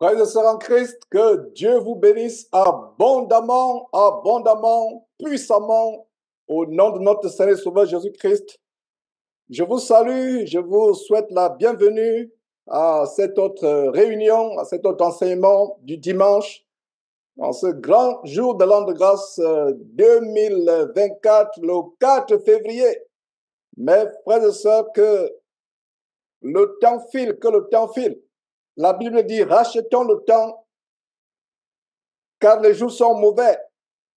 Frères et sœurs en Christ, que Dieu vous bénisse abondamment, abondamment, puissamment, au nom de notre Seigneur et Sauveur Jésus-Christ. Je vous salue, je vous souhaite la bienvenue à cette autre réunion, à cet autre enseignement du dimanche, en ce grand jour de l'an de grâce 2024, le 4 février. Mes frères et sœurs, que le temps file, que le temps file. La Bible dit, rachetons le temps, car les jours sont mauvais.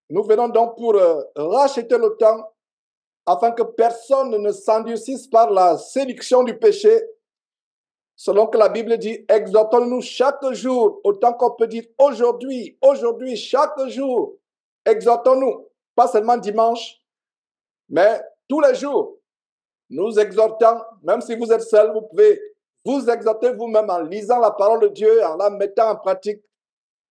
Nous venons donc pour racheter le temps, afin que personne ne s'endurcisse par la séduction du péché. Selon que la Bible dit, exhortons-nous chaque jour, autant qu'on peut dire aujourd'hui, chaque jour, exhortons-nous, pas seulement dimanche, mais tous les jours. Nous exhortons, même si vous êtes seul, vous pouvez vous exhorter vous-même en lisant la parole de Dieu, en la mettant en pratique.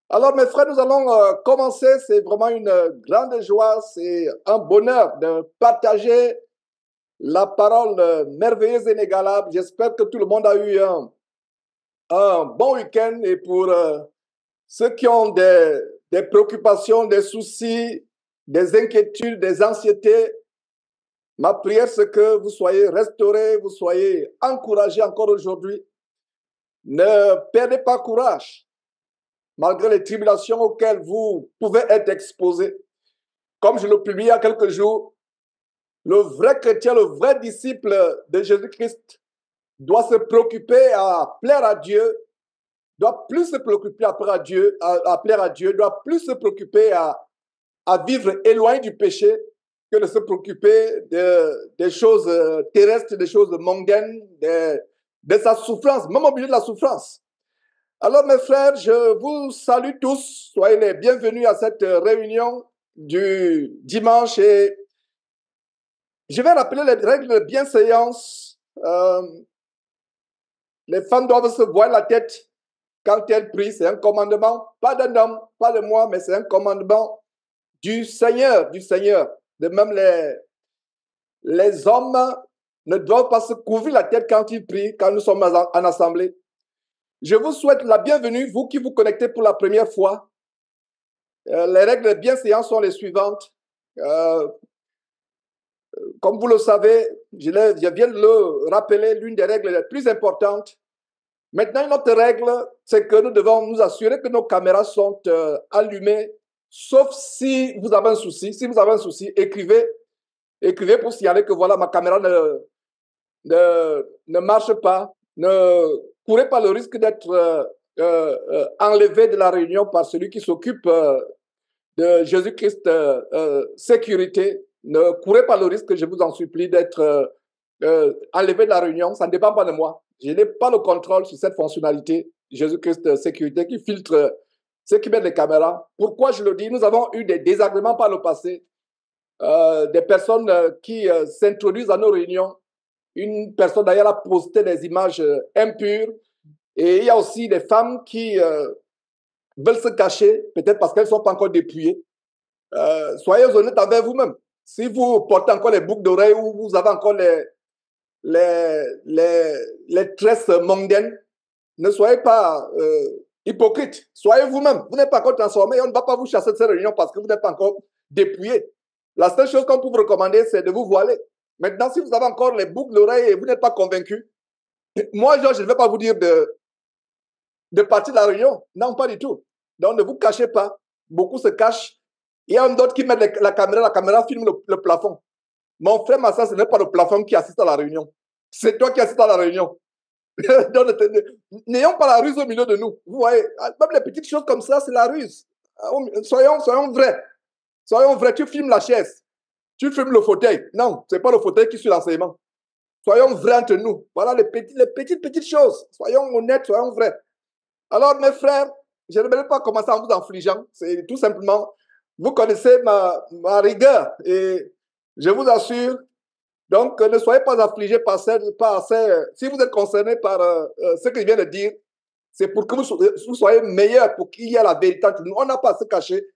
Alors mes frères, nous allons commencer. C'est vraiment une grande joie, c'est un bonheur de partager la parole merveilleuse et inégalable. J'espère que tout le monde a eu un bon week-end. Et pour ceux qui ont des préoccupations, des soucis, des inquiétudes, des anxiétés, ma prière, c'est que vous soyez restaurés, vous soyez encouragés encore aujourd'hui. Ne perdez pas courage, malgré les tribulations auxquelles vous pouvez être exposés. Comme je le publie il y a quelques jours, le vrai chrétien, le vrai disciple de Jésus-Christ doit se préoccuper à plaire à Dieu, doit plus se préoccuper à plaire à Dieu, doit plus se préoccuper à vivre éloigné du péché que de se préoccuper des choses terrestres, des choses mondaines, de sa souffrance, même au milieu de la souffrance. Alors mes frères, je vous salue tous, soyez les bienvenus à cette réunion du dimanche et je vais rappeler les règles de bienséance. Les femmes doivent se voiler la tête quand elles prient, c'est un commandement, pas d'un homme, pas de moi, mais c'est un commandement du Seigneur, du Seigneur. De même, les hommes ne doivent pas se couvrir la tête quand ils prient, quand nous sommes en assemblée. Je vous souhaite la bienvenue, vous qui vous connectez pour la première fois. Les règles de bienséance sont les suivantes. Comme vous le savez, je viens de le rappeler, l'une des règles les plus importantes. Maintenant, une autre règle, c'est que nous devons nous assurer que nos caméras sont allumées, sauf si vous avez un souci. Si vous avez un souci, écrivez pour signaler que voilà, ma caméra ne marche pas. Ne courez pas le risque d'être enlevé de la réunion par celui qui s'occupe de Jésus-Christ sécurité. Ne courez pas le risque, je vous en supplie, d'être enlevé de la réunion. Ça ne dépend pas de moi. Je n'ai pas le contrôle sur cette fonctionnalité Jésus-Christ sécurité qui filtre ceux qui mettent les caméras. Pourquoi je le dis? Nous avons eu des désagréments par le passé. Des personnes qui s'introduisent à nos réunions. Une personne d'ailleurs a posté des images impures. Et il y a aussi des femmes qui veulent se cacher, peut-être parce qu'elles ne sont pas encore dépouillées. Soyez honnêtes avec vous-même. Si vous portez encore les boucles d'oreilles ou vous avez encore les tresses mondaines, ne soyez pas hypocrite. Soyez vous-même. Vous n'êtes pas encore transformé. On ne va pas vous chasser de cette réunion parce que vous n'êtes pas encore dépouillé. La seule chose qu'on peut vous recommander, c'est de vous voiler. Maintenant, si vous avez encore les boucles d'oreilles et vous n'êtes pas convaincu, moi, je ne vais pas vous dire de partir de la réunion. Non, pas du tout. Donc, ne vous cachez pas. Beaucoup se cachent. Il y a d'autres qui mettent la caméra filme le plafond. Mon frère, ma soeur, ce n'est pas le plafond qui assiste à la réunion. C'est toi qui assistes à la réunion. Donc, n'ayons pas la ruse au milieu de nous. Vous voyez, même les petites choses comme ça, c'est la ruse. Soyons vrais. Soyons vrais. Tu filmes la chaise. Tu filmes le fauteuil. Non, ce n'est pas le fauteuil qui suit l'enseignement. Soyons vrais entre nous. Voilà les petites choses. Soyons honnêtes, soyons vrais. Alors, mes frères, je ne vais pas commencer en vous infligeant. C'est tout simplement, vous connaissez ma rigueur et je vous assure, donc ne soyez pas affligés par si vous êtes concernés par ce que je viens de dire, c'est pour que vous soyez meilleurs, pour qu'il y ait la vérité entre nous. On n'a pas à se cacher.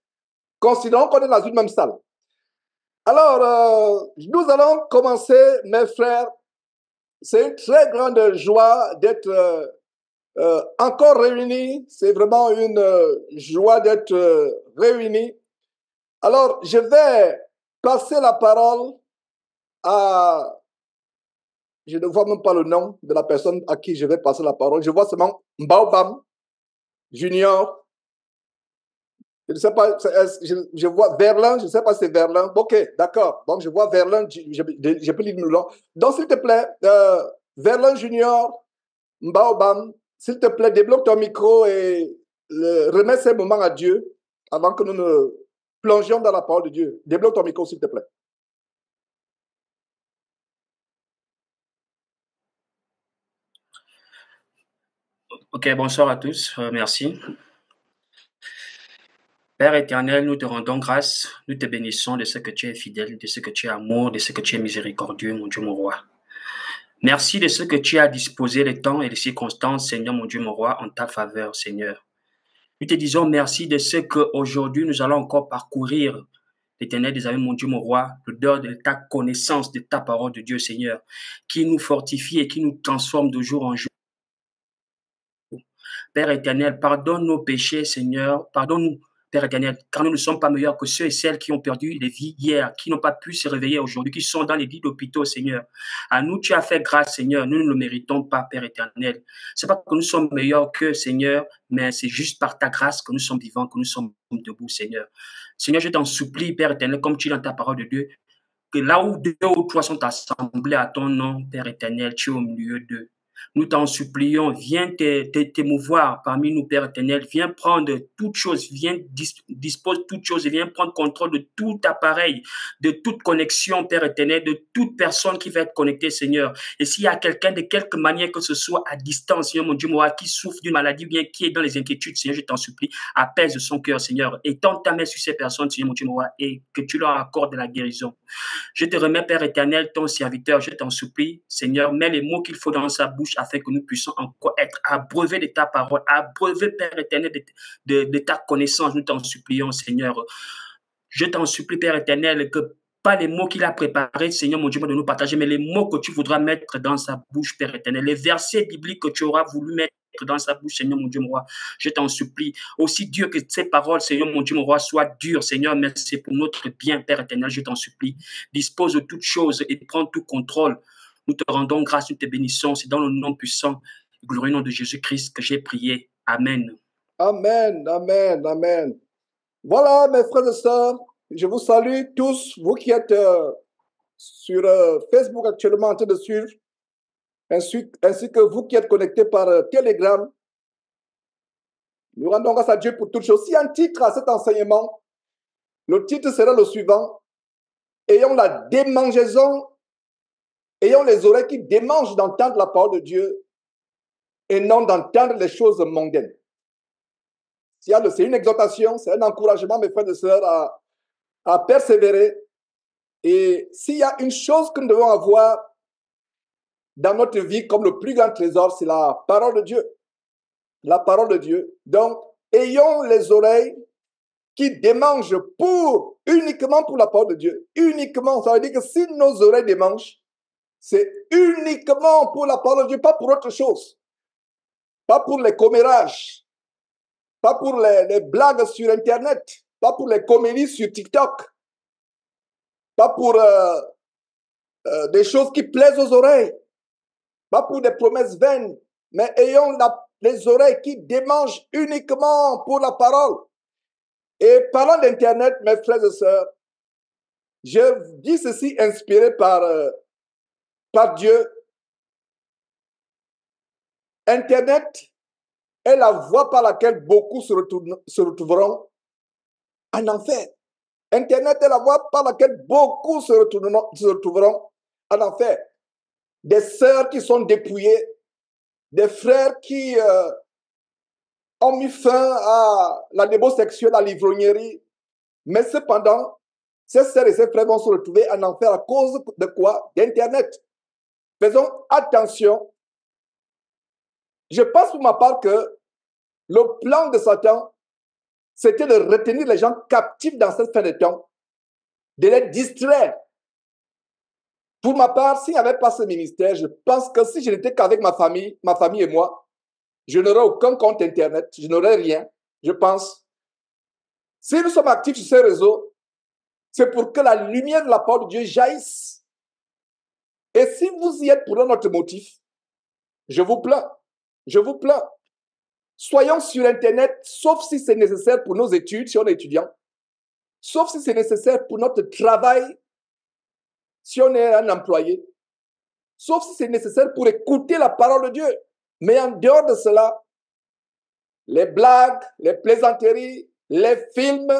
Considérons qu'on est dans une même salle. Alors, nous allons commencer, mes frères. C'est une très grande joie d'être encore réunis. C'est vraiment une joie d'être réunis. Alors, je vais passer la parole à... Je ne vois même pas le nom de la personne à qui je vais passer la parole. Je vois seulement Mbaobam Junior. Je ne sais pas, je vois Verlin, je ne sais pas si c'est Verlin. Ok, d'accord. Donc, je vois Verlin, j'ai plus le nom. Donc, s'il te plaît, Verlin Junior, Mbaobam, s'il te plaît, débloque ton micro et remets ces moments à Dieu avant que nous ne plongions dans la parole de Dieu. Débloque ton micro, s'il te plaît. Ok, bonsoir à tous, merci. Père éternel, nous te rendons grâce, nous te bénissons de ce que tu es fidèle, de ce que tu es amour, de ce que tu es miséricordieux, mon Dieu, mon roi. Merci de ce que tu as disposé les temps et les circonstances, Seigneur, mon Dieu, mon roi, en ta faveur, Seigneur. Nous te disons merci de ce qu'aujourd'hui nous allons encore parcourir l'éternel des amis, mon Dieu, mon roi, l'odeur de ta connaissance, de ta parole de Dieu, Seigneur, qui nous fortifie et qui nous transforme de jour en jour. Père éternel, pardonne nos péchés, Seigneur. Pardonne-nous, Père éternel, car nous ne sommes pas meilleurs que ceux et celles qui ont perdu les vies hier, qui n'ont pas pu se réveiller aujourd'hui, qui sont dans les lits d'hôpitaux, Seigneur. À nous, tu as fait grâce, Seigneur. Nous ne le méritons pas, Père éternel. C'est pas que nous sommes meilleurs que, Seigneur, mais c'est juste par ta grâce que nous sommes vivants, que nous sommes debout, Seigneur. Seigneur, je t'en supplie, Père éternel, comme tu es dans ta parole de Dieu, que là où deux ou trois sont assemblés à ton nom, Père éternel, tu es au milieu d'eux. Nous t'en supplions, viens t'émouvoir parmi nous, Père éternel. Viens prendre toute chose, viens dispose toute chose et viens prendre contrôle de tout appareil, de toute connexion, Père éternel, de toute personne qui va être connectée, Seigneur. Et s'il y a quelqu'un de quelque manière que ce soit à distance, Seigneur, mon Dieu, moi, qui souffre d'une maladie, bien qui est dans les inquiétudes, Seigneur, je t'en supplie, apaise son cœur, Seigneur. Étends ta main sur ces personnes, Seigneur, mon Dieu, moi, et que tu leur accordes la guérison. Je te remets, Père éternel, ton serviteur, je t'en supplie, Seigneur, mets les mots qu'il faut dans sa bouche afin que nous puissions encore être abreuvés de ta parole, abreuvés, Père éternel, de ta connaissance. Nous t'en supplions, Seigneur. Je t'en supplie, Père éternel, que pas les mots qu'il a préparés, Seigneur mon Dieu, de nous partager, mais les mots que tu voudras mettre dans sa bouche, Père éternel, les versets bibliques que tu auras voulu mettre dans sa bouche, Seigneur mon Dieu, mon roi. Je t'en supplie. Aussi dur que ces paroles, Seigneur mon Dieu, mon roi, soient dures, Seigneur, mais c'est pour notre bien, Père éternel, je t'en supplie. Dispose de toutes choses et prends tout contrôle. Nous te rendons grâce, nous te bénissons. C'est dans le nom puissant et glorieux nom de Jésus-Christ que j'ai prié. Amen. Amen, amen, amen. Voilà, mes frères et sœurs, je vous salue tous, vous qui êtes sur Facebook actuellement en train de suivre, ainsi que vous qui êtes connectés par Telegram. Nous rendons grâce à Dieu pour toutes choses. S'il y a un titre à cet enseignement, le titre sera le suivant. Ayons la démangeaison, ayons les oreilles qui démangent d'entendre la parole de Dieu et non d'entendre les choses mondaines. C'est une exhortation, c'est un encouragement, mes frères et sœurs, à persévérer. Et s'il y a une chose que nous devons avoir dans notre vie comme le plus grand trésor, c'est la parole de Dieu. La parole de Dieu. Donc, ayons les oreilles qui démangent uniquement pour la parole de Dieu. Uniquement. Ça veut dire que si nos oreilles démangent, c'est uniquement pour la parole de Dieu, pas pour autre chose. Pas pour les commérages. Pas pour les blagues sur Internet. Pas pour les comédies sur TikTok. Pas pour des choses qui plaisent aux oreilles. Pas pour des promesses vaines. Mais ayons les oreilles qui démangent uniquement pour la parole. Et parlant d'Internet, mes frères et sœurs, je dis ceci inspiré par Dieu. Internet est la voie par laquelle beaucoup se retrouveront en enfer. Internet est la voie par laquelle beaucoup se retrouveront en enfer. Des sœurs qui sont dépouillées, des frères qui ont mis fin à la débauche sexuelle, à l'ivrognerie. Mais cependant, ces sœurs et ces frères vont se retrouver en enfer à cause de quoi? D'Internet. Faisons attention. Je pense pour ma part que le plan de Satan, c'était de retenir les gens captifs dans cette fin de temps, de les distraire. Pour ma part, s'il n'y avait pas ce ministère, je pense que si je n'étais qu'avec ma famille et moi, je n'aurai aucun compte Internet, je n'aurai rien, je pense. Si nous sommes actifs sur ces réseaux, c'est pour que la lumière de la parole de Dieu jaillisse. Et si vous y êtes pour un autre motif, je vous plains. Je vous plains. Soyons sur Internet, sauf si c'est nécessaire pour nos études, si on est étudiant, sauf si c'est nécessaire pour notre travail, si on est un employé, sauf si c'est nécessaire pour écouter la parole de Dieu. Mais en dehors de cela, les blagues, les plaisanteries, les films,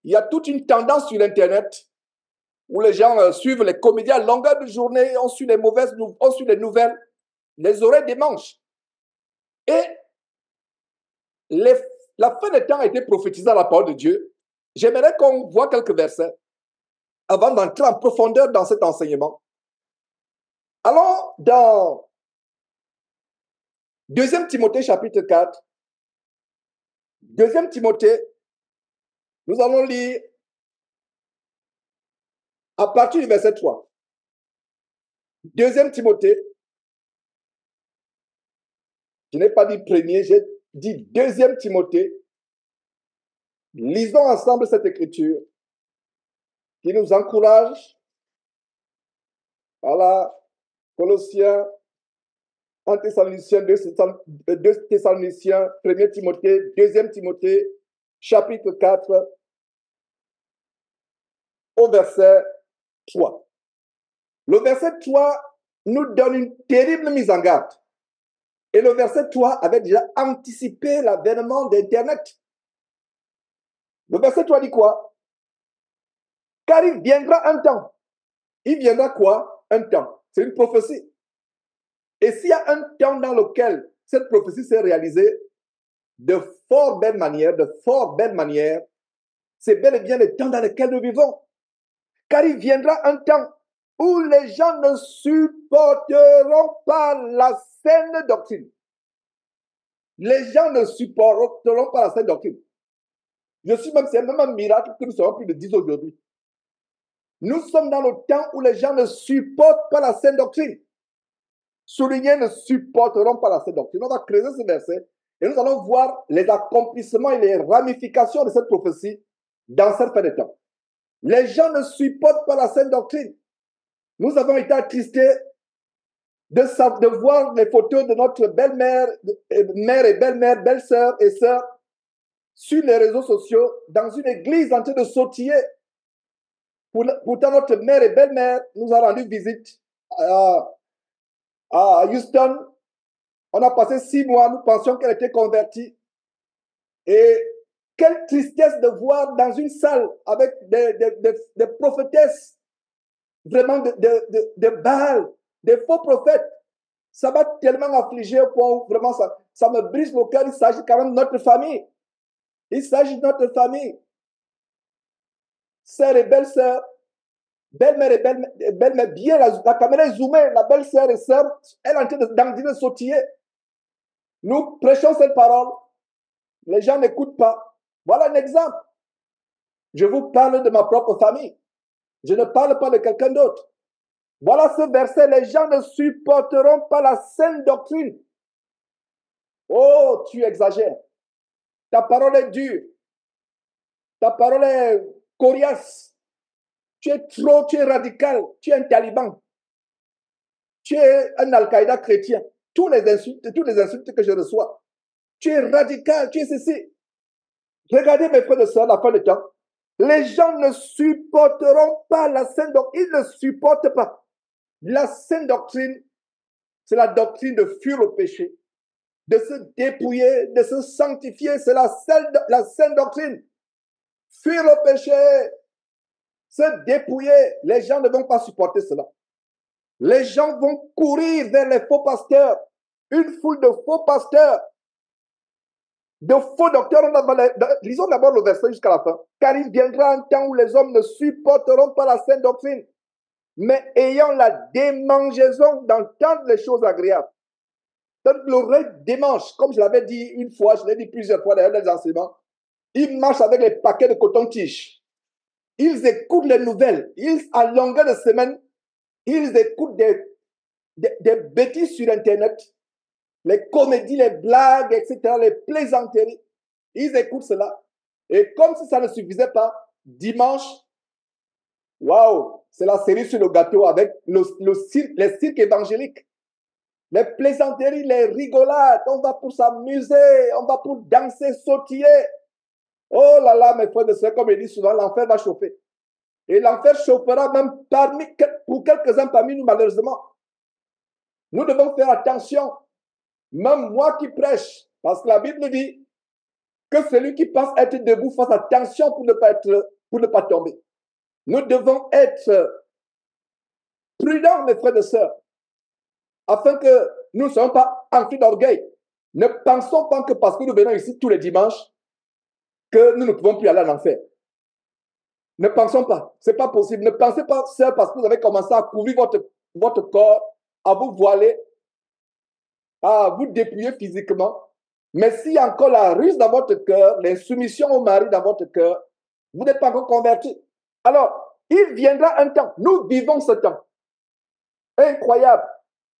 il y a toute une tendance sur Internet où les gens suivent les comédiens à longueur de journée, on suit les mauvaises, on suit les nouvelles, les oreilles des manches. Et la fin des temps a été prophétisée dans la parole de Dieu. J'aimerais qu'on voit quelques versets avant d'entrer en profondeur dans cet enseignement. Allons dans 2 Timothée chapitre 4. 2 Timothée, nous allons lire à partir du verset 3. 2 Timothée, je n'ai pas dit premier, j'ai dit 2 Timothée. Lisons ensemble cette écriture qui nous encourage. Voilà, Colossiens, 1 Thessaloniciens, 2 Thessaloniciens, 1 Timothée, 2 Timothée, chapitre 4, au verset 3. Le verset 3 nous donne une terrible mise en garde. Et le verset 3 avait déjà anticipé l'avènement d'Internet. Le verset 3 dit quoi? Car il viendra un temps. Il viendra quoi? Un temps. C'est une prophétie. Et s'il y a un temps dans lequel cette prophétie s'est réalisée de fort belle manière, c'est bel et bien le temps dans lequel nous vivons. Car il viendra un temps où les gens ne supporteront pas la saine doctrine. Les gens ne supporteront pas la saine doctrine. C'est même un miracle que nous serons plus de 10 aujourd'hui. Nous sommes dans le temps où les gens ne supportent pas la saine doctrine. Soulignés ne supporteront pas la saine doctrine. On va creuser ce verset et nous allons voir les accomplissements et les ramifications de cette prophétie dans cette fin de temps. Les gens ne supportent pas la saine doctrine. Nous avons été attristés de voir les photos de notre belle-mère, mère et belle-mère, belle-sœur et sœur sur les réseaux sociaux dans une église en train de sautiller. Pourtant, notre mère et belle-mère nous a rendu visite à Houston. On a passé 6 mois, nous pensions qu'elle était convertie. Et quelle tristesse de voir dans une salle avec des prophétesses, vraiment de Baal, des faux prophètes. Ça m'a tellement affligé au point où vraiment ça me brise le cœur. Il s'agit quand même de notre famille. Il s'agit de notre famille. Sœurs et belle-sœurs, belle-mère et belle-mère, bien, la caméra est zoomée, la belle-sœur et sœur, elle est en train de sautiller. Nous prêchons cette parole. Les gens n'écoutent pas. Voilà un exemple. Je vous parle de ma propre famille. Je ne parle pas de quelqu'un d'autre. Voilà ce verset. Les gens ne supporteront pas la saine doctrine. Oh, tu exagères. Ta parole est dure. Ta parole est coriace. Tu es radical. Tu es un taliban. Tu es un Al-Qaïda chrétien. Toutes les insultes que je reçois. Tu es radical. Tu es ceci. Regardez mes frères et sœurs, la fin du temps. Les gens ne supporteront pas la saine doctrine. Ils ne supportent pas. La saine doctrine, c'est la doctrine de fuir le péché, de se dépouiller, de se sanctifier. C'est la saine doctrine. Fuir le péché, se dépouiller. Les gens ne vont pas supporter cela. Les gens vont courir vers les faux pasteurs. Une foule de faux pasteurs, de faux docteurs. Lisons d'abord le verset jusqu'à la fin. Car il viendra un temps où les hommes ne supporteront pas la saine doctrine, mais ayant la démangeaison d'entendre les choses agréables. Donc l'oreille démange, comme je l'avais dit une fois, je l'ai dit plusieurs fois d'ailleurs dans les enseignements, ils marchent avec les paquets de coton-tige. Ils écoutent les nouvelles. À longueur de semaine, ils écoutent des bêtises sur Internet. les comédies, les blagues, etc., les plaisanteries. Ils écoutent cela. Et comme si ça ne suffisait pas, dimanche, waouh, c'est la série sur le gâteau avec les cirques évangéliques. Les plaisanteries, les rigolades, on va pour s'amuser, on va pour danser, sautiller. Oh là là, mes frères et sœurs, comme je dis souvent, l'enfer va chauffer. Et l'enfer chauffera même pour quelques-uns parmi nous, malheureusement. Nous devons faire attention, même moi qui prêche, parce que la Bible dit que celui qui pense être debout fasse attention pour ne pas tomber. Nous devons être prudents, mes frères et sœurs, afin que nous ne soyons pas enflés d'orgueil. Ne pensons pas que parce que nous venons ici tous les dimanches, que nous ne pouvons plus aller en enfer. Ne pensons pas, ce n'est pas possible. Ne pensez pas, sœur, parce que vous avez commencé à couvrir votre corps, à vous voiler, à vous dépouiller physiquement. Mais s'il y a encore la ruse dans votre cœur, l'insoumission au mari dans votre cœur, vous n'êtes pas encore converti. Alors, il viendra un temps, nous vivons ce temps. Incroyable.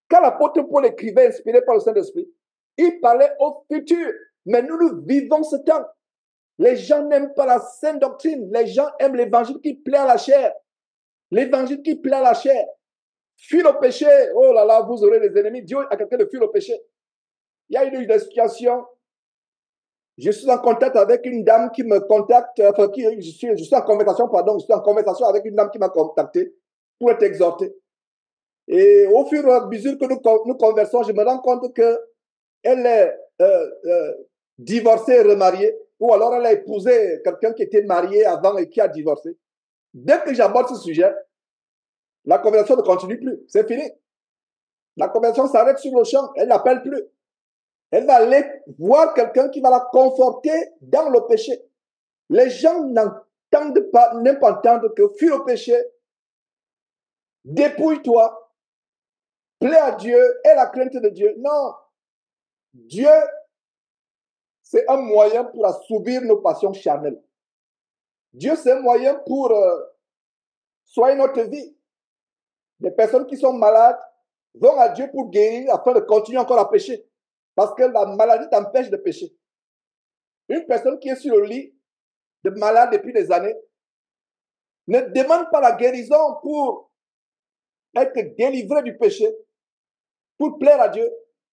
Quand l'apôtre Paul écrivait, inspiré par le Saint-Esprit, il parlait au futur. Mais nous vivons ce temps. Les gens n'aiment pas la saine doctrine. Les gens aiment l'évangile qui plaît à la chair. L'évangile qui plaît à la chair. Fuir le péché. Oh là là, vous aurez des ennemis. Dieu a quelqu'un de fuir le péché. Il y a une situation. Je suis en contact avec une dame qui me contacte. Enfin, je suis en conversation, pardon. Je suis en conversation avec une dame qui m'a contacté pour être exhortée. Et au fur et à mesure que nous conversons, je me rends compte qu'elle est divorcée, remariée, ou alors elle a épousé quelqu'un qui était marié avant et qui a divorcé. Dès que j'aborde ce sujet, la conversation ne continue plus. C'est fini. La conversation s'arrête sur le champ. Elle n'appelle plus. Elle va aller voir quelqu'un qui va la conforter dans le péché. Les gens n'aiment pas entendre que fuis le péché, dépouille-toi, plaît à Dieu, aie la crainte de Dieu. Non. Dieu, c'est un moyen pour assouvir nos passions charnelles. Dieu, c'est un moyen pour soigner notre vie. Les personnes qui sont malades vont à Dieu pour guérir afin de continuer encore à pécher. Parce que la maladie t'empêche de pécher. Une personne qui est sur le lit de malade depuis des années ne demande pas la guérison pour être délivrée du péché, pour plaire à Dieu,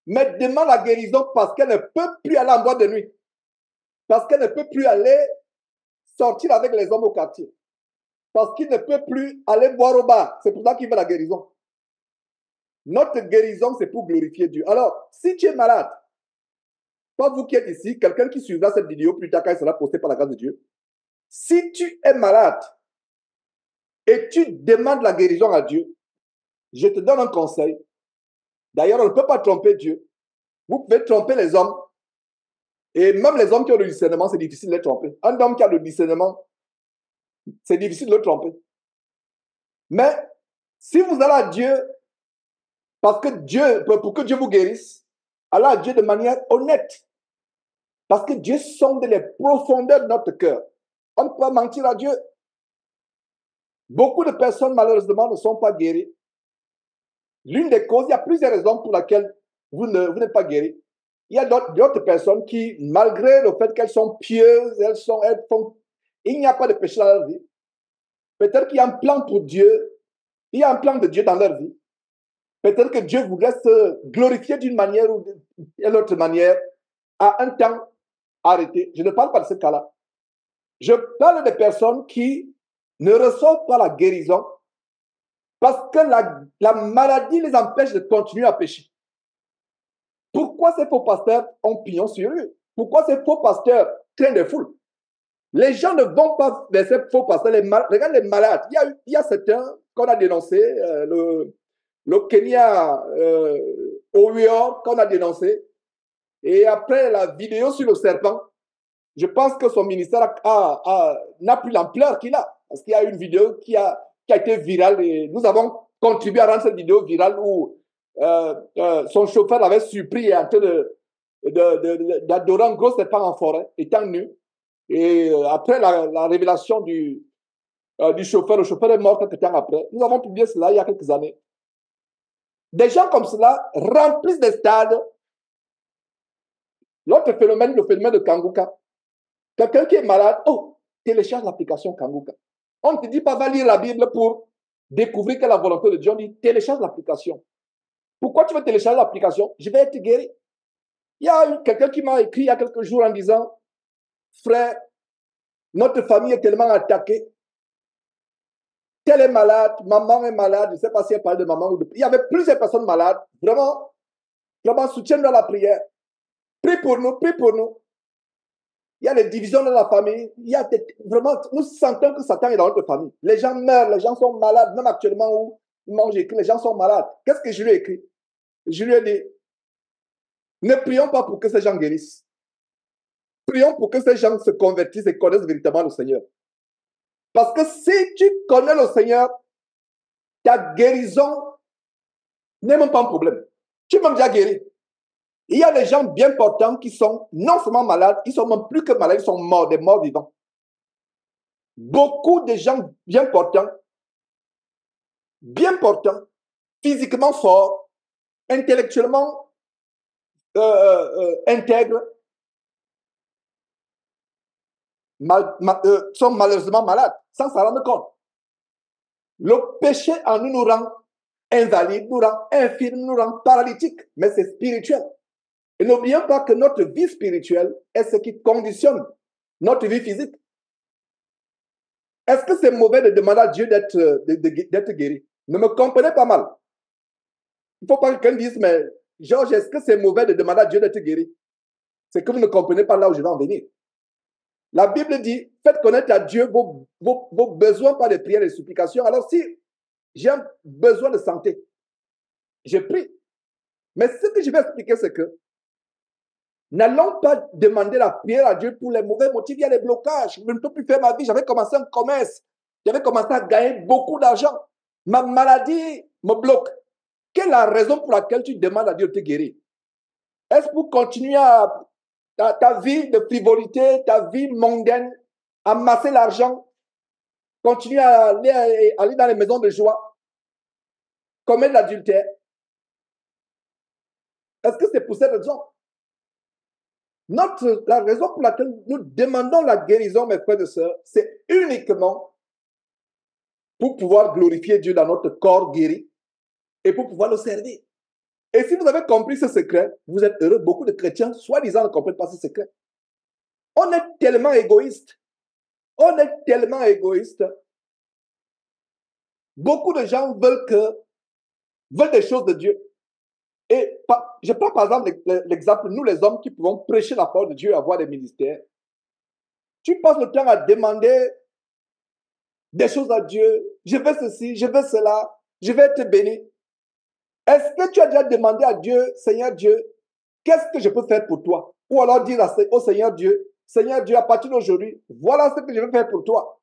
mais demande la guérison parce qu'elle ne peut plus aller en boîte de nuit. Parce qu'elle ne peut plus aller sortir avec les hommes au quartier. Parce qu'il ne peut plus aller boire au bar. C'est pour ça qu'il veut la guérison. Notre guérison, c'est pour glorifier Dieu. Alors, si tu es malade, pas vous qui êtes ici, quelqu'un qui suivra cette vidéo plus tard quand elle sera postée par la grâce de Dieu, si tu es malade et tu demandes la guérison à Dieu, je te donne un conseil. D'ailleurs, on ne peut pas tromper Dieu. Vous pouvez tromper les hommes. Et même les hommes qui ont le discernement, c'est difficile de les tromper. Un homme qui a le discernement, c'est difficile de le tromper. Mais si vous allez à Dieu, parce que Dieu, pour que Dieu vous guérisse, allez à Dieu de manière honnête. Parce que Dieu sonde les profondeurs de notre cœur. On ne peut pas mentir à Dieu. Beaucoup de personnes, malheureusement, ne sont pas guéries. L'une des causes, il y a plusieurs raisons pour lesquelles vous n'êtes pas guéris. Il y a d'autres personnes qui, malgré le fait qu'elles sont pieuses, il n'y a pas de péché dans leur vie. Peut-être qu'il y a un plan pour Dieu. Il y a un plan de Dieu dans leur vie. Peut-être que Dieu voudrait se glorifier d'une manière ou d'une autre manière à un temps arrêté. Je ne parle pas de ce cas-là. Je parle de personnes qui ne reçoivent pas la guérison parce que la maladie les empêche de continuer à pécher. Pourquoi ces faux pasteurs ont pignon sur eux? Pourquoi ces faux pasteurs traînent des foules? Les gens ne vont pas vers ces faux pasteurs. Regarde les malades. Il y a certains qu'on a dénoncés, le Kenya, Oyo, qu'on a dénoncé. Et après la vidéo sur le serpent, je pense que son ministère n'a plus l'ampleur qu'il a. Parce qu'il y a une vidéo qui a été virale et nous avons contribué à rendre cette vidéo virale où son chauffeur l'avait surpris et en train d'adorer un gros serpent en forêt, étant nu. Et après la révélation du chauffeur, le chauffeur est mort quelques temps après. Nous avons publié cela il y a quelques années. Des gens comme cela remplissent des stades L'autre phénomène, le phénomène de Kanguka. Quelqu'un qui est malade, oh, télécharge l'application Kanguka. On ne te dit pas, va lire la Bible pour découvrir quelle est la volonté de Dieu. On dit, télécharge l'application. Pourquoi tu veux télécharger l'application? Je vais être guéri. Il y a quelqu'un qui m'a écrit il y a quelques jours en disant, frère, notre famille est tellement attaquée. Tel est malade, maman est malade. Je ne sais pas si elle parle de maman ou de... Il y avait plusieurs personnes malades. Vraiment, vraiment, soutiens dans la prière. Prie pour nous, prie pour nous. Il y a des divisions dans la famille. Il y a vraiment, nous sentons que Satan est dans notre famille. Les gens meurent, les gens sont malades. Même actuellement où moi j'ai écrit, les gens sont malades. Qu'est-ce que je lui ai écrit? Je lui ai dit, ne prions pas pour que ces gens guérissent. Prions pour que ces gens se convertissent et connaissent véritablement le Seigneur. Parce que si tu connais le Seigneur, ta guérison n'est même pas un problème. Tu es même déjà guéri. Il y a des gens bien portants qui sont non seulement malades, ils sont même plus que malades, ils sont morts, des morts vivants. Beaucoup de gens bien portants, physiquement forts, intellectuellement intègres, sont malheureusement malades, sans s'en rendre compte. Le péché en nous rend invalides, nous rend infirmes, nous rend paralytiques, mais c'est spirituel. Et n'oublions pas que notre vie spirituelle est ce qui conditionne notre vie physique. Est-ce que c'est mauvais de demander à Dieu d'être guéri? Ne me comprenez pas mal. Il ne faut pas que quelqu'un dise, mais Georges, est-ce que c'est mauvais de demander à Dieu d'être guéri? C'est que vous ne comprenez pas là où je vais en venir. La Bible dit, faites connaître à Dieu vos besoins par les prières et les supplications. Alors si j'ai un besoin de santé, je prie. Mais ce que je vais expliquer, c'est que n'allons pas demander la prière à Dieu pour les mauvais motifs. Il y a des blocages. Je ne peux plus faire ma vie. J'avais commencé un commerce. J'avais commencé à gagner beaucoup d'argent. Ma maladie me bloque. Quelle est la raison pour laquelle tu demandes à Dieu de te guérir? Est-ce pour continuer ta vie de frivolité, ta vie mondaine, amasser l'argent, continuer à aller dans les maisons de joie, commettre l'adultère? Est-ce que c'est pour cette raison? La raison pour laquelle nous demandons la guérison, mes frères et sœurs, c'est uniquement pour pouvoir glorifier Dieu dans notre corps guéri et pour pouvoir le servir. Et si vous avez compris ce secret, vous êtes heureux. Beaucoup de chrétiens, soi-disant, ne comprennent pas ce secret. On est tellement égoïste. On est tellement égoïste. Beaucoup de gens veulent des choses de Dieu. Et je prends par exemple l'exemple, nous les hommes qui pouvons prêcher la parole de Dieu et avoir des ministères. Tu passes le temps à demander des choses à Dieu. Je veux ceci, je veux cela, je vais être béni. Est-ce que tu as déjà demandé à Dieu, Seigneur Dieu, qu'est-ce que je peux faire pour toi? Ou alors dire au Seigneur Dieu, à partir d'aujourd'hui, voilà ce que je veux faire pour toi.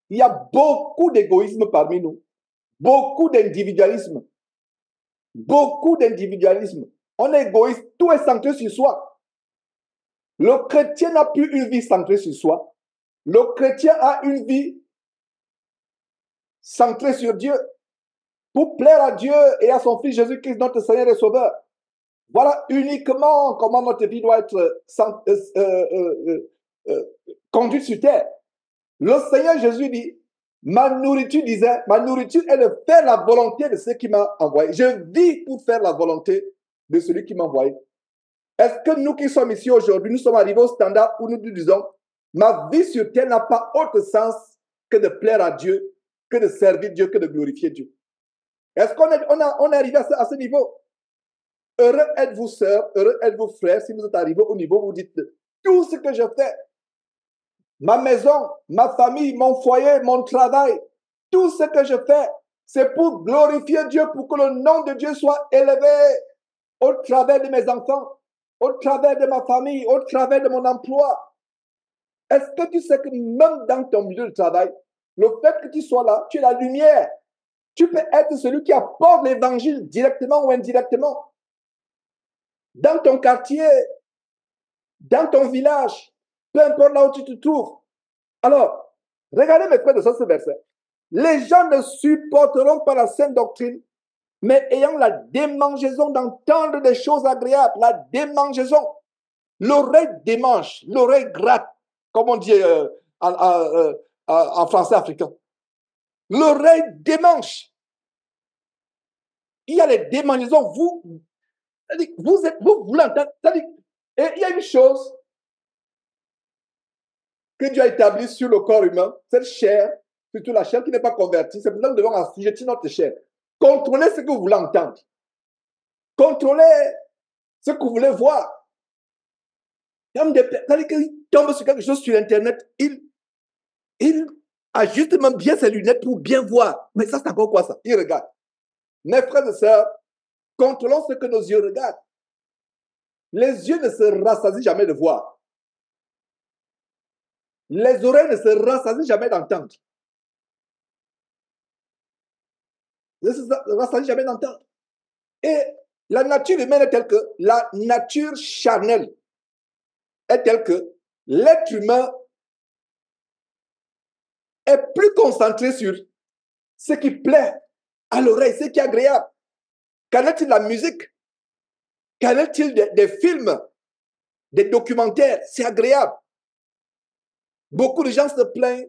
Il y a beaucoup d'égoïsme parmi nous. Beaucoup d'individualisme. Beaucoup d'individualisme. On est égoïste, tout est centré sur soi. Le chrétien n'a plus une vie centrée sur soi. Le chrétien a une vie centrée sur Dieu pour plaire à Dieu et à son Fils Jésus-Christ, notre Seigneur et Sauveur. Voilà uniquement comment notre vie doit être conduite sur terre. Le Seigneur Jésus dit, ma nourriture est de faire la volonté de celui qui m'a envoyé. Je vis pour faire la volonté de celui qui m'a envoyé. Est-ce que nous qui sommes ici aujourd'hui, nous sommes arrivés au standard où nous nous disons, ma vie sur terre n'a pas autre sens que de plaire à Dieu, que de servir Dieu, que de glorifier Dieu? Est-ce qu'on est arrivé à ce niveau? Heureux êtes-vous, sœurs, heureux êtes-vous, frères, si vous êtes arrivés au niveau où vous dites, tout ce que je fais, ma maison, ma famille, mon foyer, mon travail, tout ce que je fais, c'est pour glorifier Dieu, pour que le nom de Dieu soit élevé au travers de mes enfants, au travers de ma famille, au travers de mon emploi. Est-ce que tu sais que même dans ton milieu de travail, le fait que tu sois là, tu es la lumière. Tu peux être celui qui apporte l'évangile directement ou indirectement. Dans ton quartier, dans ton village, peu importe là où tu te trouves. Alors, regardez mes frères de ce verset. Les gens ne supporteront pas la saine doctrine mais ayant la démangeaison d'entendre des choses agréables, la démangeaison, l'oreille démange, l'oreille gratte, comme on dit en français africain. L'oreille démange. Il y a les démangeaisons. Vous l'entendez. Et il y a une chose que Dieu a établie sur le corps humain, cette chair, surtout la chair qui n'est pas convertie. C'est pour ça que nous devons assujettir notre chair. Contrôlez ce que vous voulez entendre. Contrôlez ce que vous voulez voir. C'est-à-dire qu'il tombe sur quelque chose sur Internet, il ajuste même bien ses lunettes pour bien voir. Mais ça, c'est encore quoi ça? Il regarde. Mes frères et sœurs, contrôlons ce que nos yeux regardent. Les yeux ne se rassasient jamais de voir. Les oreilles ne se rassasient jamais d'entendre. Ne se rassasient jamais d'entendre. Et la nature humaine est telle que, la nature charnelle est telle que l'être humain est plus concentré sur ce qui plaît à l'oreille, ce qui est agréable. Qu'en est-il de la musique? Qu'en est-il des films, des documentaires? C'est agréable. Beaucoup de gens se plaignent.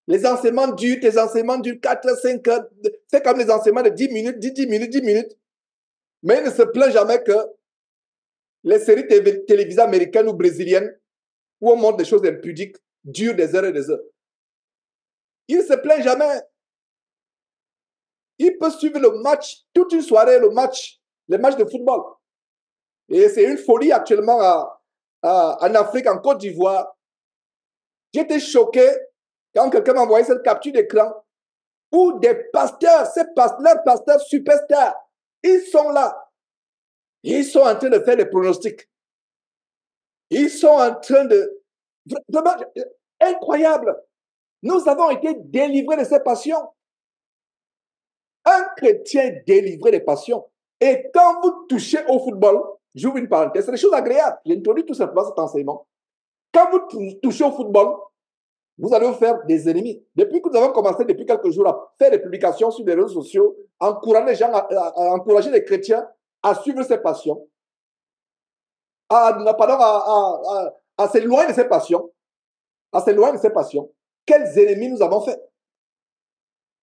Les enseignements durent 4, 5 heures. C'est comme les enseignements de 10 minutes, 10 minutes, 10 minutes. Mais ils ne se plaignent jamais que les séries télévisées américaines ou brésiliennes, où on montre des choses impudiques, durent des heures et des heures. Ils ne se plaignent jamais. Ils peuvent suivre le match, toute une soirée, les matchs de football. Et c'est une folie actuellement en Afrique, en Côte d'Ivoire. J'étais choqué quand quelqu'un m'a envoyé cette capture d'écran où des pasteurs, leurs pasteurs superstars, ils sont là. Ils sont en train de faire des pronostics. Ils sont en train de... Vraiment, incroyable. Nous avons été délivrés de ces passions. Un chrétien délivré des passions. Et quand vous touchez au football, j'ouvre une parenthèse, c'est des choses agréables. J'introduis tout simplement cet enseignement. Quand vous touchez au football, vous allez vous faire des ennemis. Depuis que nous avons commencé, depuis quelques jours, à faire des publications sur les réseaux sociaux, encourager les gens, à encourager les chrétiens à suivre ces passions, à s'éloigner de ces passions, quels ennemis nous avons fait.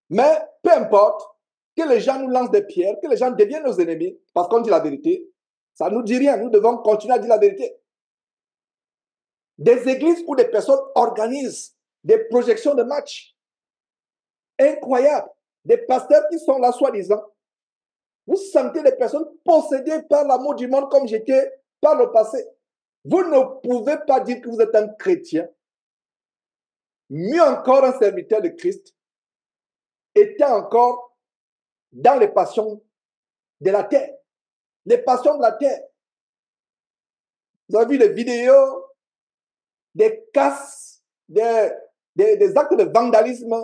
Mais peu importe que les gens nous lancent des pierres, que les gens deviennent nos ennemis, parce qu'on dit la vérité, ça ne nous dit rien. Nous devons continuer à dire la vérité. Des églises où des personnes organisent des projections de matchs incroyables, des pasteurs qui sont là soi-disant. Vous sentez des personnes possédées par l'amour du monde comme j'étais par le passé. Vous ne pouvez pas dire que vous êtes un chrétien, mieux encore un serviteur de Christ, étant encore dans les passions de la terre. Les passions de la terre. Vous avez vu les vidéos, des casses, des actes de vandalisme,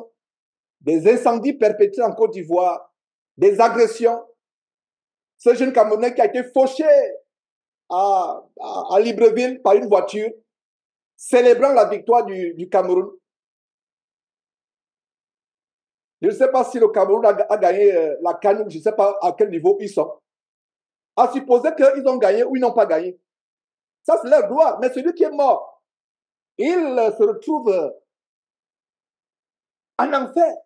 des incendies perpétrés en Côte d'Ivoire, des agressions. Ce jeune Camerounais qui a été fauché à Libreville par une voiture, célébrant la victoire du Cameroun. Je ne sais pas si le Cameroun a gagné la CAN, je ne sais pas à quel niveau ils sont. À supposer qu'ils ont gagné ou ils n'ont pas gagné. Ça, c'est leur gloire. Mais celui qui est mort, il se retrouve en enfer.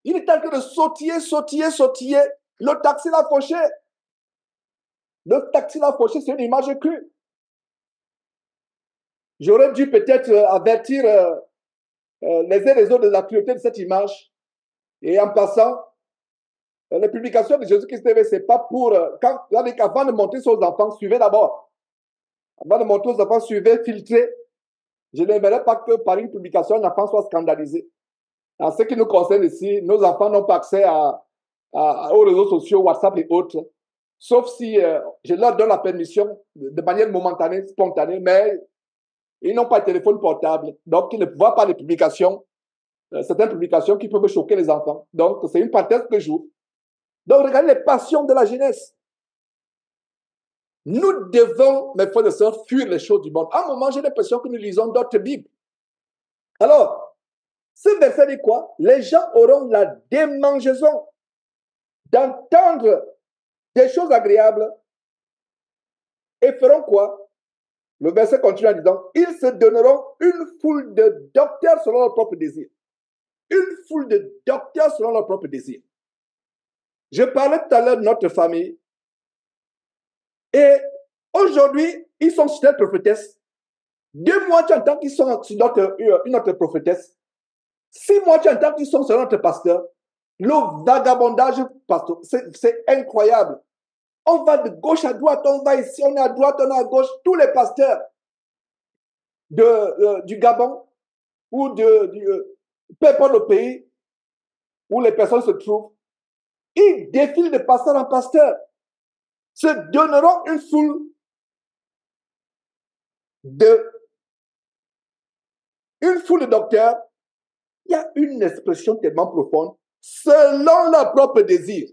Il est en train de sautiller. Le taxi l'a fauché. C'est une image crue. J'aurais dû peut-être avertir les uns et les autres de la cruauté de cette image. Et en passant, les publications de Jésus-Christ TV, ce n'est pas pour... avant de montrer ça aux enfants, suivez d'abord. Avant de montrer aux enfants, suivez, filtrez. Je n'aimerais pas que par une publication, un enfant soit scandalisé. En ce qui nous concerne ici, nos enfants n'ont pas accès aux réseaux sociaux, WhatsApp et autres. Sauf si je leur donne la permission de manière momentanée, spontanée, mais ils n'ont pas de téléphone portable. Donc, ils ne voient pas les publications, certaines publications qui peuvent choquer les enfants. Donc, c'est une parenthèse que j'ouvre. Donc, regardez les passions de la jeunesse. Nous devons, mes frères et sœurs, fuir les choses du monde. À un moment, j'ai l'impression que nous lisons d'autres Bibles. Alors, ce verset dit quoi? Les gens auront la démangeaison d'entendre des choses agréables et feront quoi? Le verset continue en disant, ils se donneront une foule de docteurs selon leur propre désir. Une foule de docteurs selon leur propre désir. Je parlais tout à l'heure de notre famille et aujourd'hui, ils sont sur cette prophétesse. 2 mois, tu entends qu'ils sont sur une autre prophétesse. 6 mois, tu entends qu'ils sont sur notre pasteur. Le vagabondage, pasteur, c'est incroyable. On va de gauche à droite, on va ici, on est à droite, on est à gauche. Tous les pasteurs du Gabon ou peu importe le pays où les personnes se trouvent, ils défilent de pasteur en pasteur, se donneront une foule de docteurs. Il y a une expression tellement profonde, selon leur propre désir.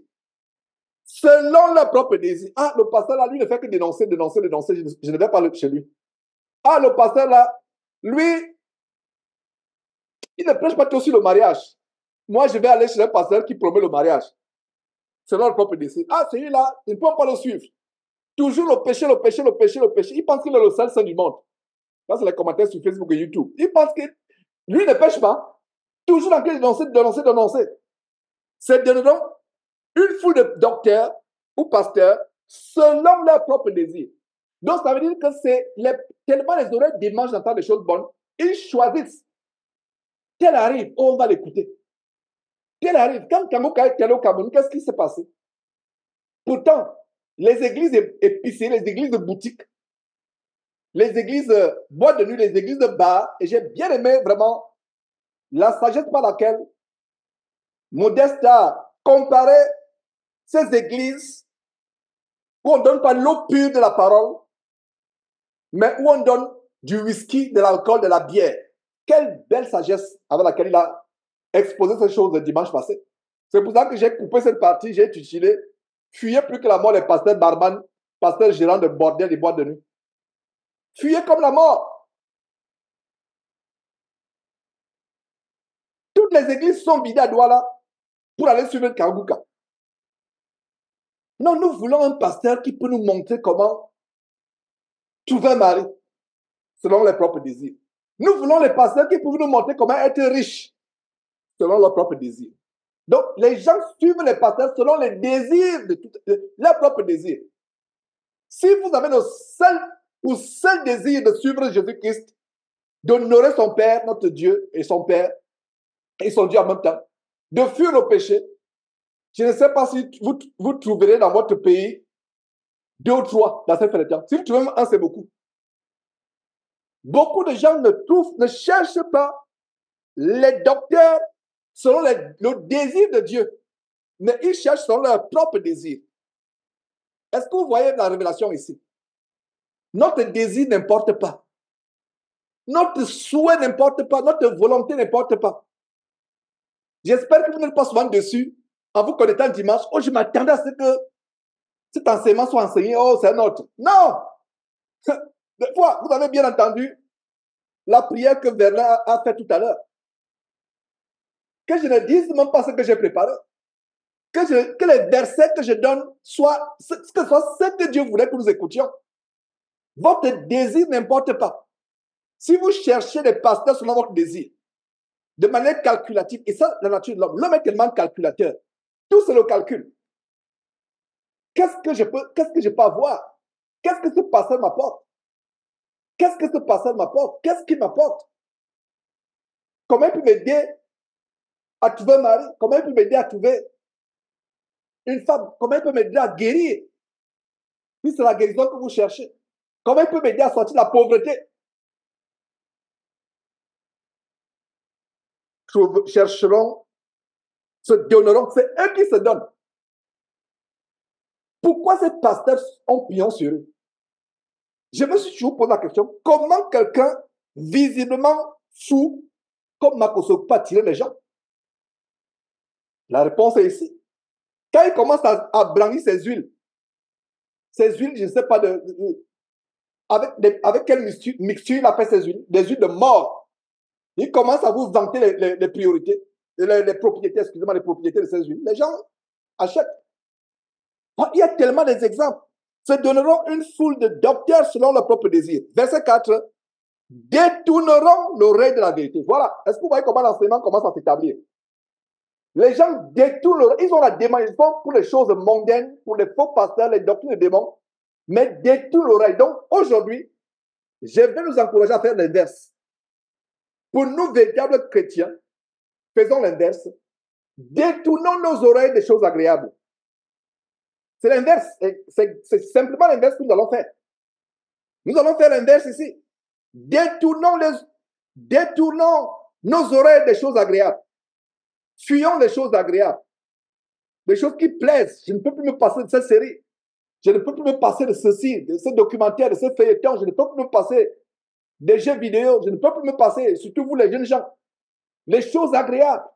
Selon leur propre désir. Ah, le pasteur là, lui ne fait que dénoncer, je ne vais pas chez lui. Ah, le pasteur là, lui, il ne prêche pas tout sur le mariage. Moi, je vais aller chez un pasteur qui promet le mariage. Selon leur propre désir. Ah, celui-là, il ne peut pas le suivre. Toujours le péché. Il pense qu'il est le seul saint du monde. Ça, c'est les commentaires sur Facebook et YouTube. Il pense que lui ne pêche pas. Toujours en train de dénoncer. C'est donneront une foule de docteurs ou pasteurs selon leur propre désir. Donc, ça veut dire que tellement les oreilles démangent d'entendre des choses bonnes, ils choisissent. Tel arrive, on va l'écouter. Tel arrive. Quand Kamouka est allé au Cameroun, qu'est-ce qui s'est passé? Pourtant, les églises épicées, les églises de boutique, les églises boîtes de nuit, les églises de bar, et j'ai bien aimé vraiment la sagesse par laquelle Modeste a comparé ces églises où on ne donne pas l'eau pure de la parole, mais où on donne du whisky, de l'alcool, de la bière. Quelle belle sagesse avec laquelle il a exposé ces choses le dimanche passé. C'est pour ça que j'ai coupé cette partie, j'ai tutilé. Fuyez plus que la mort les pasteurs barman, pasteurs gérants de bordel et boîtes de nuit. Fuyez comme la mort. Toutes les églises sont vidées à Douala pour aller suivre le Kangouka. Non, nous voulons un pasteur qui peut nous montrer comment trouver un mari selon les propres désirs. Nous voulons les pasteurs qui peuvent nous montrer comment être riches selon leurs propres désirs. Donc, les gens suivent les pasteurs selon les désirs leurs propres désirs. Si vous avez le seul désir de suivre Jésus-Christ, d'honorer son Père, notre Dieu, et son Père, et son Dieu en même temps, de fuir le péché, je ne sais pas si vous trouverez dans votre pays 2 ou 3 dans cette fin de temps. Si vous trouvez un, c'est beaucoup. Beaucoup de gens ne cherchent pas les docteurs selon le désir de Dieu, mais ils cherchent selon leur propre désir. Est-ce que vous voyez la révélation ici? Notre désir n'importe pas. Notre souhait n'importe pas. Notre volonté n'importe pas. J'espère que vous n'êtes pas souvent dessus en vous connectant dimanche. Oh, je m'attendais à ce que cet enseignement soit enseigné. Oh, c'est un autre. Non! Des fois, vous avez bien entendu la prière que Verlin a fait tout à l'heure. Que je ne dise même pas ce que j'ai préparé. Que les versets que je donne soient ce que Dieu voulait que nous écoutions. Votre désir n'importe pas. Si vous cherchez des pasteurs selon votre désir, de manière calculative, et ça, la nature de l'homme est tellement calculateur. Tout c'est le calcul. Qu'est-ce que je peux avoir? Qu'est-ce que ce pasteur m'apporte? Qu'est-ce que ce pasteur m'apporte? Qu'est-ce qu'il m'apporte? Comment il peut m'aider à trouver un mari? Comment il peut m'aider à trouver une femme? Comment il peut m'aider à guérir? Si c'est la guérison que vous cherchez. Comment il peut m'aider à sortir de la pauvreté? Chercheront, se donneront. C'est eux qui se donnent. Pourquoi ces pasteurs ont pignon sur eux? Je me suis toujours posé la question, comment quelqu'un visiblement fou comme Makoso peut attirer les gens? La réponse est ici. Quand il commence à brandir ses huiles, je ne sais pas avec quelle mixture il a fait ses huiles, des huiles de mort. Il commence à vous vanter les priorités, les propriétés, excusez-moi, les propriétés de ces huiles. Les gens achètent. Oh, il y a tellement d'exemples. Se donneront une foule de docteurs selon leur propre désir. Verset 4. Détourneront l'oreille de la vérité. Voilà. Est-ce que vous voyez comment l'enseignement commence à s'établir? Les gens détournent l'oreille. Ils ont la démon. Ils font pour les choses mondaines, pour les faux pasteurs, les doctrines de démons, mais détournent l'oreille. Donc, aujourd'hui, je vais nous encourager à faire l'inverse. Pour nous, véritables chrétiens, faisons l'inverse. Détournons nos oreilles des choses agréables. C'est l'inverse. C'est simplement l'inverse que nous allons faire. Nous allons faire l'inverse ici. Détournons nos oreilles des choses agréables. Fuyons les choses agréables. Les choses qui plaisent. Je ne peux plus me passer de cette série. Je ne peux plus me passer de ceci, de ce documentaire, de ce feuilleton. Je ne peux plus me passer des jeux vidéo. Je ne peux plus me passer, surtout vous les jeunes gens, les choses agréables.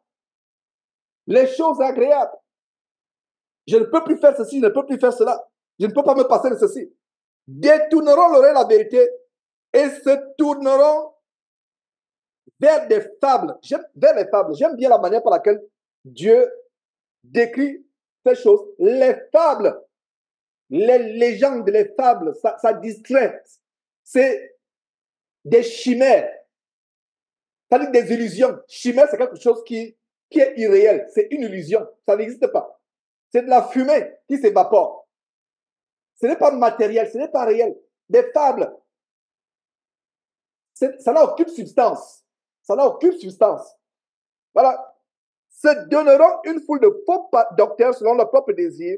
Les choses agréables. Je ne peux plus faire ceci, je ne peux plus faire cela. Je ne peux pas me passer de ceci. Détourneront l'oreille de la vérité et se tourneront vers des fables. Vers les fables. J'aime bien la manière par laquelle Dieu décrit ces choses. Les fables, les légendes, les fables, ça distrait. C'est des chimères. Ça dit des illusions. Chimère, c'est quelque chose qui est irréel. C'est une illusion. Ça n'existe pas. C'est de la fumée qui s'évapore. Ce n'est pas matériel, ce n'est pas réel. Des fables. Ça n'a aucune substance. Ça n'a aucune substance. Voilà. Se donneront une foule de faux docteurs selon leur propre désir,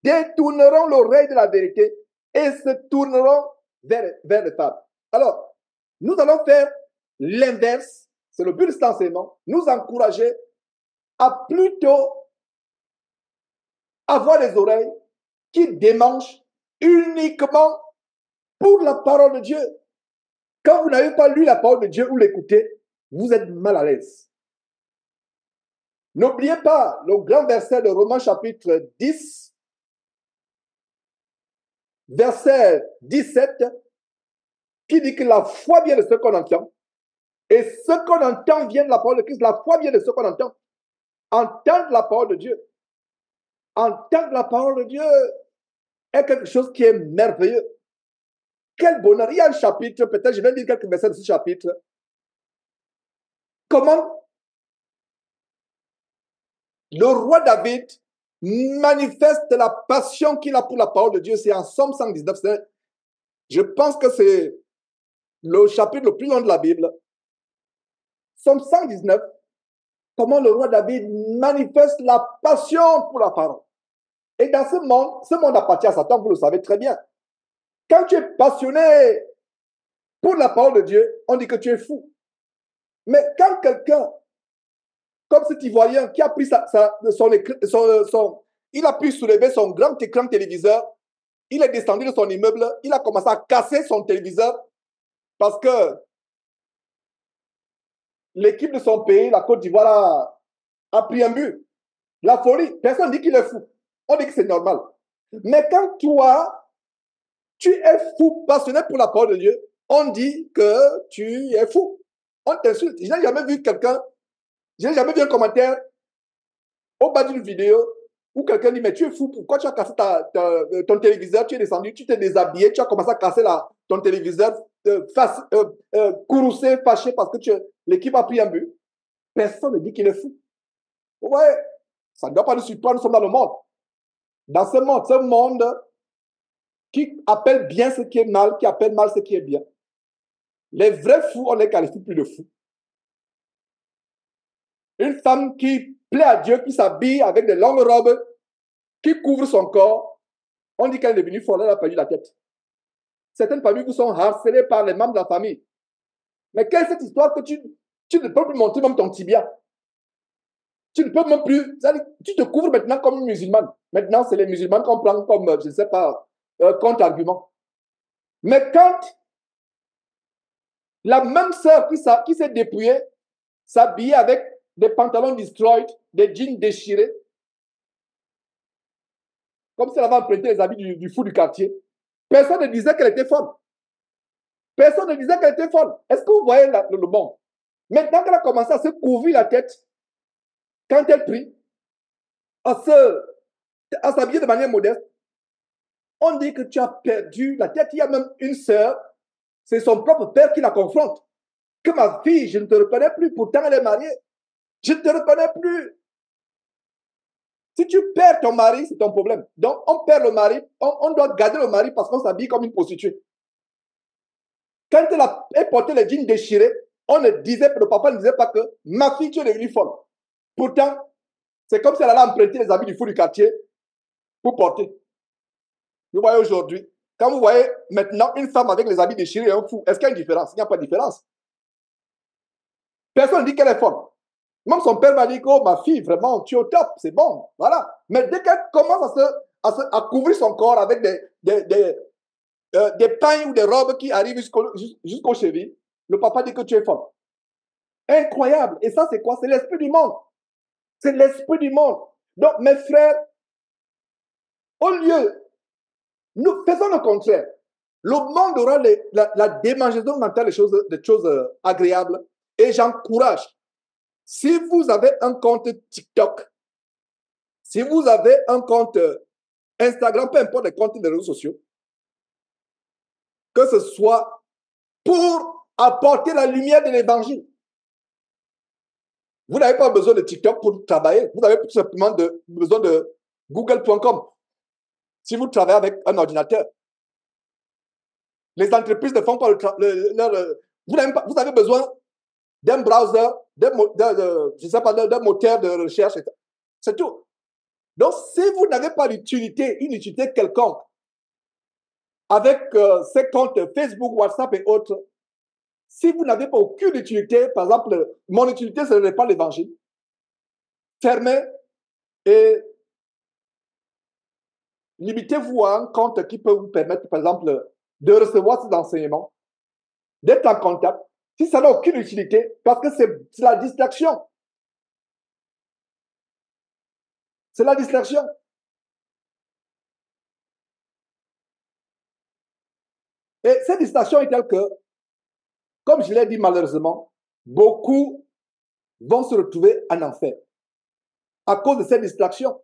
détourneront l'oreille de la vérité et se tourneront vers les fables. Alors, nous allons faire l'inverse. C'est le but de cet enseignement. Nous encourager à plutôt avoir des oreilles qui démangent uniquement pour la parole de Dieu. Quand vous n'avez pas lu la parole de Dieu ou l'écouter, vous êtes mal à l'aise. N'oubliez pas le grand verset de Romains chapitre 10, verset 17, qui dit que la foi vient de ce qu'on entend, et ce qu'on entend vient de la parole de Christ. La foi vient de ce qu'on entend. Entendre la parole de Dieu. Entendre la parole de Dieu est quelque chose qui est merveilleux. Quel bonheur. Il y a un chapitre, peut-être je vais lire quelques versets de ce chapitre. Comment le roi David manifeste la passion qu'il a pour la parole de Dieu. C'est en Somme 119. Je pense que c'est le chapitre le plus long de la Bible. Somme 119. Comment le roi David manifeste la passion pour la parole. Et dans ce monde appartient à Satan, vous le savez très bien. Quand tu es passionné pour la parole de Dieu, on dit que tu es fou. Mais quand quelqu'un, comme cet Ivoirien qui a pris il a pu soulever son grand écran téléviseur, il est descendu de son immeuble, il a commencé à casser son téléviseur parce que l'équipe de son pays, la Côte d'Ivoire, a pris un but. La folie, personne ne dit qu'il est fou. On dit que c'est normal. Mais quand toi, tu es fou, passionné pour la parole de Dieu, on dit que tu es fou. On t'insulte. Je n'ai jamais vu quelqu'un, je n'ai jamais vu un commentaire au bas d'une vidéo où quelqu'un dit, mais tu es fou, pourquoi tu as cassé ton téléviseur, tu es descendu, tu t'es déshabillé, tu as commencé à casser ton téléviseur, courroucé, fâché parce que l'équipe a pris un but. Personne ne dit qu'il est fou. Ouais, ça ne doit pas nous surprendre, nous sommes dans le monde. Dans ce monde qui appelle bien ce qui est mal, qui appelle mal ce qui est bien. Les vrais fous, on les qualifie plus de fous. Une femme qui plaît à Dieu, qui s'habille avec de longues robes, qui couvre son corps, on dit qu'elle est devenue folle, elle a perdu la tête. Certaines familles vous sont harcelées par les membres de la famille. Mais quelle est cette histoire que tu ne peux plus montrer même ton tibia? Tu ne peux même plus, tu te couvres maintenant comme une musulmane. Maintenant, c'est les musulmanes qu'on prend comme, je ne sais pas, contre-argument. Mais quand la même sœur qui s'est dépouillée, s'habillait avec des pantalons destroyed, des jeans déchirés, comme si elle avait emprunté les habits du fou du quartier, personne ne disait qu'elle était folle. Personne ne disait qu'elle était folle. Est-ce que vous voyez le monde? Maintenant qu'elle a commencé à se couvrir la tête, quand elle prie, à se à s'habiller de manière modeste. On dit que tu as perdu la tête. Il y a même une sœur, c'est son propre père qui la confronte. Que ma fille, je ne te reconnais plus, pourtant elle est mariée. Je ne te reconnais plus. Si tu perds ton mari, c'est ton problème. Donc, on perd le mari, on doit garder le mari parce qu'on s'habille comme une prostituée. Quand elle a porté les jeans déchirés, le papa ne disait pas que ma fille, tu es devenue folle. Pourtant, c'est comme si elle allait emprunter les habits du fou du quartier pour porter. Vous voyez aujourd'hui, quand vous voyez maintenant une femme avec les habits déchirés et un fou, est-ce qu'il y a une différence? Il n'y a pas de différence. Personne ne dit qu'elle est folle. Même son père m'a dit que oh, ma fille, vraiment, tu es au top, c'est bon. Voilà. Mais dès qu'elle commence à couvrir son corps avec des pains ou des robes qui arrivent jusqu'aux chevilles, le papa dit que tu es folle. Incroyable. Et ça, c'est quoi? C'est l'esprit du monde. C'est l'esprit du monde. Donc, mes frères, au lieu, nous faisons le contraire. Le monde aura la démangeaison mentale des choses agréables. Et j'encourage, si vous avez un compte TikTok, si vous avez un compte Instagram, peu importe les comptes des réseaux sociaux, que ce soit pour apporter la lumière de l'évangile. Vous n'avez pas besoin de TikTok pour travailler. Vous avez tout simplement besoin de google.com. Si vous travaillez avec un ordinateur. Les entreprises ne font pas vous avez besoin d'un browser, je sais pas, d'un moteur de recherche. C'est tout. Donc, si vous n'avez pas une utilité quelconque avec ces comptes Facebook, WhatsApp et autres, si vous n'avez pas aucune utilité, par exemple, mon utilité, ce n'est pas l'évangile, fermez et limitez-vous à un compte qui peut vous permettre, par exemple, de recevoir ces enseignements, d'être en contact, si ça n'a aucune utilité, parce que c'est la distraction. C'est la distraction. Et cette distraction est telle que, comme je l'ai dit malheureusement, beaucoup vont se retrouver en enfer à cause de cette distraction.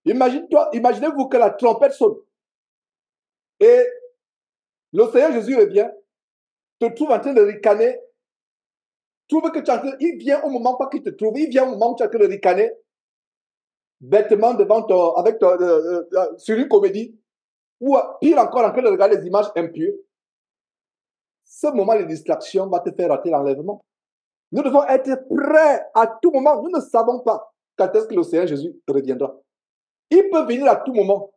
Imaginez-vous que la trompette sonne et le Seigneur Jésus revient, te trouve en train de ricaner, trouve que il vient au moment pas qu'il te trouve, il vient au moment où tu es en train de ricaner, bêtement devant sur une comédie, ou pire encore en train de regarder les images impures. Ce moment de distraction va te faire rater l'enlèvement. Nous devons être prêts à tout moment. Nous ne savons pas quand est-ce que le Seigneur Jésus reviendra. Il peut venir à tout moment.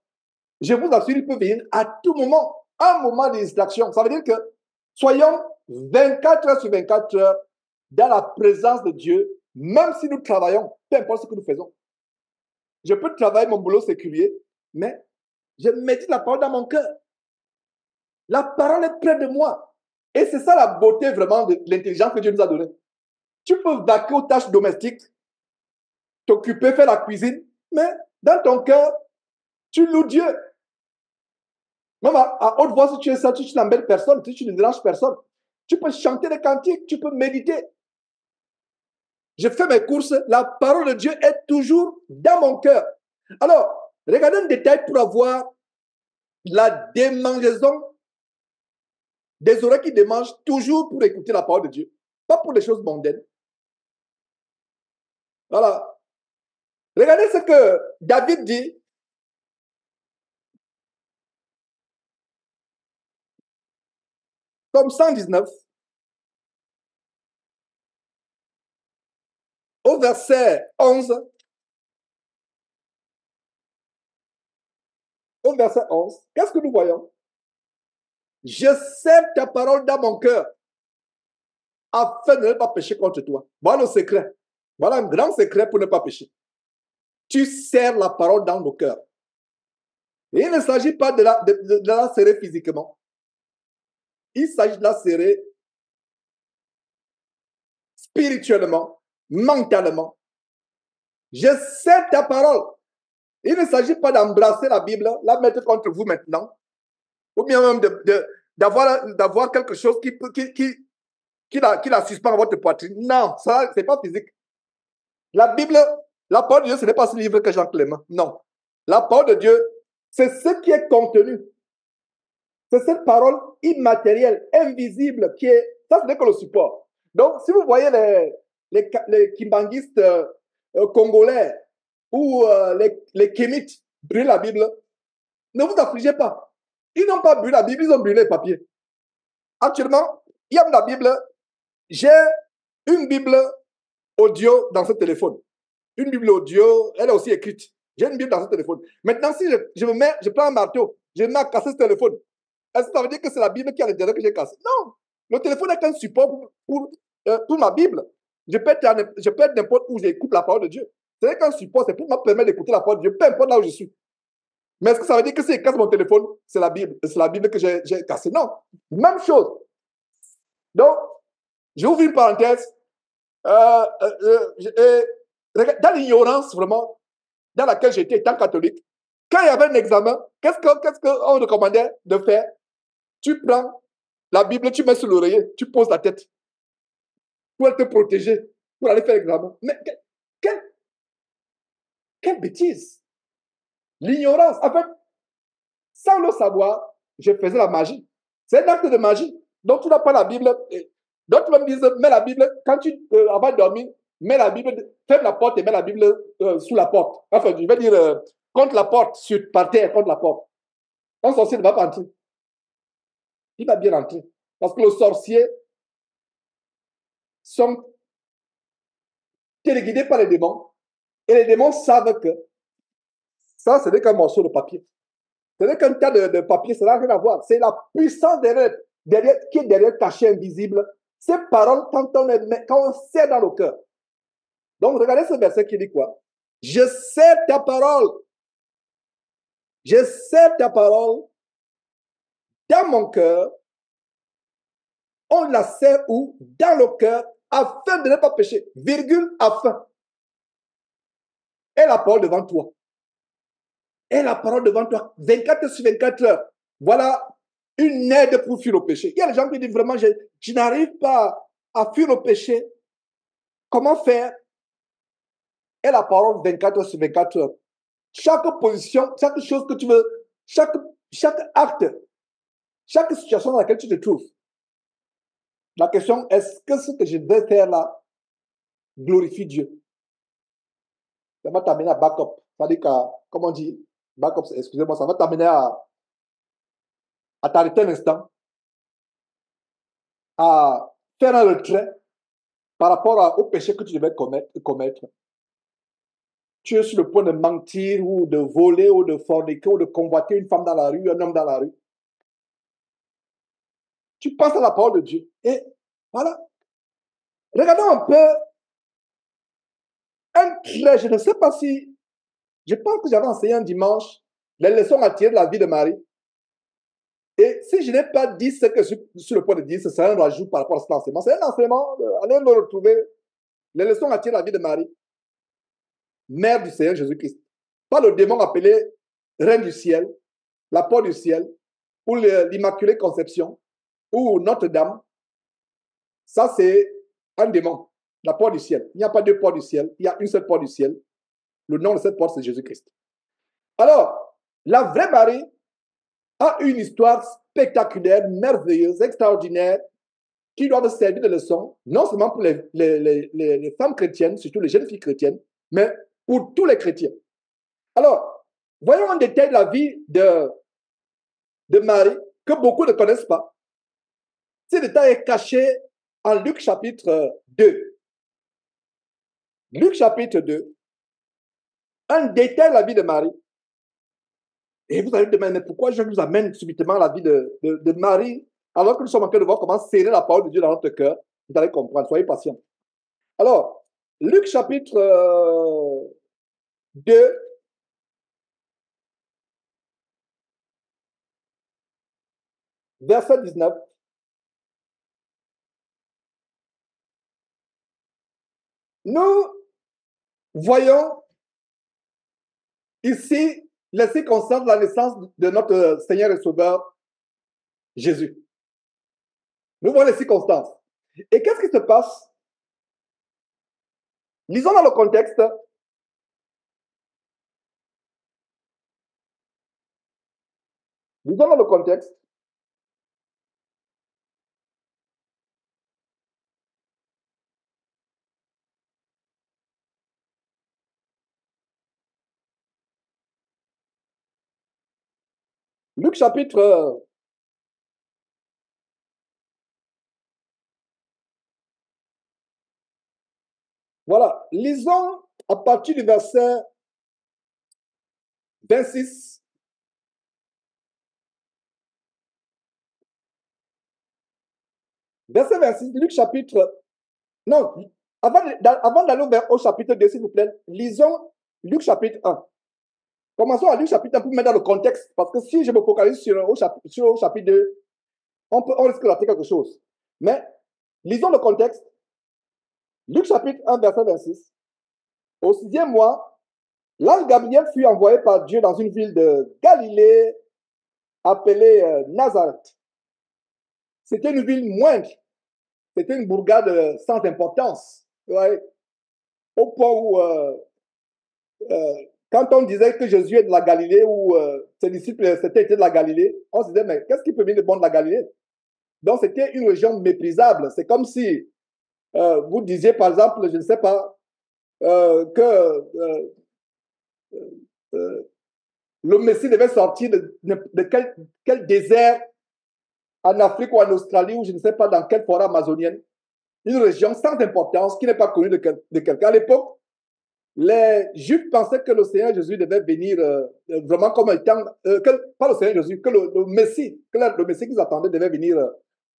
Je vous assure, il peut venir à tout moment. Un moment de distraction. Ça veut dire que soyons 24 heures sur 24 heures dans la présence de Dieu, même si nous travaillons, peu importe ce que nous faisons. Je peux travailler mon boulot séculier, mais je médite la parole dans mon cœur. La parole est près de moi. Et c'est ça la beauté vraiment de l'intelligence que Dieu nous a donnée. Tu peux vaquer aux tâches domestiques, t'occuper, faire la cuisine, mais dans ton cœur, tu loues Dieu. Même à haute voix, si tu es ça, tu n'embêtes personne, si tu ne déranges personne. Tu peux chanter des cantiques, tu peux méditer. Je fais mes courses, la parole de Dieu est toujours dans mon cœur. Alors, regardez un détail pour avoir la démangeaison des oreilles qui démangent toujours pour écouter la parole de Dieu, pas pour des choses mondaines. Voilà. Regardez ce que David dit. Comme 119, au verset 11, qu'est-ce que nous voyons? Je sers ta parole dans mon cœur afin de ne pas pécher contre toi. Voilà le secret. Voilà un grand secret pour ne pas pécher. Tu sers la parole dans nos cœurs. Et il ne s'agit pas de la serrer physiquement. Il s'agit de la serrer spirituellement, mentalement. Je sers ta parole. Il ne s'agit pas d'embrasser la Bible, la mettre contre vous maintenant, ou bien même d'avoir quelque chose qui la suspend à votre poitrine. Non, ça, c'est pas physique. La Bible, la parole de Dieu, ce n'est pas ce livre que Jean Clément. Non. La parole de Dieu, c'est ce qui est contenu. C'est cette parole immatérielle, invisible, qui est... Ça, ce n'est que le support. Donc, si vous voyez les kimbanguistes congolais ou les kémites brûler la Bible, ne vous affligez pas. Ils n'ont pas brûlé la Bible, ils ont brûlé le papier. Actuellement, il y a la Bible. J'ai une Bible audio dans ce téléphone. Une Bible audio, elle est aussi écrite. J'ai une Bible dans ce téléphone. Maintenant, si je prends un marteau, je mets à casser ce téléphone, est-ce que ça veut dire que c'est la Bible qui est à l'intérieur que j'ai cassé? Non. Le téléphone est un support pour ma Bible. Je peux être n'importe où j'écoute la parole de Dieu. C'est qu'un support, c'est pour me permettre d'écouter la parole de Dieu, peu importe là où je suis. Mais est-ce que ça veut dire que si je casse mon téléphone, c'est la Bible que j'ai cassée? Non. Même chose. Donc, j'ouvre une parenthèse. Dans l'ignorance, vraiment, dans laquelle j'étais étant catholique, quand il y avait un examen, qu'est-ce qu'on recommandait de faire? Tu prends la Bible, tu mets sur l'oreiller, tu poses la tête pour te protéger, pour aller faire l'examen. Mais quelle bêtise! L'ignorance. En fait, sans le savoir, je faisais la magie. C'est un acte de magie. Donc, tu n'as pas la Bible. D'autres me disent, mets la Bible, quand avant de dormir, mets la Bible, ferme la porte et mets la Bible sous la porte. Enfin, je vais dire, contre la porte, par terre, contre la porte. Un sorcier ne va pas entrer. Il va bien entrer. Parce que les sorciers sont téléguidés par les démons. Et les démons savent que ça, ce n'est qu'un morceau de papier. Ce n'est qu'un tas de papier, ça n'a rien à voir. C'est la puissance qui est derrière, cachée, invisible. Ces paroles, quand on sait dans le cœur. Donc, regardez ce verset qui dit quoi? Je sais ta parole. Je sais ta parole dans mon cœur. On la sait où? Dans le cœur, afin de ne pas pécher. Virgule, afin. Et la parole devant toi. Et la parole devant toi. 24 sur 24 heures. Voilà une aide pour fuir le péché. Il y a des gens qui disent vraiment, je n'arrive pas à fuir le péché. Comment faire? Et la parole 24 sur 24 heures. Chaque position, chaque chose que tu veux, chaque acte, chaque situation dans laquelle tu te trouves. La question, est-ce que ce que je vais faire là glorifie Dieu? Ça va t'amener à backup. C'est-à-dire comment on dit, backup, excusez-moi, ça va t'amener à t'arrêter un instant, à faire un retrait par rapport au péché que tu devais commettre. Tu es sur le point de mentir ou de voler ou de forniquer ou de convoiter une femme dans la rue, un homme dans la rue. Tu penses à la parole de Dieu. Et voilà. Regardons un peu un trait. Je ne sais pas si... Je pense que j'avais enseigné un dimanche les leçons à tirer de la vie de Marie. Et si je n'ai pas dit ce que je suis sur le point de dire, ce serait un rajout par rapport à cet enseignement. C'est un enseignement, allez le retrouver. Les leçons à tirer de la vie de Marie, mère du Seigneur Jésus-Christ. Pas le démon appelé reine du ciel, la porte du ciel, ou l'Immaculée Conception, ou Notre-Dame. Ça, c'est un démon, la porte du ciel. Il n'y a pas deux portes du ciel, il y a une seule porte du ciel. Le nom de cette porte, c'est Jésus-Christ. Alors, la vraie Marie a une histoire spectaculaire, merveilleuse, extraordinaire, qui doit servir de leçon, non seulement pour les femmes chrétiennes, surtout les jeunes filles chrétiennes, mais pour tous les chrétiens. Alors, voyons en détail la vie de Marie, que beaucoup ne connaissent pas. Ce détail est caché en Luc chapitre 2. Luc chapitre 2, un détail de la vie de Marie. Et vous allez me demander, pourquoi je vous amène subitement la vie de Marie, alors que nous sommes en train de voir comment serrer la parole de Dieu dans notre cœur? Vous allez comprendre, soyez patients. Alors, Luc chapitre 2, verset 19. Nous voyons ici les circonstances de la naissance de notre Seigneur et Sauveur Jésus. Nous voyons les circonstances. Et qu'est-ce qui se passe? Lisons dans le contexte. Lisons dans le contexte. Luc chapitre voilà, lisons à partir du verset 26. Verset 26, Luc chapitre... Non, avant d'aller au chapitre 2, s'il vous plaît, lisons Luc chapitre 1. Commençons à Luc chapitre 1 pour mettre dans le contexte, parce que si je me focalise sur au chapitre 2, on risque de rater quelque chose. Mais lisons le contexte. Luc chapitre 1, verset 26. Au 6e mois, l'ange Gabriel fut envoyé par Dieu dans une ville de Galilée appelée Nazareth. C'était une ville moindre. C'était une bourgade sans importance. Ouais. Au point où, quand on disait que Jésus est de la Galilée ou ses disciples étaient de la Galilée, on se disait, mais qu'est-ce qui peut venir de bon de la Galilée? Donc, c'était une région méprisable. C'est comme si vous disiez, par exemple, je ne sais pas, que le Messie devait sortir de quel désert en Afrique ou en Australie ou je ne sais pas dans quelle forêt amazonienne. Une région sans importance qui n'est pas connue de quelqu'un. À l'époque, les Juifs pensaient que le Seigneur Jésus devait venir vraiment comme étant, pas le Seigneur Jésus, que le Messie, le Messie qu'ils attendaient devait venir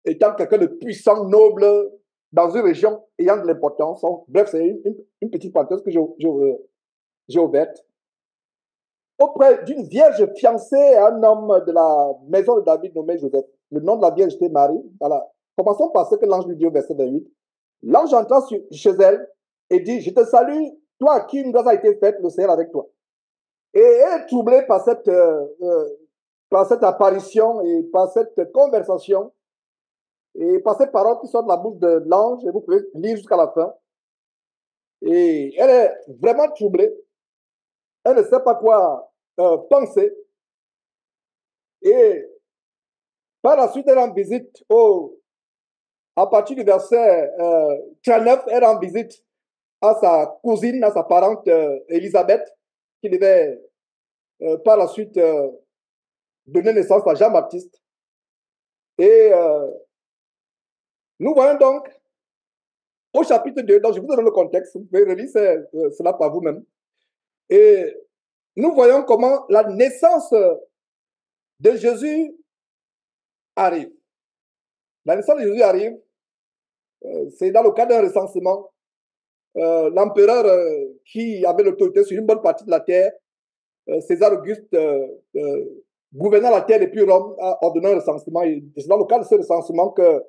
étant quelqu'un de puissant, noble, dans une région ayant de l'importance. Bref, c'est une petite parenthèse que j'ai ouverte. Auprès d'une vierge fiancée à un homme de la maison de David nommé Joseph. Le nom de la vierge était Marie. Voilà. Commençons par ce que l'ange lui dit au verset 28. L'ange entra chez elle et dit, je te salue, toi à qui une grâce a été faite, le Seigneur avec toi. Et elle est troublée par cette apparition et par cette conversation et par ces paroles qui sortent de la bouche de l'ange, et vous pouvez lire jusqu'à la fin. Et elle est vraiment troublée. Elle ne sait pas quoi penser. Et par la suite, elle rend visite à partir du verset 39, elle rend visite à sa cousine, à sa parente Élisabeth, qui devait par la suite donner naissance à Jean-Baptiste. Et nous voyons donc au chapitre 2, donc je vous donne le contexte, vous pouvez relire cela par vous-même. Et nous voyons comment la naissance de Jésus arrive. La naissance de Jésus arrive, c'est dans le cadre d'un recensement. L'empereur qui avait l'autorité sur une bonne partie de la terre, César Auguste, gouvernant la terre depuis Rome, a ordonné un recensement. Et c'est dans le cadre de ce recensement que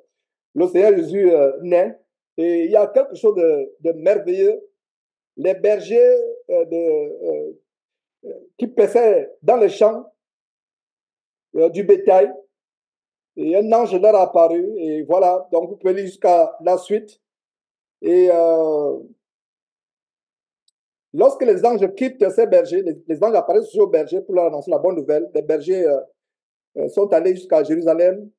le Seigneur Jésus naît. Et il y a quelque chose de merveilleux. Les bergers qui paissaient dans les champs du bétail, et un ange leur a apparu. Et voilà, donc vous pouvez lire jusqu'à la suite. Et lorsque les anges quittent ces bergers, les anges apparaissent aux bergers pour leur annoncer la bonne nouvelle. Les bergers sont allés jusqu'à Jérusalem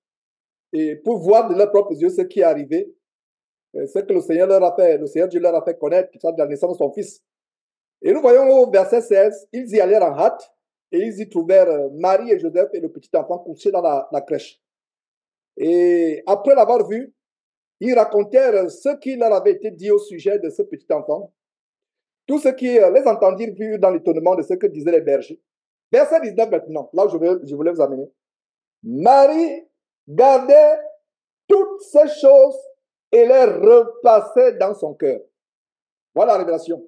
et pour voir de leurs propres yeux ce qui est arrivé, ce que le Seigneur leur a fait, le Seigneur Dieu leur a fait connaître, ça de la naissance de son fils. Et nous voyons au verset 16, ils y allèrent en hâte et ils y trouvèrent Marie et Joseph et le petit enfant couché dans la crèche. Et après l'avoir vu, ils racontèrent ce qui leur avait été dit au sujet de ce petit enfant. Tout ce qui les entendirent furent dans l'étonnement de ce que disaient les bergers. Verset 19 maintenant, là où je voulais vous amener. Marie gardait toutes ces choses et les repassait dans son cœur. Voilà la révélation.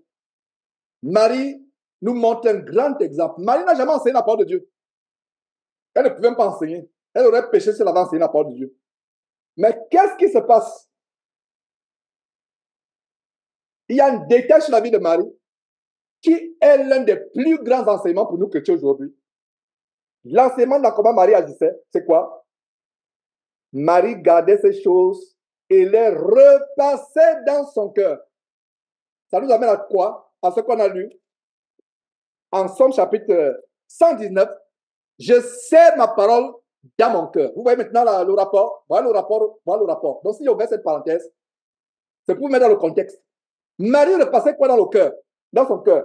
Marie nous montre un grand exemple. Marie n'a jamais enseigné la parole de Dieu. Elle ne pouvait même pas enseigner. Elle aurait péché si elle avait enseigné la parole de Dieu. Mais qu'est-ce qui se passe? Il y a un détail sur la vie de Marie qui est l'un des plus grands enseignements pour nous chrétiens aujourd'hui. L'enseignement dans comment Marie agissait, c'est quoi? Marie gardait ces choses et les repassait dans son cœur. Ça nous amène à quoi? À ce qu'on a lu en Somme chapitre 119, Je serre ma parole dans mon cœur. Vous voyez maintenant le rapport. Voilà le rapport. Voilà le rapport. Donc, s'il y a ouvert cette parenthèse, c'est pour mettre dans le contexte. Marie repassait quoi dans le cœur, dans son cœur?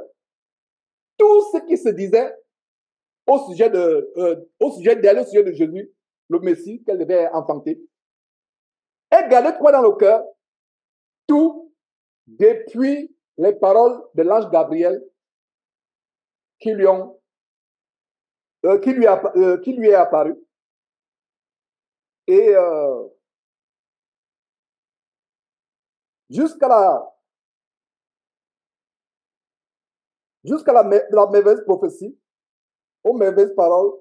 Tout ce qui se disait au sujet d'elle, au sujet de Jésus, le Messie qu'elle devait enfanter. Elle gardait quoi dans le cœur? Tout depuis les paroles de l'ange Gabriel qui lui est apparu. Et jusqu'à la merveilleuse prophétie, aux merveilleuses paroles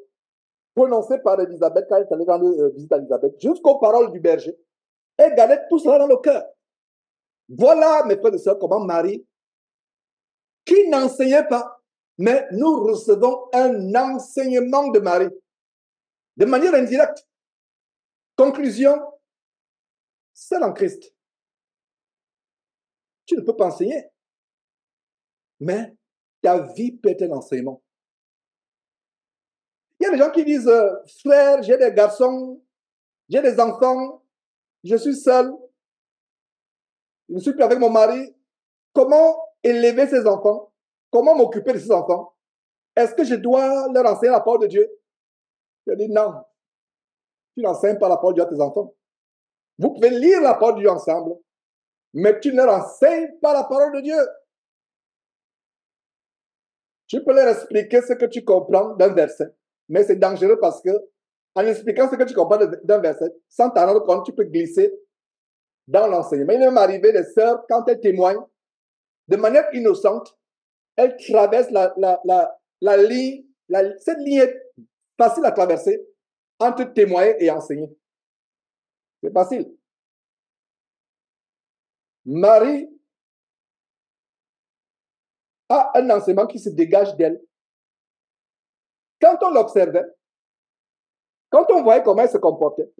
prononcées par Élisabeth quand elle est allée rendre visite à Élisabeth, jusqu'aux paroles du berger. Elle gardait tout cela dans le cœur. Voilà, mes frères et sœurs, comment Marie, qui n'enseignait pas, mais nous recevons un enseignement de Marie, de manière indirecte. Conclusion, seul en Christ. Tu ne peux pas enseigner, mais ta vie peut être un enseignement. Il y a des gens qui disent, frère, j'ai des garçons, j'ai des enfants, je suis seul, je ne suis plus avec mon mari. Comment élever ces enfants? Comment m'occuper de ces enfants? Est-ce que je dois leur enseigner la parole de Dieu? Je dis non. Tu n'enseignes pas la parole de Dieu à tes enfants. Vous pouvez lire la parole de Dieu ensemble, mais tu ne leur enseignes pas la parole de Dieu. Tu peux leur expliquer ce que tu comprends d'un verset, mais c'est dangereux parce que en expliquant ce que tu comprends d'un verset, sans t'en rendre compte, tu peux glisser dans l'enseignement. Il est même arrivé des sœurs, quand elles témoignent, de manière innocente, elles traversent la ligne, cette ligne est facile à traverser entre témoigner et enseigner. C'est facile. Marie a un enseignement qui se dégage d'elle. Quand on l'observait, quand on voyait comment elle se comportait,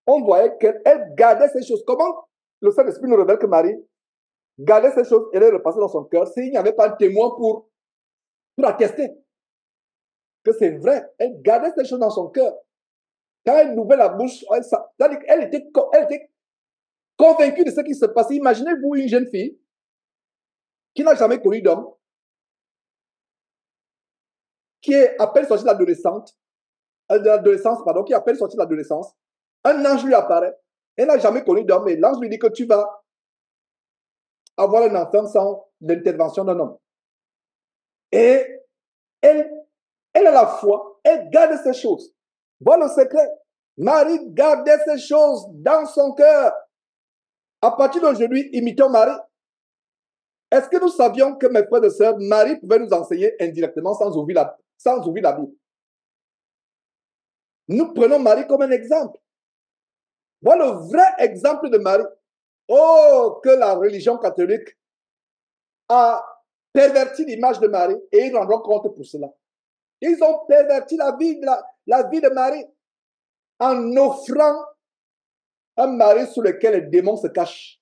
on voyait qu'elle gardait ces choses. Comment le Saint-Esprit nous révèle que Marie gardait ces choses et les repassait dans son cœur s'il n'y avait pas un témoin pour attester que c'est vrai. Elle gardait ces choses dans son cœur. Quand elle ouvrait la bouche, elle était convaincue de ce qui se passait. Imaginez-vous une jeune fille qui n'a jamais connu d'homme, qui est à peine sortie de l'adolescence, qui est à peine sortie de l'adolescence. Un ange lui apparaît. Elle n'a jamais connu d'homme et l'ange lui dit que tu vas avoir un enfant sans l'intervention d'un homme. Et elle a la foi, elle garde ces choses. Voilà le secret. Marie gardait ces choses dans son cœur. À partir d'aujourd'hui, imitons Marie. Est-ce que nous savions que, mes frères et sœurs, Marie pouvait nous enseigner indirectement sans ouvrir la Bible? Nous prenons Marie comme un exemple. Voilà le vrai exemple de Marie. Oh, que la religion catholique a perverti l'image de Marie et ils rendront compte pour cela. Ils ont perverti la vie de Marie en offrant un Marie sous lequel les démons se cachent.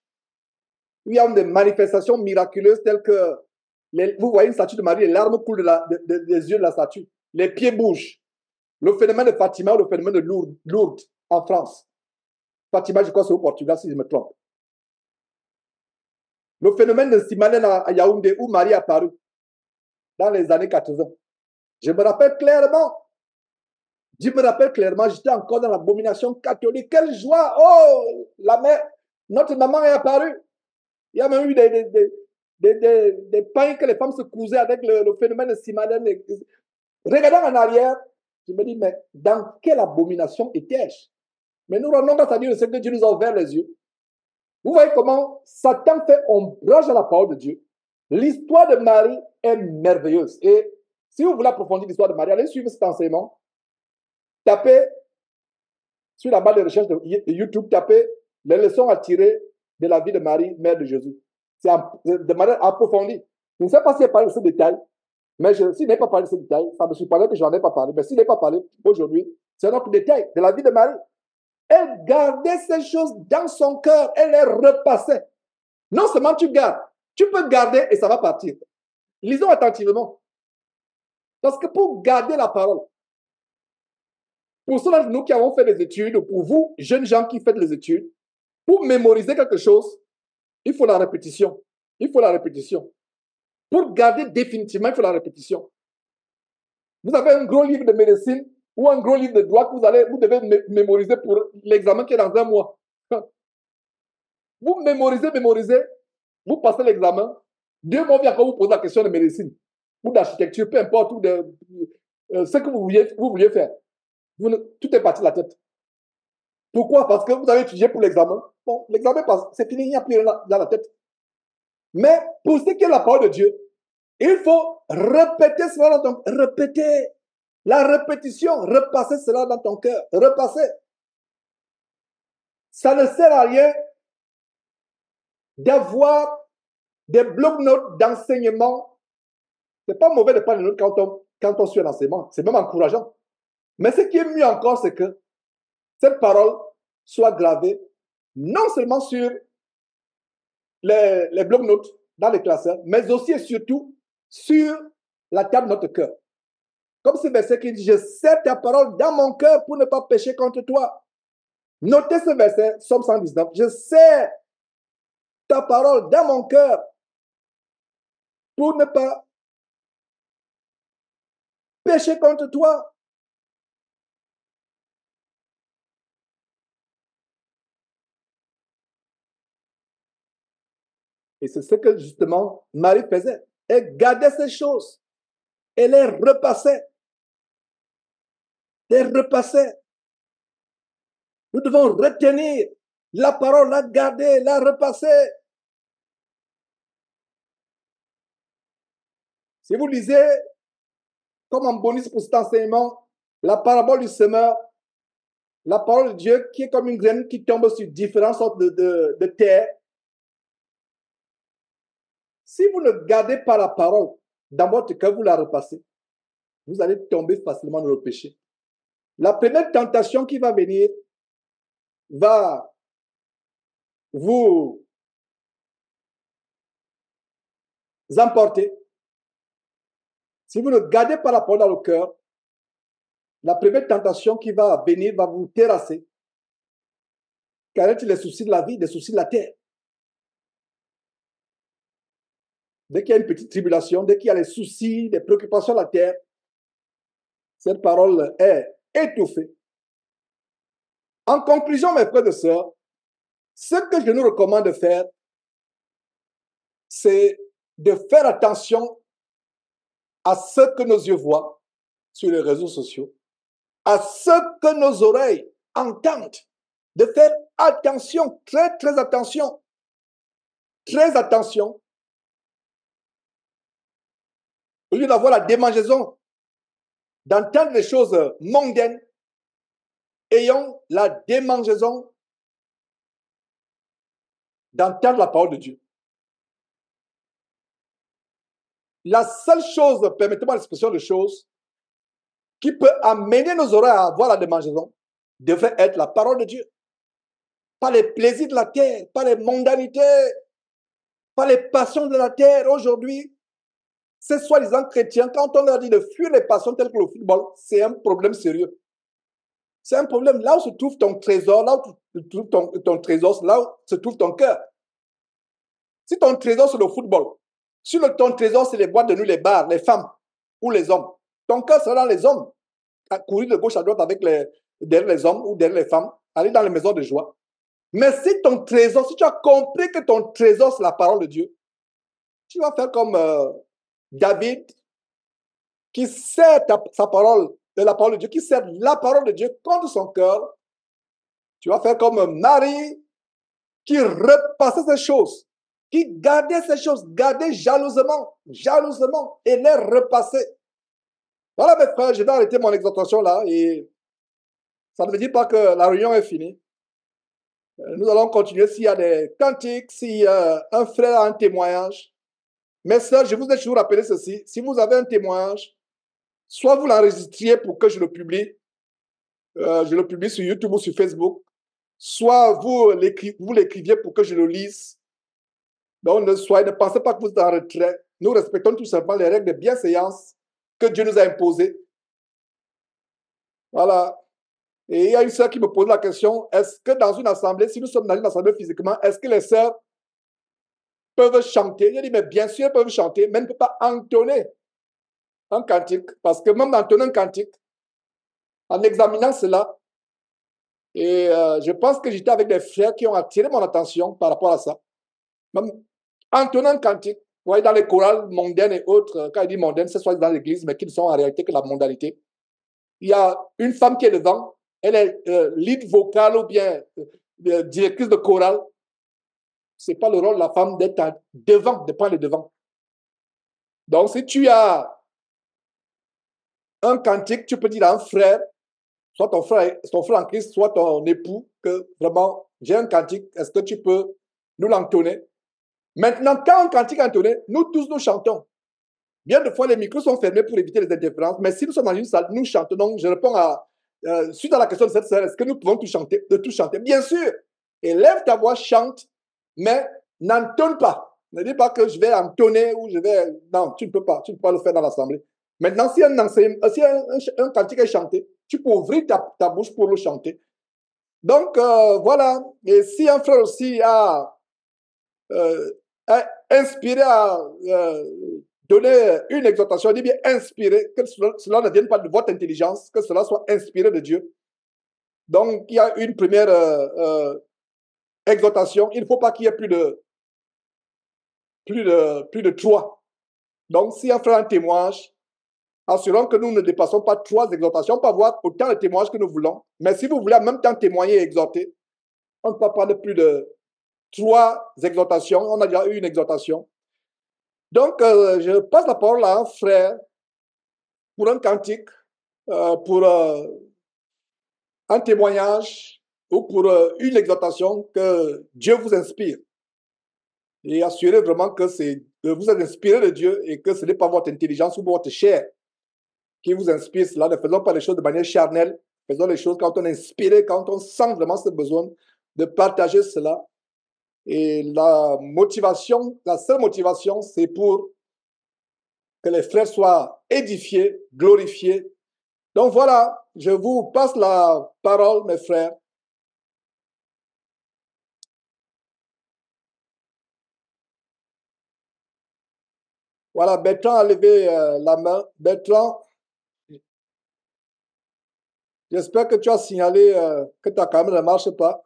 Il y a des manifestations miraculeuses telles que, vous voyez une statue de Marie, les larmes coulent des yeux de la statue, les pieds bougent. Le phénomène de Fatima ou le phénomène de Lourdes en France. Fatima, je crois, c'est au Portugal, si je me trompe. Le phénomène de Simanen à Yaoundé, où Marie est apparue dans les années 80. Je me rappelle clairement, j'étais encore dans l'abomination catholique. Quelle joie! Oh, notre maman est apparue. Il y a même eu des pains que les femmes se cousaient avec le phénomène de Simanen. Regardant en arrière, je me dis, mais dans quelle abomination étais-je? Mais nous rendons grâce à Dieu de ce que Dieu nous a ouvert les yeux. Vous voyez comment Satan fait ombrage à la parole de Dieu. L'histoire de Marie est merveilleuse. Et si vous voulez approfondir l'histoire de Marie, allez suivre cet enseignement. Tapez sur la barre de recherche de YouTube, tapez les leçons à tirer de la vie de Marie, mère de Jésus. C'est de manière approfondie. Je ne sais pas si elle parle de ce détail, mais s'il n'est pas parlé de ce détail, ça me surprendrait que je n'en ai pas parlé. Mais s'il n'est pas parlé aujourd'hui, c'est un autre détail de la vie de Marie. Elle gardait ces choses dans son cœur. Elle les repassait. Non seulement tu gardes, tu peux garder et ça va partir. Lisons attentivement. Parce que pour garder la parole, Pour ceux d'entre nous qui avons fait des études, pour vous, jeunes gens qui faites les études, pour mémoriser quelque chose, il faut la répétition. Il faut la répétition. Pour garder définitivement, il faut la répétition. Vous avez un gros livre de médecine ou un gros livre de droit que vous devez mémoriser pour l'examen qui est dans un mois. Vous mémorisez, vous passez l'examen. 2 mois, bien quand vous posez la question de médecine ou d'architecture, peu importe, ou de ce que vous vouliez faire. Tout est parti de la tête. Pourquoi? Parce que vous avez étudié pour l'examen. Bon, l'examen passe, c'est fini, il n'y a plus rien dans la tête. Mais pour ce qui est la parole de Dieu, il faut répéter cela dans ton cœur. Répéter. La répétition, repasser cela dans ton cœur. Repasser. Ça ne sert à rien d'avoir des blocs-notes d'enseignement. C'est pas mauvais de prendre des notes quand on suit un enseignement. C'est même encourageant. Mais ce qui est mieux encore, c'est que cette parole soit gravée non seulement sur les blocs-notes dans les classeurs, mais aussi et surtout sur la table de notre cœur. Comme ce verset qui dit, je sais ta parole dans mon cœur pour ne pas pécher contre toi. Notez ce verset, Psaume 119. Je sais ta parole dans mon cœur pour ne pas pécher contre toi. Et c'est ce que justement Marie faisait. Elle gardait ces choses. Elle les repassait. Les repassait. Nous devons retenir la parole, la garder, la repasser. Si vous lisez, comme en bonus pour cet enseignement, la parabole du semeur, la parole de Dieu qui est comme une graine qui tombe sur différentes sortes de terre. Si vous ne gardez pas la parole dans votre cœur, vous la repassez, vous allez tomber facilement dans le péché. La première tentation qui va venir va vous emporter. Si vous ne gardez pas la parole dans le cœur, la première tentation qui va venir va vous terrasser. Car elle est les soucis de la vie, les soucis de la terre. Dès qu'il y a une petite tribulation, dès qu'il y a les soucis, les préoccupations de la terre, cette parole est étouffée. En conclusion, mes frères et sœurs, ce que je nous recommande de faire, c'est de faire attention à ce que nos yeux voient sur les réseaux sociaux, à ce que nos oreilles entendent, de faire attention, très, très attention, au lieu d'avoir la démangeaison, d'entendre les choses mondaines, ayons la démangeaison d'entendre la parole de Dieu. La seule chose, permettez-moi l'expression de choses, qui peut amener nos oreilles à avoir la démangeaison, devrait être la parole de Dieu. Pas les plaisirs de la terre, pas les mondanités, pas les passions de la terre. Aujourd'hui, ces soi-disant chrétiens, quand on leur dit de fuir les passions telles que le football, c'est un problème sérieux. C'est un problème. Là où se trouve ton trésor, là où se trouve ton trésor, là où se trouve ton cœur. Si ton trésor, c'est le football, si ton trésor, c'est les boîtes de nuit, les bars, les femmes ou les hommes, ton cœur sera dans les hommes, à courir de gauche à droite derrière les hommes ou derrière les femmes, aller dans les maisons de joie. Mais si ton trésor, si tu as compris que ton trésor, c'est la parole de Dieu, tu vas faire comme David, qui sert sa parole, de la parole de Dieu, qui sert la parole de Dieu contre son cœur. Tu vas faire comme Marie, qui repassait ces choses, qui gardait ces choses, gardait jalousement, et les repassait. Voilà mes frères, je vais arrêter mon exhortation là, et ça ne veut dire pas que la réunion est finie. Nous allons continuer s'il y a des cantiques, si un frère a un témoignage. Mes sœurs, je vous ai toujours rappelé ceci. Si vous avez un témoignage, soit vous l'enregistriez pour que je le publie sur YouTube ou sur Facebook, soit vous l'écriviez pour que je le lise. Donc, ne pensez pas que vous êtes en retrait. Nous respectons tout simplement les règles de bienséance que Dieu nous a imposées. Voilà. Et il y a une sœur qui me pose la question, est-ce que dans une assemblée, si nous sommes dans une assemblée physiquement, est-ce que les sœurs peuvent chanter? Je dis, mais bien sûr, elles peuvent chanter, mais elles ne peuvent pas entonner un cantique. Parce que même entonner un cantique, en examinant cela, et je pense que j'étais avec des frères qui ont attiré mon attention par rapport à ça. Même entonner un cantique, vous voyez, dans les chorales mondaines et autres, quand il dit mondaine, c'est soit dans l'église, mais qui ne sont en réalité que la mondanité. Il y a une femme qui est devant, elle est lead vocale ou bien directrice de chorale. Ce n'est pas le rôle de la femme d'être devant, de prendre le devant. Donc, si tu as un cantique, tu peux dire à un frère, soit ton frère en Christ, soit ton époux, que vraiment, j'ai un cantique, est-ce que tu peux nous l'entonner? Maintenant, quand un cantique est entonné, nous tous nous chantons. Bien de fois, les micros sont fermés pour éviter les interférences, mais si nous sommes dans une salle, nous chantons. Donc, je réponds suite à la question de cette sœur, est-ce que nous pouvons tout chanter? De tout chanter, bien sûr. Élève ta voix, chante, mais n'entonne pas. Ne dis pas que je vais entonner ou je vais... Non, tu ne peux pas le faire dans l'assemblée. Maintenant, si un cantique est chanté, tu peux ouvrir ta bouche pour le chanter. Donc, voilà. Et si un frère aussi a inspiré à donner une exhortation, dit bien inspiré, que cela ne vienne pas de votre intelligence, que cela soit inspiré de Dieu. Donc, il y a une première exhortation. Il ne faut pas qu'il y ait plus de 3. Donc, si un frère a un témoignage, assurons que nous ne dépassons pas 3 exhortations. On peut avoir autant de témoignages que nous voulons. Mais si vous voulez en même temps témoigner et exhorter, on ne peut pas prendre plus de 3 exhortations. On a déjà eu une exhortation. Donc, je passe la parole à un frère pour un cantique, pour un témoignage ou pour une exhortation que Dieu vous inspire. Et assurez vraiment que vous êtes inspiré de Dieu et que ce n'est pas votre intelligence ou votre chair qui vous inspire cela. Ne faisons pas les choses de manière charnelle. Faisons les choses quand on est inspiré, quand on sent vraiment ce besoin de partager cela. Et la seule motivation, c'est pour que les frères soient édifiés, glorifiés. Donc voilà, je vous passe la parole, mes frères. Voilà, Bertrand a levé la main. Bertrand, j'espère que tu as signalé que ta caméra ne marche pas.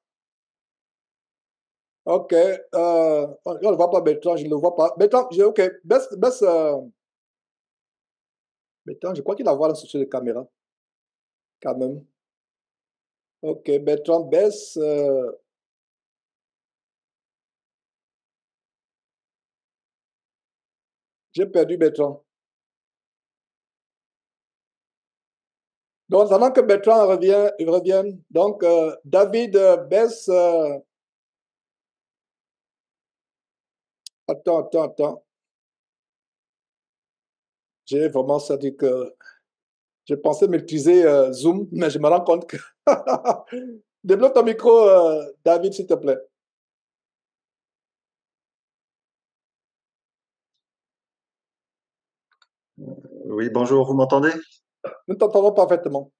Ok, je ne vois pas Bertrand, je ne le vois pas. Bertrand, ok, baisse Bertrand, je crois qu'il a voir sur les caméras, quand même. Ok, Bertrand, baisse. J'ai perdu Bertrand. Donc, pendant que Bertrand revienne, donc David baisse. Attends. J'ai vraiment ça dit que je pensais maîtriser Zoom, mais je me rends compte que... Développe ton micro, David, s'il te plaît. Oui, bonjour, vous m'entendez? Nous t'entendons parfaitement.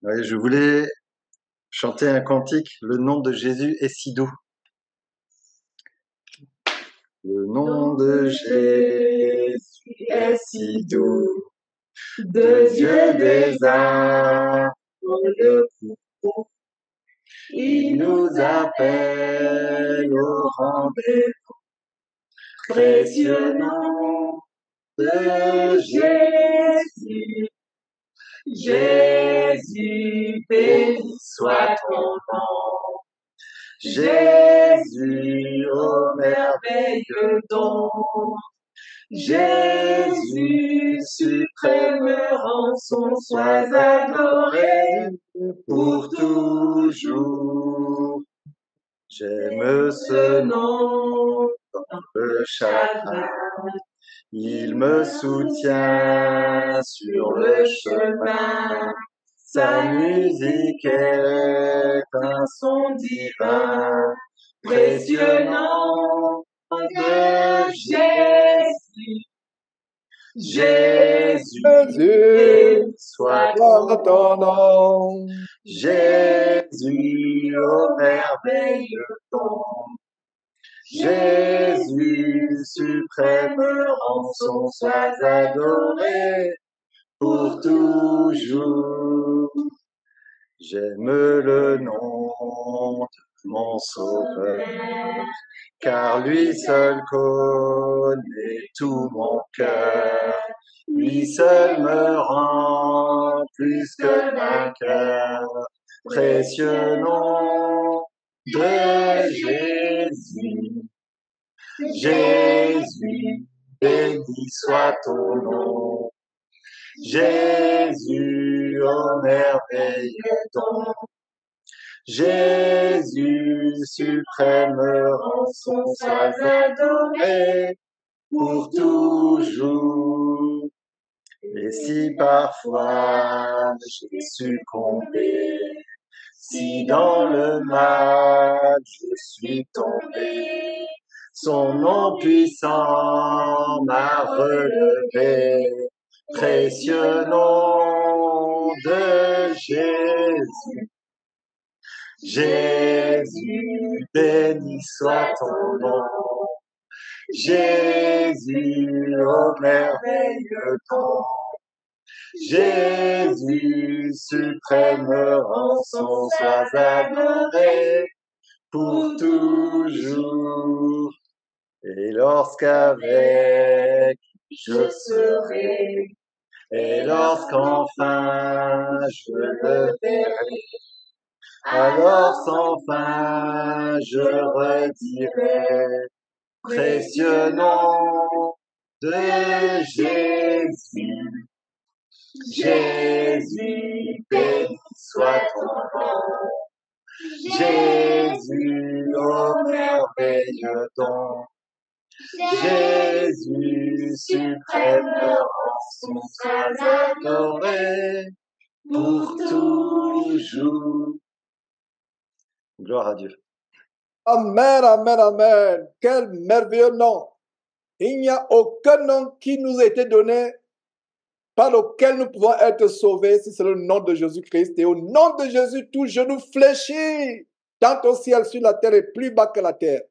Oui, je voulais chanter un cantique, le nom de Jésus est si doux. Le nom de Jésus est si doux, de Dieu des armes, le couteau. Il nous appelle au rendez-vous, précieux nom de Jésus. Jésus, béni soit ton nom. Jésus, ô merveilleux don. Jésus, suprême rançon, sois adoré pour toujours. J'aime ce nom dans le chagrin. Il me soutient sur le chemin. Sa musique est un son divin. Précieux nom de Jésus. Jésus, soit ton nom. Jésus, ô merveilleux don. Jésus, suprême rançon, sois adoré pour toujours. J'aime le nom de mon Sauveur, car lui seul connaît tout mon cœur. Lui seul me rend plus que vainqueur. Précieux nom de Jésus. Jésus, béni soit ton nom. Jésus, ô merveilleux don. Jésus, suprême rançon, sois adoré pour toujours. Et si parfois j'ai succombé, si dans le mal je suis tombé, son nom puissant m'a relevé. Précieux nom de Jésus. Jésus, béni soit ton nom. Jésus, ô merveilleux don. Jésus, suprême rançon, sois adoré pour toujours. Et lorsqu'avec je serai, et lorsqu'enfin je le verrai, alors sans fin je redirai, précieux nom de Jésus. Jésus, béni soit ton nom. Jésus, ô merveilleux don. Jésus, suprême rançon, sois adoré pour toujours. Gloire à Dieu. Amen, amen, amen. Quel merveilleux nom. Il n'y a aucun nom qui nous a été donné par lequel nous pouvons être sauvés si c'est le nom de Jésus-Christ. Et au nom de Jésus, tout genou fléchit, tant au ciel, sur la terre et plus bas que la terre.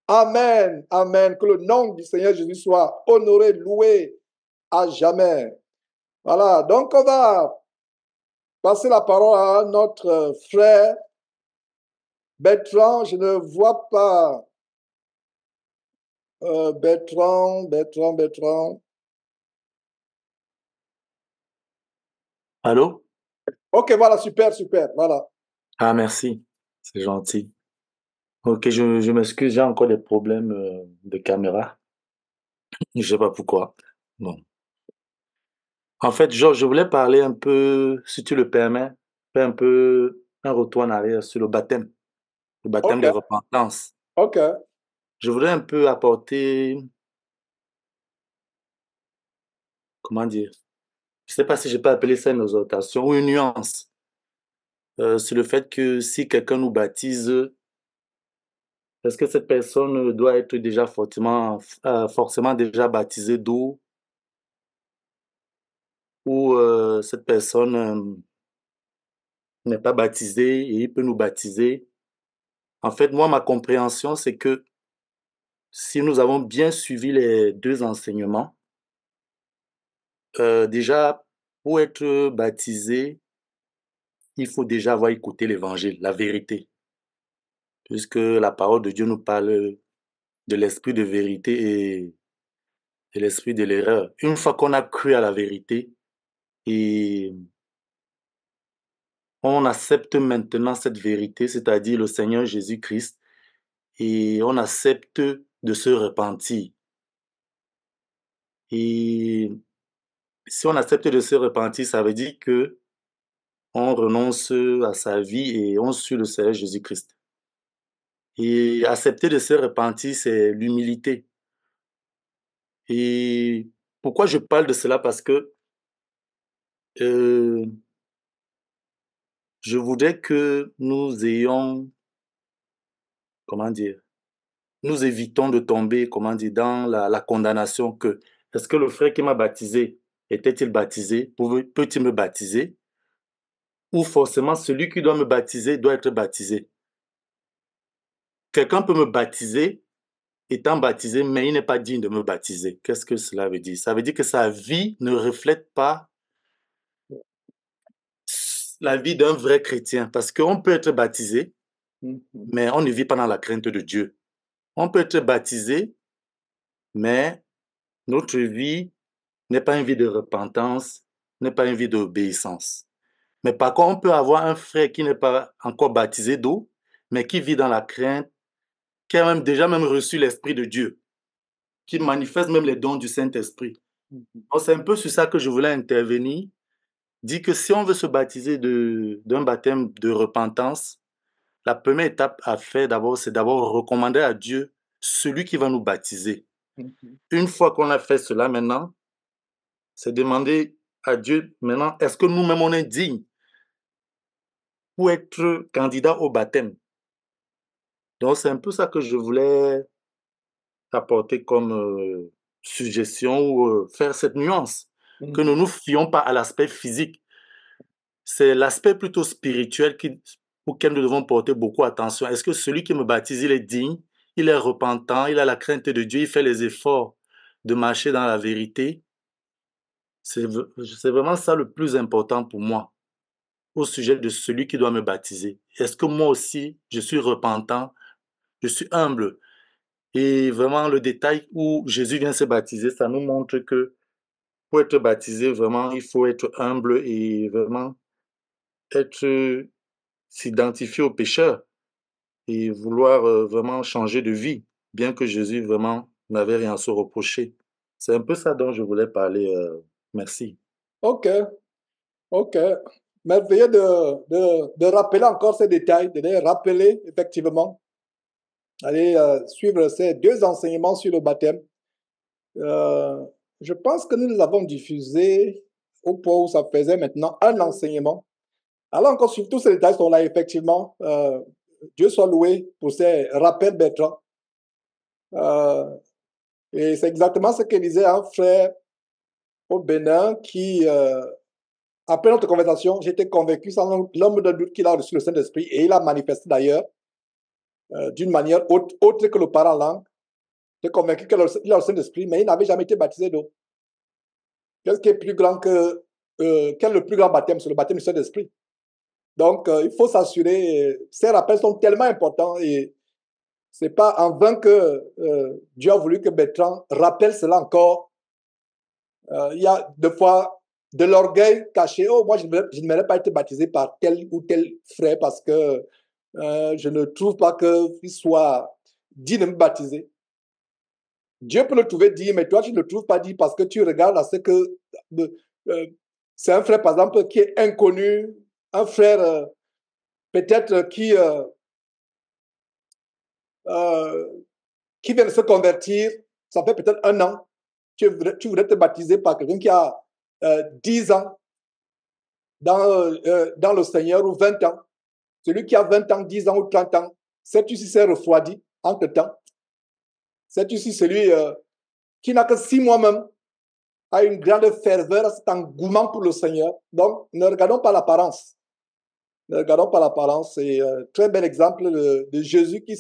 Amen, amen. Que le nom du Seigneur Jésus soit honoré, loué à jamais. Voilà, donc on va passer la parole à notre frère Bertrand. Je ne vois pas Bertrand. Allô? Ok, voilà, super, voilà. Ah, merci. C'est gentil. Ok, je m'excuse, j'ai encore des problèmes de caméra. Je sais pas pourquoi. Bon. En fait, Georges, je voulais parler un peu, si tu le permets, faire un peu un retour en arrière sur le baptême Ok, de repentance. ok. Je voudrais un peu apporter, comment dire, je sais pas si je peux appeler ça une exhortation ou une nuance, sur le fait que si quelqu'un nous baptise, est-ce que cette personne doit être déjà forcément déjà baptisée d'eau ou cette personne n'est pas baptisée et il peut nous baptiser? En fait, moi, ma compréhension, c'est que si nous avons bien suivi les deux enseignements, déjà, pour être baptisé, il faut déjà avoir écouté l'évangile, la vérité, puisque la parole de Dieu nous parle de l'esprit de vérité et l'esprit de l'erreur. Une fois qu'on a cru à la vérité et on accepte maintenant cette vérité, c'est-à-dire le Seigneur Jésus-Christ, et on accepte de se repentir. Et si on accepte de se repentir, ça veut dire que on renonce à sa vie et on suit le Seigneur Jésus-Christ. Et accepter de se repentir, c'est l'humilité. Et pourquoi je parle de cela? Parce que euh, je voudrais que nous ayons, comment dire, nous évitons de tomber, comment dire, dans la condamnation que, est-ce que le frère qui m'a baptisé, était-il baptisé? Peut-il me baptiser? où forcément celui qui doit me baptiser doit être baptisé. Quelqu'un peut me baptiser, étant baptisé, mais il n'est pas digne de me baptiser. Qu'est-ce que cela veut dire? Ça veut dire que sa vie ne reflète pas la vie d'un vrai chrétien. Parce qu'on peut être baptisé, mais on ne vit pas dans la crainte de Dieu. On peut être baptisé, mais notre vie n'est pas une vie de repentance, n'est pas une vie d'obéissance. Mais par contre, on peut avoir un frère qui n'est pas encore baptisé d'eau, mais qui vit dans la crainte, qui a déjà même reçu l'Esprit de Dieu, qui manifeste même les dons du Saint-Esprit. Donc, c'est un peu sur ça que je voulais intervenir. Dit que si on veut se baptiser d'un baptême de repentance, la première étape à faire d'abord, c'est d'abord recommander à Dieu celui qui va nous baptiser. Une fois qu'on a fait cela maintenant, c'est demander à Dieu maintenant, est-ce que nous-mêmes on est dignes pour être candidat au baptême? Donc c'est un peu ça que je voulais apporter comme suggestion ou faire cette nuance, que nous ne nous fions pas à l'aspect physique. C'est l'aspect plutôt spirituel auquel nous devons porter beaucoup attention. Est-ce que celui qui me baptise, il est digne, il est repentant, il a la crainte de Dieu, il fait les efforts de marcher dans la vérité? C'est vraiment ça le plus important pour moi au sujet de celui qui doit me baptiser. Est-ce que moi aussi, je suis repentant, je suis humble? Et vraiment, le détail où Jésus vient se baptiser, ça nous montre que pour être baptisé, vraiment, il faut être humble et vraiment s'identifier au pécheur et vouloir vraiment changer de vie, bien que Jésus vraiment n'avait rien à se reprocher. C'est un peu ça dont je voulais parler. Merci. Ok, ok. Merveilleux de rappeler encore ces détails, de les rappeler effectivement. Allez suivre ces deux enseignements sur le baptême. Je pense que nous les avons diffusés au point où ça faisait maintenant un enseignement. Alors encore sur tous ces détails sont là effectivement. Dieu soit loué pour ces rappels, Bertrand. Et c'est exactement ce que disait un frère au Bénin qui, après notre conversation, j'étais convaincu sans l'homme de doute qu'il a reçu le Saint-Esprit et il a manifesté d'ailleurs d'une manière autre que le parent langue. J'étais convaincu qu'il a le Saint-Esprit, mais il n'avait jamais été baptisé d'eau. Qu'est-ce qui est plus grand que quel est le plus grand baptême? C'est le baptême du Saint-Esprit. Donc, il faut s'assurer. Ces rappels sont tellement importants et c'est pas en vain que Dieu a voulu que Bertrand rappelle cela encore. Il y a des fois de l'orgueil caché. Oh, moi, je n'aimerais pas être baptisé par tel ou tel frère parce que je ne trouve pas qu'il soit dit de me baptiser. Dieu peut le trouver dit, mais toi, tu ne le trouves pas dit parce que tu regardes à ce que c'est un frère, par exemple, qui est inconnu, un frère peut-être qui vient de se convertir, ça fait peut-être 1 an, tu voudrais te baptiser par quelqu'un qui a 10 ans dans le Seigneur ou 20 ans. Celui qui a 20 ans, 10 ans ou 30 ans, sais-tu si c'est refroidi entre-temps? Sais-tu si celui qui n'a que 6 mois même a une grande ferveur, cet engouement pour le Seigneur? Donc, ne regardons pas l'apparence. Ne regardons pas l'apparence. C'est un très bel exemple de Jésus qui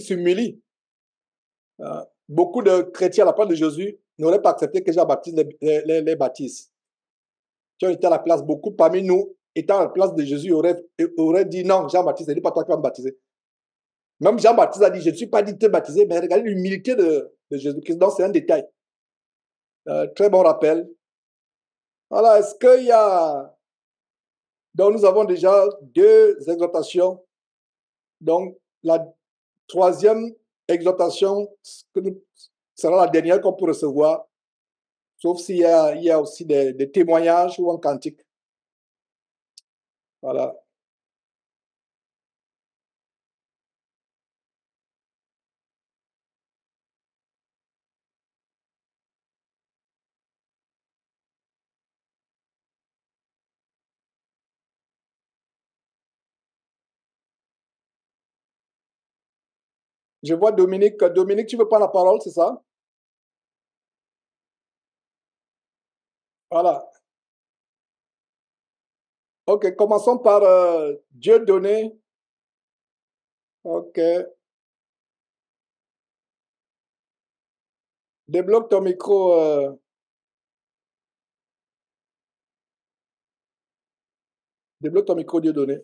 s'humilie. Beaucoup de chrétiens à la place de Jésus n'auraient pas accepté que Jean-Baptiste les baptise. Qui ont été à la place, beaucoup parmi nous, étant à la place de Jésus, auraient dit non, Jean-Baptiste, ce n'est pas toi qui vas me baptiser. Même Jean-Baptiste a dit, je ne suis pas dit de te baptiser, mais regardez l'humilité de Jésus-Christ. Donc, c'est un détail. Très bon rappel. Voilà, est-ce qu'il y a... Donc, nous avons déjà 2 exhortations. Donc, la 3e exhortation sera la dernière qu'on peut recevoir, sauf s'il y a aussi des témoignages ou un cantique. Voilà. Je vois Dominique. Dominique, tu veux prendre la parole, c'est ça? Voilà. Ok, commençons par Dieu donné. Ok. Débloque ton micro. Débloque ton micro, Dieu donné.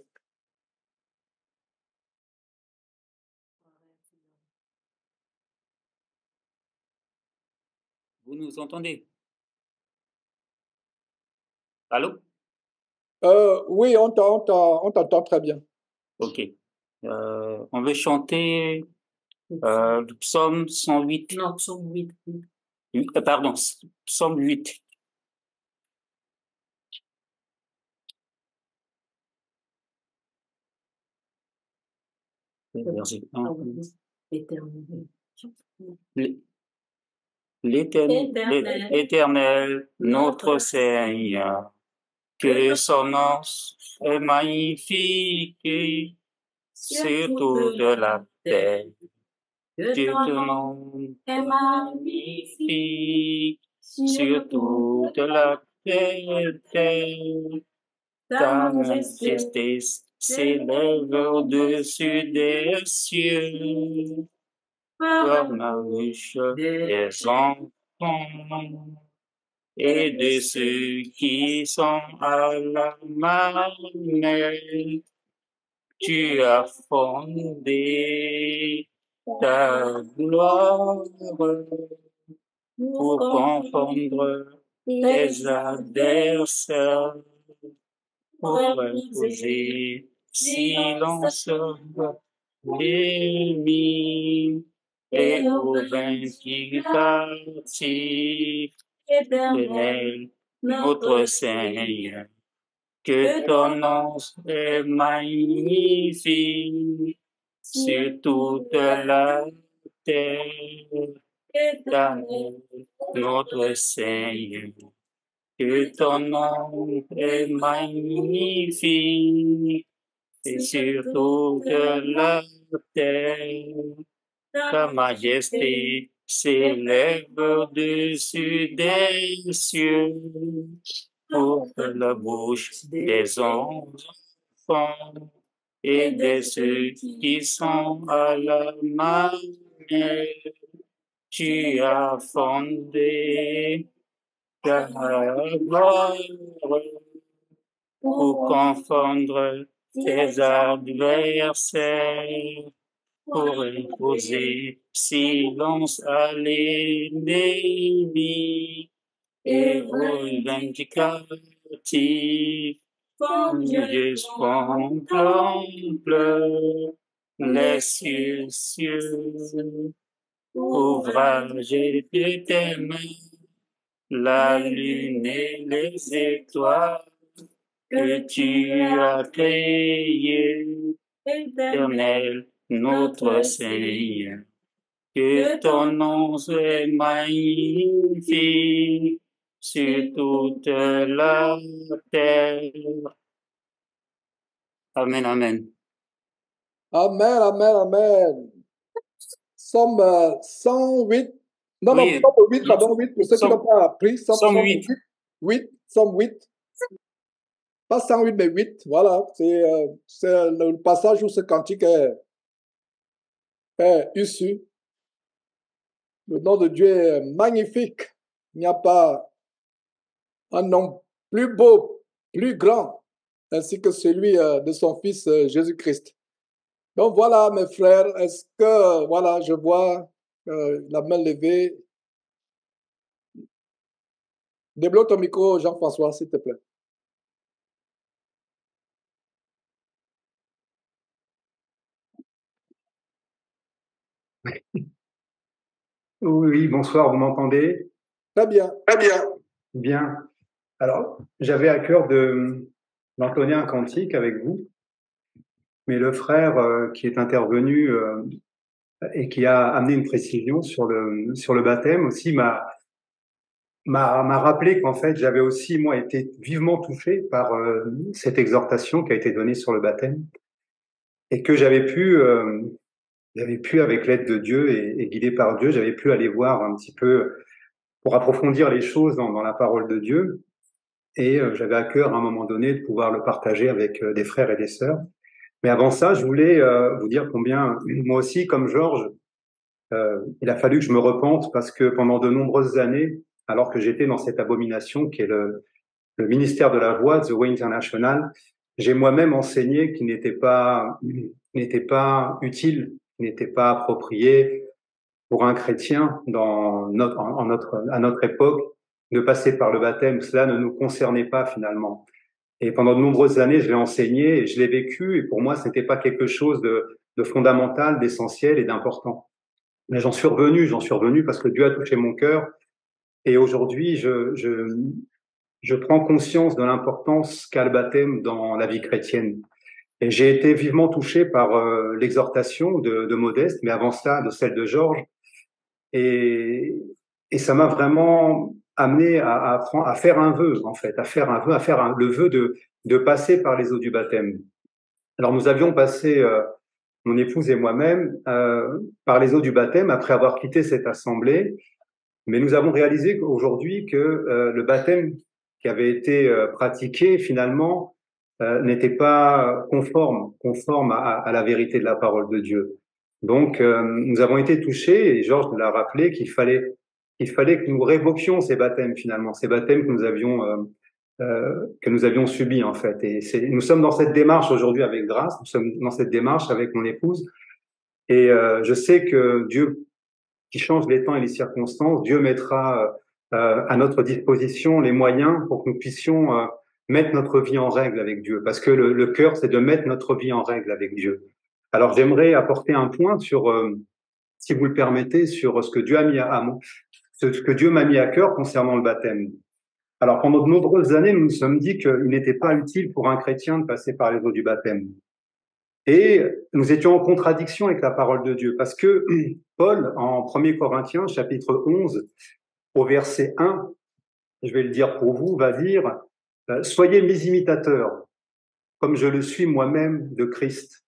Vous nous entendez? Allô? Oui, on t'entend très bien. Ok. On veut chanter le psaume 108. Non, psaume 8. Pardon, psaume 8. Verset 1. L'Éternel, notre Seigneur, que son nom est magnifique sur toute la terre. Que ton nom est magnifique sur toute la terre. Ta majesté s'élève au-dessus des cieux, comme la bouche des enfants et de ceux qui sont à la manette. Tu as fondé ta gloire pour confondre tes adversaires, pour imposer silence l'ennemi et aux vaincus captifs. Éternel, notre Seigneur, que ton nom est magnifique sur toute la terre. Éternel, notre Seigneur, que ton nom est magnifique et sur toute la terre. Ta majesté s'élève au-dessus des cieux. Ouvre la bouche des enfants et de ceux qui sont à la manette. Tu as fondé ta gloire pour confondre tes adversaires, pour imposer silence à l'ennemi et aux vindicatifs. Dieu contemple les cieux, ouvrage de tes mains, la lune et les étoiles que tu as créées. Éternel, notre Seigneur, que ton nom soit magnifique sur toute la terre. Amen, amen. Amen, amen, amen. Somme 108. Non, Oui, non, Somme 8, pardon, 8, pour ceux qui n'ont pas appris. Somme 8. 8, Somme 8. Pas 108, mais 8. Voilà, c'est le passage où ce cantique est issu. Le nom de Dieu est magnifique. Il n'y a pas un nom plus beau, plus grand, ainsi que celui de son Fils Jésus-Christ. Donc voilà, mes frères, est-ce que, voilà, je vois la main levée. Débloque ton micro, Jean-François, s'il te plaît. Oui, bonsoir, vous m'entendez? Très bien. Très bien. Bien. Alors, j'avais à cœur d'entonner un cantique avec vous, mais le frère qui est intervenu et qui a amené une précision sur le baptême aussi m'a rappelé qu'en fait, j'avais aussi, moi, été vivement touché par cette exhortation qui a été donnée sur le baptême et que j'avais pu, avec l'aide de Dieu et guidé par Dieu, j'avais pu aller voir un petit peu pour approfondir les choses dans la parole de Dieu. et j'avais à cœur à un moment donné de pouvoir le partager avec des frères et des sœurs. Mais avant ça, je voulais vous dire combien, moi aussi, comme Georges, il a fallu que je me repente parce que pendant de nombreuses années, alors que j'étais dans cette abomination qui est le ministère de la Voix, The Way International, j'ai moi-même enseigné qu'il n'était pas utile, n'était pas approprié pour un chrétien à notre époque de passer par le baptême. Cela ne nous concernait pas finalement. Et pendant de nombreuses années, je l'ai enseigné et je l'ai vécu. Et pour moi, ce n'était pas quelque chose de fondamental, d'essentiel et d'important. Mais j'en suis revenu parce que Dieu a touché mon cœur. Et aujourd'hui, je prends conscience de l'importance qu'a le baptême dans la vie chrétienne. Et j'ai été vivement touché par l'exhortation de Modeste, mais avant cela, de celle de Georges. Et ça m'a vraiment amené à faire un vœu, en fait, le vœu de passer par les eaux du baptême. Alors nous avions passé, mon épouse et moi-même, par les eaux du baptême après avoir quitté cette assemblée, mais nous avons réalisé aujourd'hui que le baptême qui avait été pratiqué finalement n'était pas conforme à la vérité de la parole de Dieu. Donc nous avons été touchés, et Georges nous l'a rappelé, qu'il fallait que nous révoquions ces baptêmes finalement, ces baptêmes que nous avions subis en fait. Et nous sommes dans cette démarche aujourd'hui avec grâce, nous sommes dans cette démarche avec mon épouse, et je sais que Dieu, qui change les temps et les circonstances, Dieu mettra à notre disposition les moyens pour que nous puissions mettre notre vie en règle avec Dieu, parce que le cœur, c'est de mettre notre vie en règle avec Dieu. Alors j'aimerais apporter un point sur, si vous le permettez, sur ce que Dieu m'a mis à cœur concernant le baptême. Alors pendant de nombreuses années, nous nous sommes dit qu'il n'était pas utile pour un chrétien de passer par les eaux du baptême. Et nous étions en contradiction avec la parole de Dieu, parce que Paul, en 1 Corinthiens, chapitre 11, au verset 1, je vais le dire pour vous, va dire « Soyez mes imitateurs, comme je le suis moi-même de Christ ».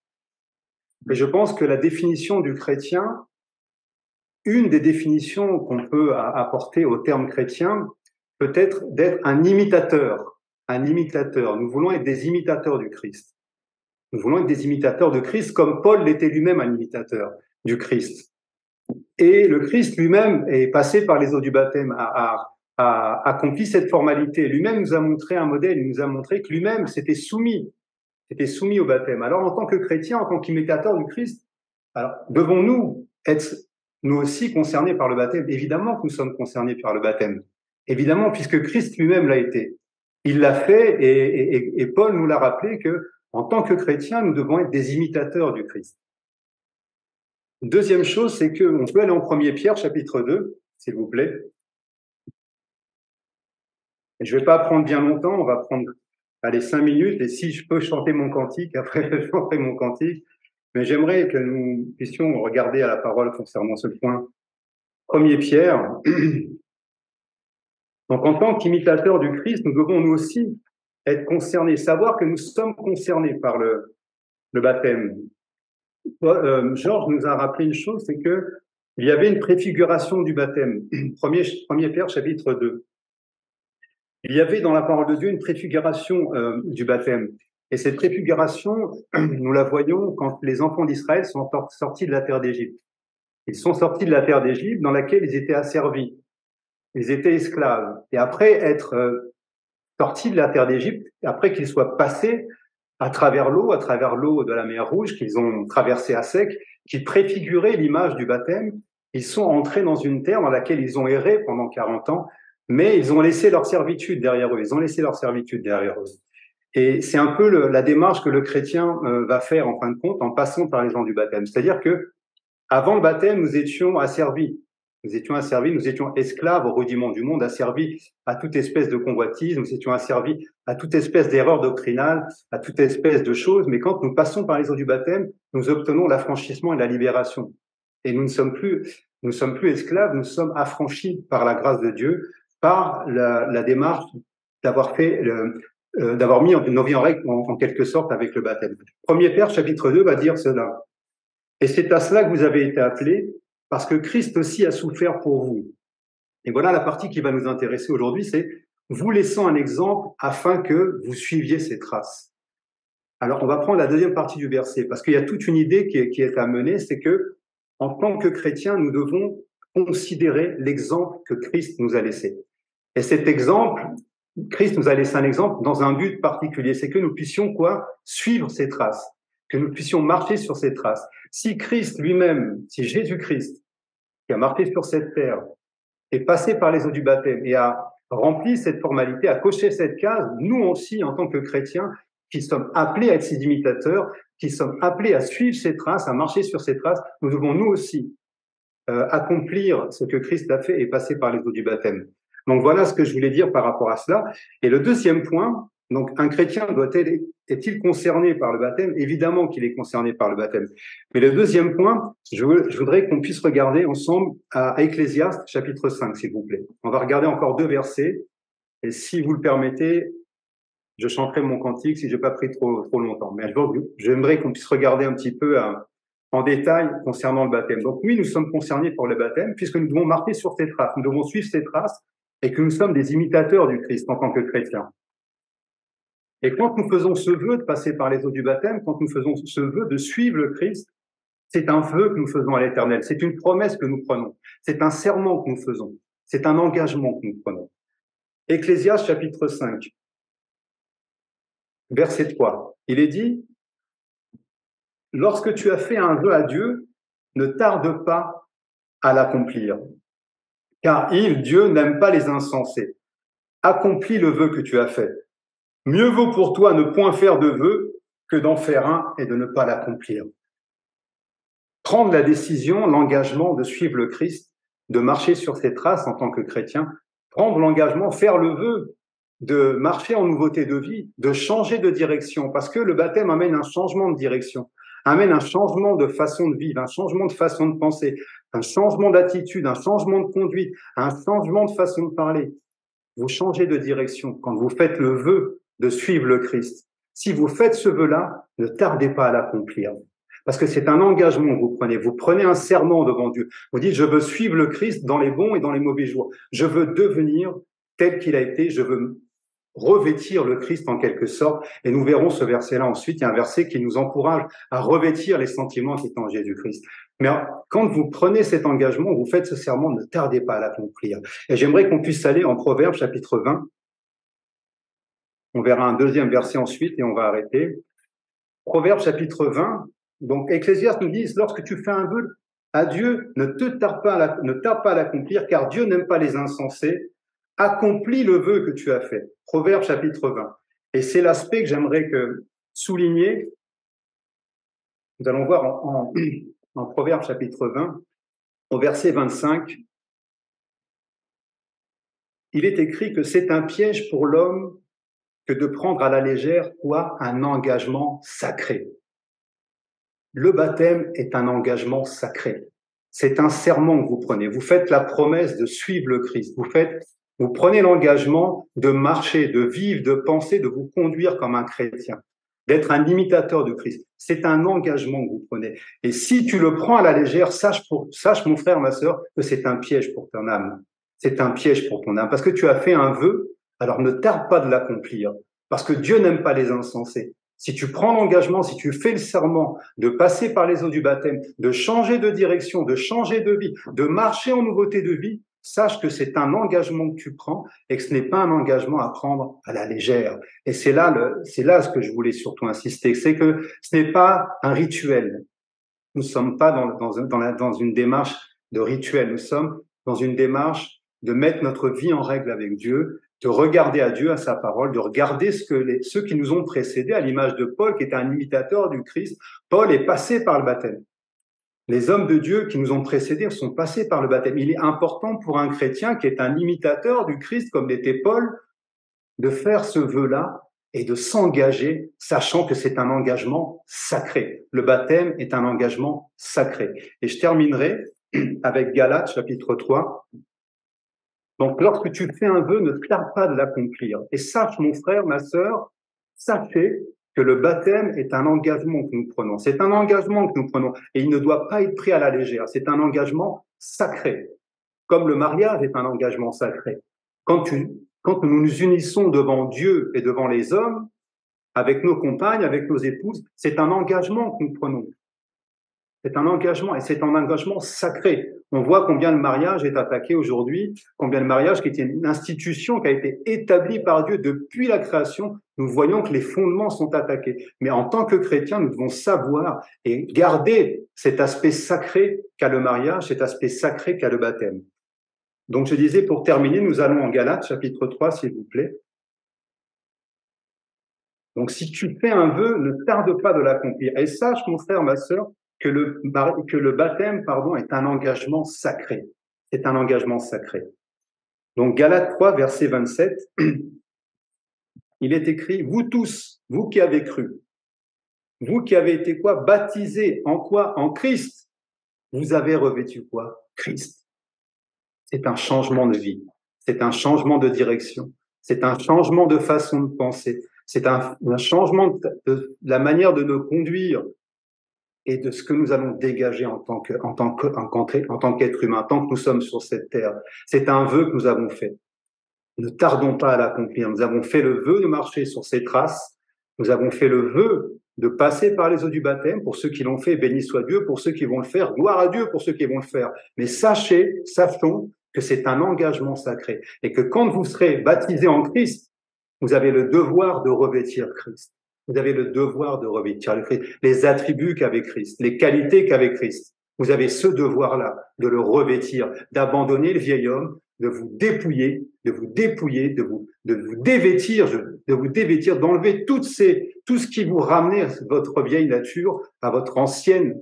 Et je pense que la définition du chrétien, une des définitions qu'on peut apporter au terme chrétien, peut être d'être un imitateur. Un imitateur. Nous voulons être des imitateurs du Christ. Nous voulons être des imitateurs de Christ, comme Paul l'était lui-même un imitateur du Christ. Et le Christ lui-même est passé par les eaux du baptême, a accompli cette formalité. Lui-même nous a montré un modèle, il nous a montré que lui-même s'était soumis au baptême. Alors en tant que chrétien, en tant qu'imitateurs du Christ, alors devons-nous être nous aussi concernés par le baptême? Évidemment que nous sommes concernés par le baptême. Évidemment, puisque Christ lui-même l'a été. Il l'a fait et Paul nous l'a rappelé que en tant que chrétiens, nous devons être des imitateurs du Christ. Deuxième chose, c'est qu'on peut aller en 1 Pierre, chapitre 2, s'il vous plaît. Et je ne vais pas prendre bien longtemps, on va prendre 5 minutes, et si je peux chanter mon cantique, après je chanterai mon cantique. Mais j'aimerais que nous puissions regarder à la parole concernant ce point. 1 Pierre. Donc en tant qu'imitateurs du Christ, nous devons nous aussi être concernés, savoir que nous sommes concernés par le baptême. Georges nous a rappelé une chose, c'est que il y avait une préfiguration du baptême. 1 Pierre, chapitre 2. Il y avait dans la parole de Dieu une préfiguration du baptême. Et cette préfiguration, nous la voyons quand les enfants d'Israël sont sortis de la terre d'Égypte. Ils sont sortis de la terre d'Égypte dans laquelle ils étaient asservis. Ils étaient esclaves. Et après être sortis de la terre d'Égypte, après qu'ils soient passés à travers l'eau de la mer Rouge, qu'ils ont traversé à sec, qui préfigurait l'image du baptême, ils sont entrés dans une terre dans laquelle ils ont erré pendant 40 ans, mais ils ont laissé leur servitude derrière eux. Et c'est un peu la démarche que le chrétien va faire en fin de compte en passant par les gens du baptême. C'est-à-dire que avant le baptême, nous étions asservis. Nous étions esclaves au rudiment du monde, asservis à toute espèce de convoitise, nous étions asservis à toute espèce d'erreur doctrinale, à toute espèce de choses. Mais quand nous passons par les eaux du baptême, nous obtenons l'affranchissement et la libération. Et nous ne sommes plus esclaves, nous sommes affranchis par la grâce de Dieu, par la démarche d'avoir mis nos vies en règle en quelque sorte avec le baptême. 1 Pierre, chapitre 2, va dire cela. Et c'est à cela que vous avez été appelés, parce que Christ aussi a souffert pour vous. Et voilà la partie qui va nous intéresser aujourd'hui, c'est vous laissant un exemple afin que vous suiviez ses traces. Alors, on va prendre la deuxième partie du verset, parce qu'il y a toute une idée qui est amenée, c'est que, en tant que chrétiens, nous devons considérer l'exemple que Christ nous a laissé. Et cet exemple, Christ nous a laissé un exemple dans un but particulier, c'est que nous puissions suivre ses traces, que nous puissions marcher sur ses traces. Si Christ lui-même, si Jésus-Christ, qui a marché sur cette terre, est passé par les eaux du baptême et a rempli cette formalité, a coché cette case, nous aussi, en tant que chrétiens, qui sommes appelés à être ses imitateurs, qui sommes appelés à suivre ses traces, à marcher sur ses traces, nous devons nous aussi accomplir ce que Christ a fait et passer par les eaux du baptême. Donc voilà ce que je voulais dire par rapport à cela. Et le deuxième point, donc un chrétien est-il concerné par le baptême? Évidemment qu'il est concerné par le baptême. Mais le deuxième point, je voudrais qu'on puisse regarder ensemble à Ecclésiaste chapitre 5, s'il vous plaît. On va regarder encore 2 versets. Et si vous le permettez, je chanterai mon cantique si j'ai pas pris trop longtemps. Mais j'aimerais qu'on puisse regarder un petit peu en détail concernant le baptême. Donc oui, nous sommes concernés par le baptême puisque nous devons marcher sur ses traces, nous devons suivre ses traces et que nous sommes des imitateurs du Christ en tant que chrétiens. Et quand nous faisons ce vœu de passer par les eaux du baptême, quand nous faisons ce vœu de suivre le Christ, c'est un vœu que nous faisons à l'Éternel, c'est une promesse que nous prenons, c'est un serment que nous faisons, c'est un engagement que nous prenons. Ecclésiaste chapitre 5, verset 3, il est dit « Lorsque tu as fait un vœu à Dieu, ne tarde pas à l'accomplir, car Dieu, n'aime pas les insensés. Accomplis le vœu que tu as fait. Mieux vaut pour toi ne point faire de vœu que d'en faire un et de ne pas l'accomplir. » Prendre la décision, l'engagement de suivre le Christ, de marcher sur ses traces en tant que chrétien, prendre l'engagement, faire le vœu de marcher en nouveauté de vie, de changer de direction, parce que le baptême amène un changement de direction, amène un changement de façon de vivre, un changement de façon de penser, un changement d'attitude, un changement de conduite, un changement de façon de parler. Vous changez de direction quand vous faites le vœu de suivre le Christ. Si vous faites ce vœu-là, ne tardez pas à l'accomplir. Parce que c'est un engagement que vous prenez. Vous prenez un serment devant Dieu. Vous dites, je veux suivre le Christ dans les bons et dans les mauvais jours. Je veux devenir tel qu'il a été. Je veux revêtir le Christ en quelque sorte. Et nous verrons ce verset-là ensuite. Il y a un verset qui nous encourage à revêtir les sentiments qui sont en Jésus-Christ. Mais quand vous prenez cet engagement, vous faites ce serment, ne tardez pas à l'accomplir. Et j'aimerais qu'on puisse aller en Proverbes chapitre 20. On verra un deuxième verset ensuite et on va arrêter. Proverbes chapitre 20. Donc, Ecclésiaste nous dit, lorsque tu fais un vœu à Dieu, ne tarde pas à l'accomplir, car Dieu n'aime pas les insensés. Accomplis le vœu que tu as fait. Proverbes chapitre 20. Et c'est l'aspect que j'aimerais souligner. Nous allons voir en Proverbes chapitre 20, au verset 25. Il est écrit que c'est un piège pour l'homme que de prendre à la légère un engagement sacré. Le baptême est un engagement sacré. C'est un serment que vous prenez. Vous faites la promesse de suivre le Christ. Vous prenez l'engagement de marcher, de vivre, de penser, de vous conduire comme un chrétien, d'être un imitateur de Christ. C'est un engagement que vous prenez. Et si tu le prends à la légère, sache mon frère, ma sœur, que c'est un piège pour ton âme. C'est un piège pour ton âme. Parce que tu as fait un vœu, alors ne tarde pas de l'accomplir. Parce que Dieu n'aime pas les insensés. Si tu prends l'engagement, si tu fais le serment de passer par les eaux du baptême, de changer de direction, de changer de vie, de marcher en nouveauté de vie, sache que c'est un engagement que tu prends et que ce n'est pas un engagement à prendre à la légère. Et c'est là ce que je voulais surtout insister, c'est que ce n'est pas un rituel. Nous ne sommes pas dans une démarche de rituel. Nous sommes dans une démarche de mettre notre vie en règle avec Dieu, de regarder à Dieu, à sa parole, de regarder ceux qui nous ont précédés, à l'image de Paul, qui était un imitateur du Christ. Paul est passé par le baptême. Les hommes de Dieu qui nous ont précédés sont passés par le baptême. Il est important pour un chrétien qui est un imitateur du Christ, comme l'était Paul, de faire ce vœu-là et de s'engager, sachant que c'est un engagement sacré. Le baptême est un engagement sacré. Et je terminerai avec Galates, chapitre 3. Donc, lorsque tu fais un vœu, ne tarde pas de l'accomplir. Et sache, mon frère, ma sœur, sachez que le baptême est un engagement que nous prenons. C'est un engagement que nous prenons. Et il ne doit pas être pris à la légère. C'est un engagement sacré. Comme le mariage est un engagement sacré. Quand quand nous nous unissons devant Dieu et devant les hommes, avec nos compagnes, avec nos épouses, c'est un engagement que nous prenons. C'est un engagement, et c'est un engagement sacré. On voit combien le mariage est attaqué aujourd'hui, combien le mariage, qui était une institution qui a été établie par Dieu depuis la création, nous voyons que les fondements sont attaqués. Mais en tant que chrétiens, nous devons savoir et garder cet aspect sacré qu'a le mariage, cet aspect sacré qu'a le baptême. Donc je disais, pour terminer, nous allons en Galates, chapitre 3, s'il vous plaît. Donc si tu fais un vœu, ne tarde pas de l'accomplir. Et sache, mon frère, ma sœur, que le baptême, est un engagement sacré. C'est un engagement sacré. Donc Galates 3, verset 27, il est écrit, vous tous, vous qui avez cru, vous qui avez été quoi? Baptisés en quoi? En Christ. Vous avez revêtu quoi? Christ. C'est un changement de vie. C'est un changement de direction. C'est un changement de façon de penser. C'est un changement de la manière de nous conduire et de ce que nous allons dégager en tant qu'être humain, tant que nous sommes sur cette terre. C'est un vœu que nous avons fait. Ne tardons pas à l'accomplir. Nous avons fait le vœu de marcher sur ces traces. Nous avons fait le vœu de passer par les eaux du baptême. Pour ceux qui l'ont fait, béni soit Dieu. Pour ceux qui vont le faire, gloire à Dieu pour ceux qui vont le faire. Mais sachons que c'est un engagement sacré. Et que quand vous serez baptisés en Christ, vous avez le devoir de revêtir Christ. Vous avez le devoir de revêtir le Christ, les attributs qu'avait Christ, les qualités qu'avait Christ. Vous avez ce devoir-là de le revêtir, d'abandonner le vieil homme, de vous dépouiller, de vous dévêtir, d'enlever tout ce qui vous ramenait à votre vieille nature, à votre ancienne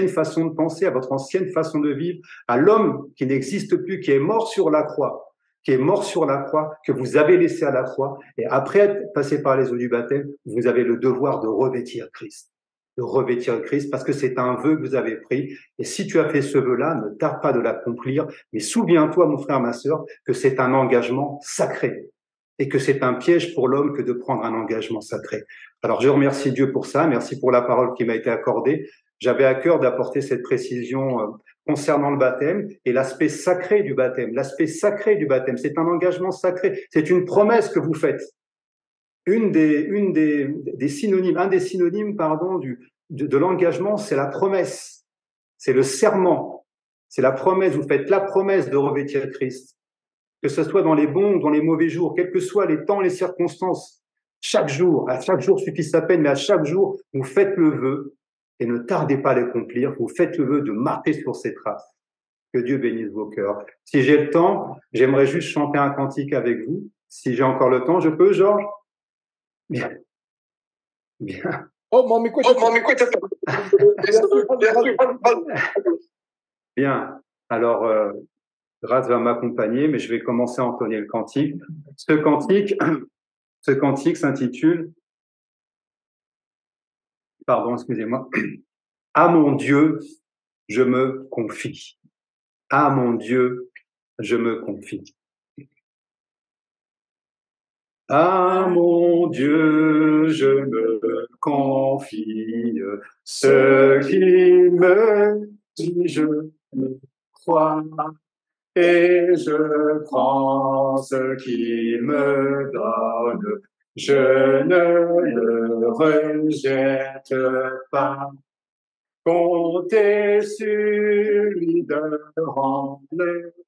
façon de penser, à votre ancienne façon de vivre, à l'homme qui n'existe plus, qui est mort sur la croix, que vous avez laissé à la croix, et après être passé par les eaux du baptême, vous avez le devoir de revêtir Christ. Parce que c'est un vœu que vous avez pris, et si tu as fait ce vœu-là, ne tarde pas de l'accomplir, mais souviens-toi, mon frère, ma sœur, que c'est un engagement sacré, et que c'est un piège pour l'homme que de prendre un engagement sacré. Alors je remercie Dieu pour ça, merci pour la parole qui m'a été accordée. J'avais à cœur d'apporter cette précision concernant le baptême et l'aspect sacré du baptême. L'aspect sacré du baptême, c'est un engagement sacré, c'est une promesse que vous faites. Un des synonymes de l'engagement, c'est la promesse, c'est le serment, c'est la promesse. Vous faites la promesse de revêtir Christ, que ce soit dans les bons ou dans les mauvais jours, quels que soient les temps, les circonstances. À chaque jour suffit sa peine, mais à chaque jour, vous faites le vœu et ne tardez pas à l'accomplir. Vous faites le vœu de marcher sur ces traces. Que Dieu bénisse vos cœurs. Si j'ai le temps, j'aimerais juste chanter un cantique avec vous. Si j'ai encore le temps, je peux, Georges? Bien. Oh, mon micro, Bien. Alors, Grace va m'accompagner, mais je vais commencer à entonner le cantique. Ce cantique s'intitule, excusez-moi, à mon Dieu, je me confie. À mon Dieu, je me confie. À mon Dieu, je me confie, ce qu'il me dit, je me crois, et je prends ce qu'il me donne, je ne le rejette pas. Comptez sur lui de rendre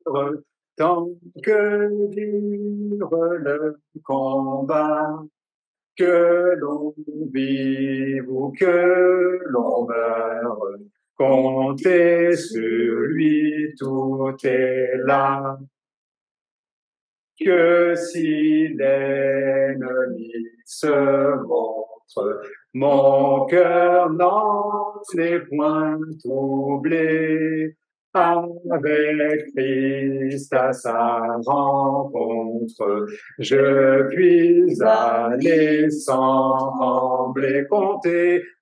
heureux, tant que dure le combat, que l'on vive ou que l'on meure, comptez sur lui, tout est là. Que si l'ennemi se montre, mon cœur n'en est point troublé. Avec Christ à sa rencontre, je puis aller sans trembler.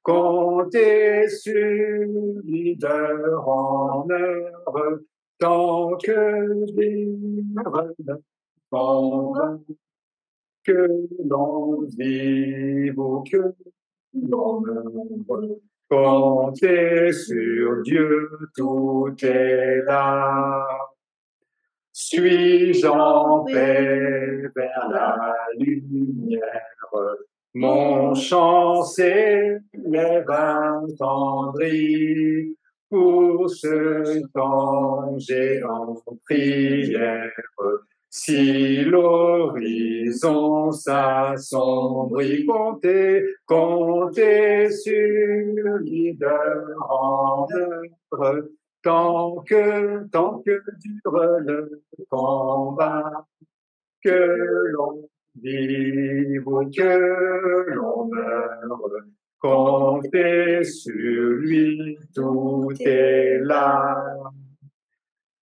Comptez sur leader en heure, tant que vivre que l'on vive ou que l'on meure. Comptez sur Dieu, tout est là. Suis-je en paix vers la lumière? Mon chant s'élève attendri pour ce temps j'ai en prière. Si l'horizon s'assombrit, comptez sur leader en œuvre, tant que dure le combat, que l'on vive ou que l'on meure, comptez sur lui, tout est là.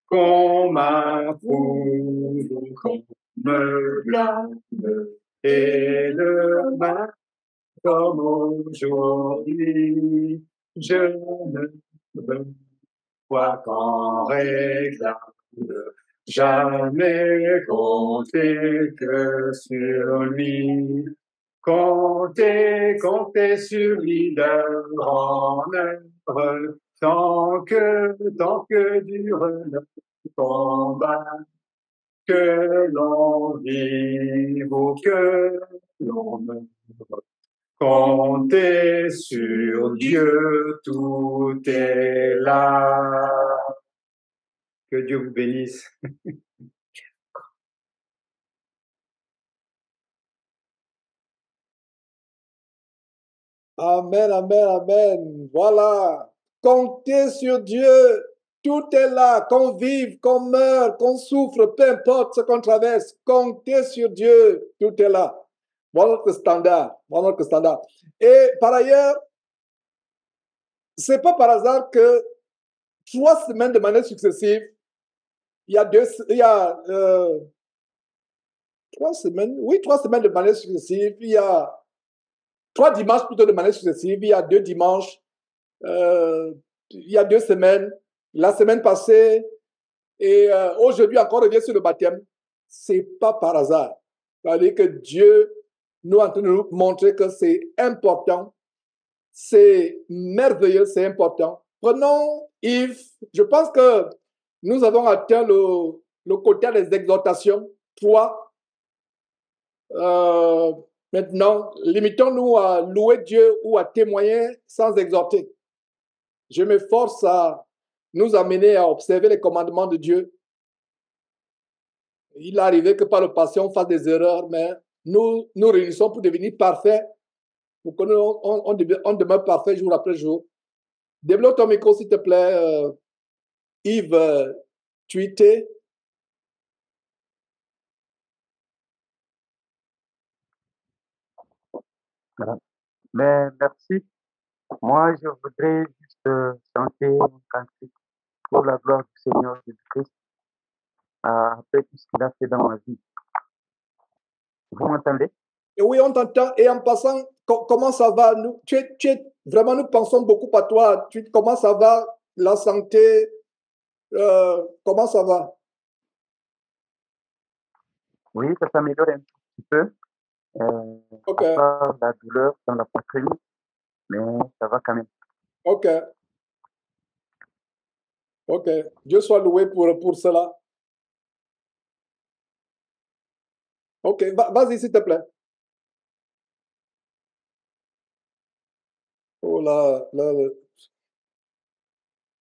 Qu'on m'approuve, qu'on me blâme, et demain comme aujourd'hui, je ne me vois qu'en réclame. Jamais compter que sur lui. Comptez sur leader en œuvre, tant que dure le combat, que l'on vive ou que l'on meure. Comptez sur Dieu, tout est là. Que Dieu vous bénisse. Amen, amen, amen. Voilà. Comptez sur Dieu. Tout est là. Qu'on vive, qu'on meure, qu'on souffre, peu importe ce qu'on traverse. Comptez sur Dieu. Tout est là. Voilà notre standard. Voilà notre standard. Et par ailleurs, c'est pas par hasard que 3 semaines de manière successive, il y a 3 semaines, oui, 3 semaines de manière successive, il y a 3 dimanches plutôt de manière successive, il y a 2 dimanches, il y a 2 semaines, la semaine passée, et aujourd'hui encore revient sur le baptême. C'est pas par hasard. C'est-à-dire que Dieu nous est en train de nous montrer que c'est important, c'est merveilleux, c'est important. Prenons Yves, je pense que nous avons atteint le côté des exhortations. 3. Maintenant, limitons-nous à louer Dieu ou à témoigner sans exhorter. Je m'efforce à nous amener à observer les commandements de Dieu. Il est arrivé que par le passé, on fasse des erreurs, mais nous nous réunissons pour devenir parfaits, pour qu'on on demeure parfait jour après jour. Développe ton micro, s'il te plaît, Yves Tuité. Voilà. Mais merci. Moi, je voudrais juste chanter un cantique pour la gloire du Seigneur Jésus-Christ après tout ce qu'il a fait dans ma vie. Vous m'entendez? Et oui, on t'entend. Et en passant, comment ça va? Nous, vraiment, nous pensons beaucoup à toi. Comment ça va? La santé? Comment ça va? Oui, ça s'améliore un tout petit peu. Ok, À part la douleur dans la poitrine, mais ça va quand même. ok, ok. Dieu soit loué pour cela. Ok, vas-y, s'il te plaît. Oh là,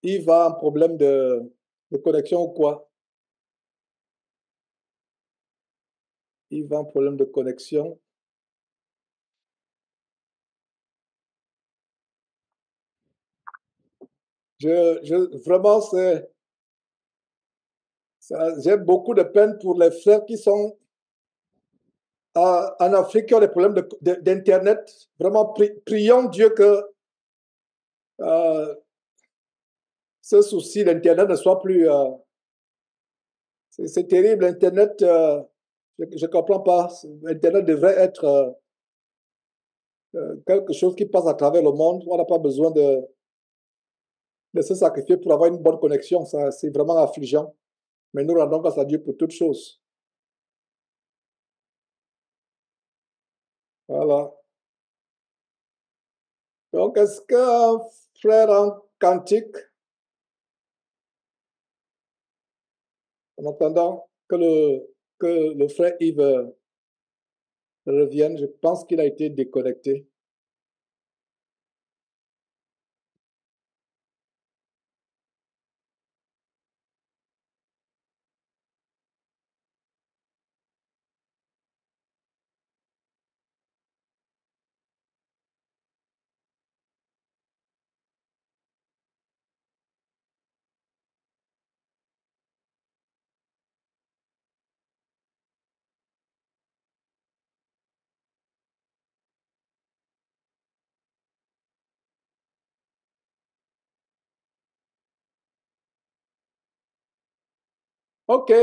il va un problème de connexion ou quoi? Il va un problème de connexion. Vraiment, j'ai beaucoup de peine pour les frères qui sont en Afrique, qui ont des problèmes d'Internet. Vraiment, prions Dieu que ce souci d'Internet ne soit plus... c'est terrible, Internet, je ne comprends pas. Internet devrait être quelque chose qui passe à travers le monde. On n'a pas besoin de se sacrifier pour avoir une bonne connexion. Ça, c'est vraiment affligeant. Mais nous rendons grâce à Dieu pour toutes choses. Voilà. Donc, est-ce qu'un frère en cantique En attendant que le frère Yves revienne, je pense qu'il a été déconnecté. Ok.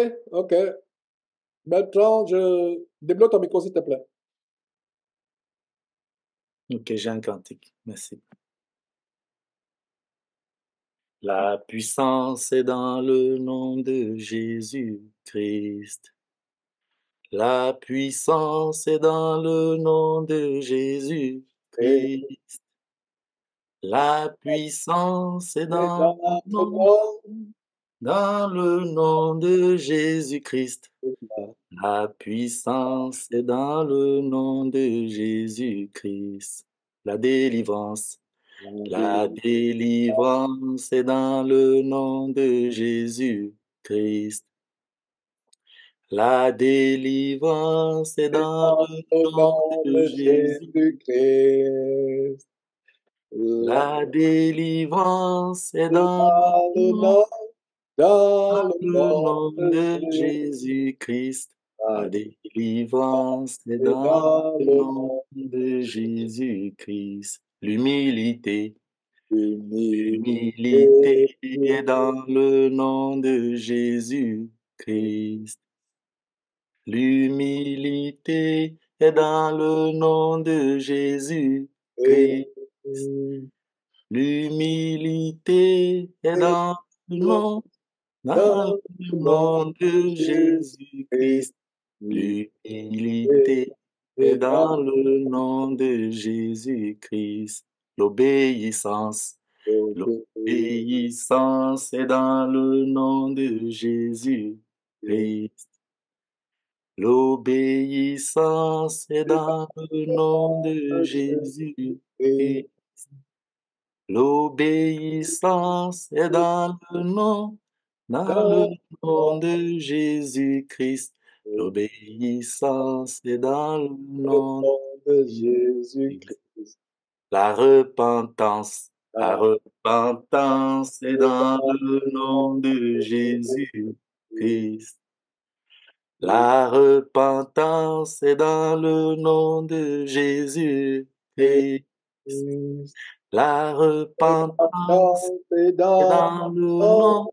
Bertrand, je débloque ton micro, s'il te plaît. Ok, j'ai un cantique. Merci. La puissance est dans le nom de Jésus-Christ. La puissance est dans le nom de Jésus-Christ. La puissance est dans le nom de Jésus-Christ. La puissance est dans le nom de Jésus-Christ. La délivrance est dans le nom de Jésus-Christ. La délivrance est dans le nom de Jésus-Christ. La délivrance est dans le nom de Jésus-Christ. La délivrance est dans le nom de Jésus-Christ. L'humilité est dans le nom de Jésus-Christ. L'humilité est dans le nom de Jésus-Christ. L'humilité est dans le nom de Jésus-Christ. L'humilité est dans le nom de Jésus-Christ. L'obéissance est dans le nom de Jésus-Christ. L'obéissance est dans le nom de Jésus-Christ. L'obéissance est dans le nom de Jésus-Christ. L'obéissance est dans le nom de Jésus-Christ. La repentance est dans le nom de Jésus-Christ. La repentance est dans le nom de Jésus-Christ. La repentance est dans le nom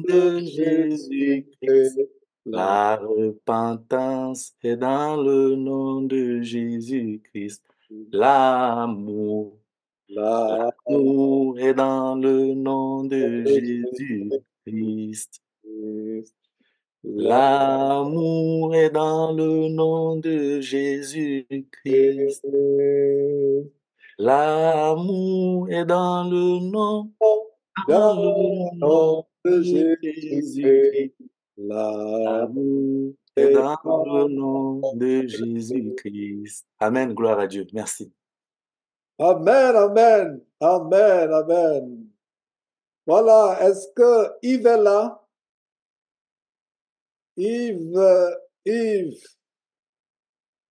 de Jésus-Christ. La repentance est dans le nom de Jésus-Christ. L'amour est dans le nom de Jésus-Christ. L'amour est dans le nom de Jésus-Christ. L'amour est dans le nom de Jésus-Christ. L'amour est dans le nom de Jésus-Christ. Amen, gloire à Dieu. Merci. Amen. Voilà, est-ce que Yves est là? Yves.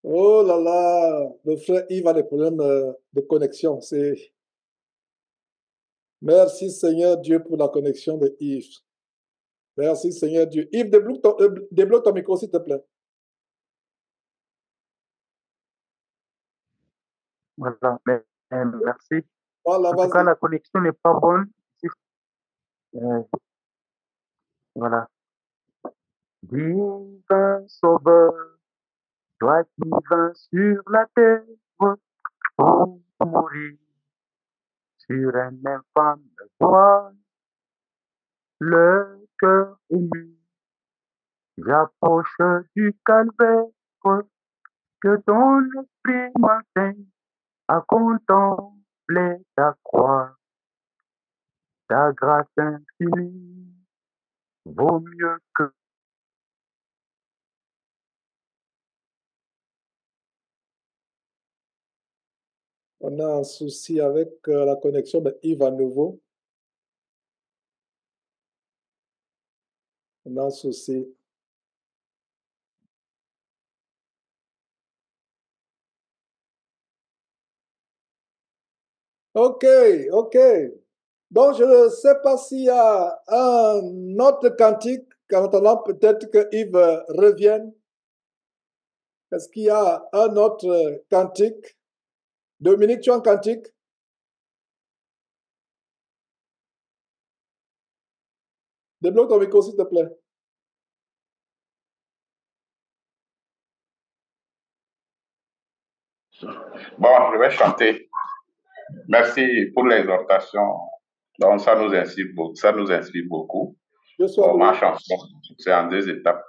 Oh là là, le frère Yves a des problèmes de connexion. Merci Seigneur Dieu pour la connexion de Yves. Merci Seigneur Dieu. Yves, débloque ton micro s'il te plaît. Voilà, merci. Voilà, En tout cas, la connexion n'est pas bonne. Voilà. Divin Sauveur, toi qui vins sur la terre pour mourir sur un infâme bois, le cœur ému, j'approche du calvaire, que ton esprit m'enseigne à contempler ta croix, ta grâce infinie vaut mieux que On a un souci avec la connexion de Yves à nouveau. On a un souci. OK, OK. Donc, je ne sais pas s'il y a un autre cantique, en attendant peut-être que Yves revienne. Est-ce qu'il y a un autre cantique? Dominique, tu as un cantique? Débloque ton micro, s'il te plaît. Bon, je vais chanter. Merci pour l'exhortation. Donc, ça nous inspire beaucoup. Bon, ma chanson, c'est en 2 étapes.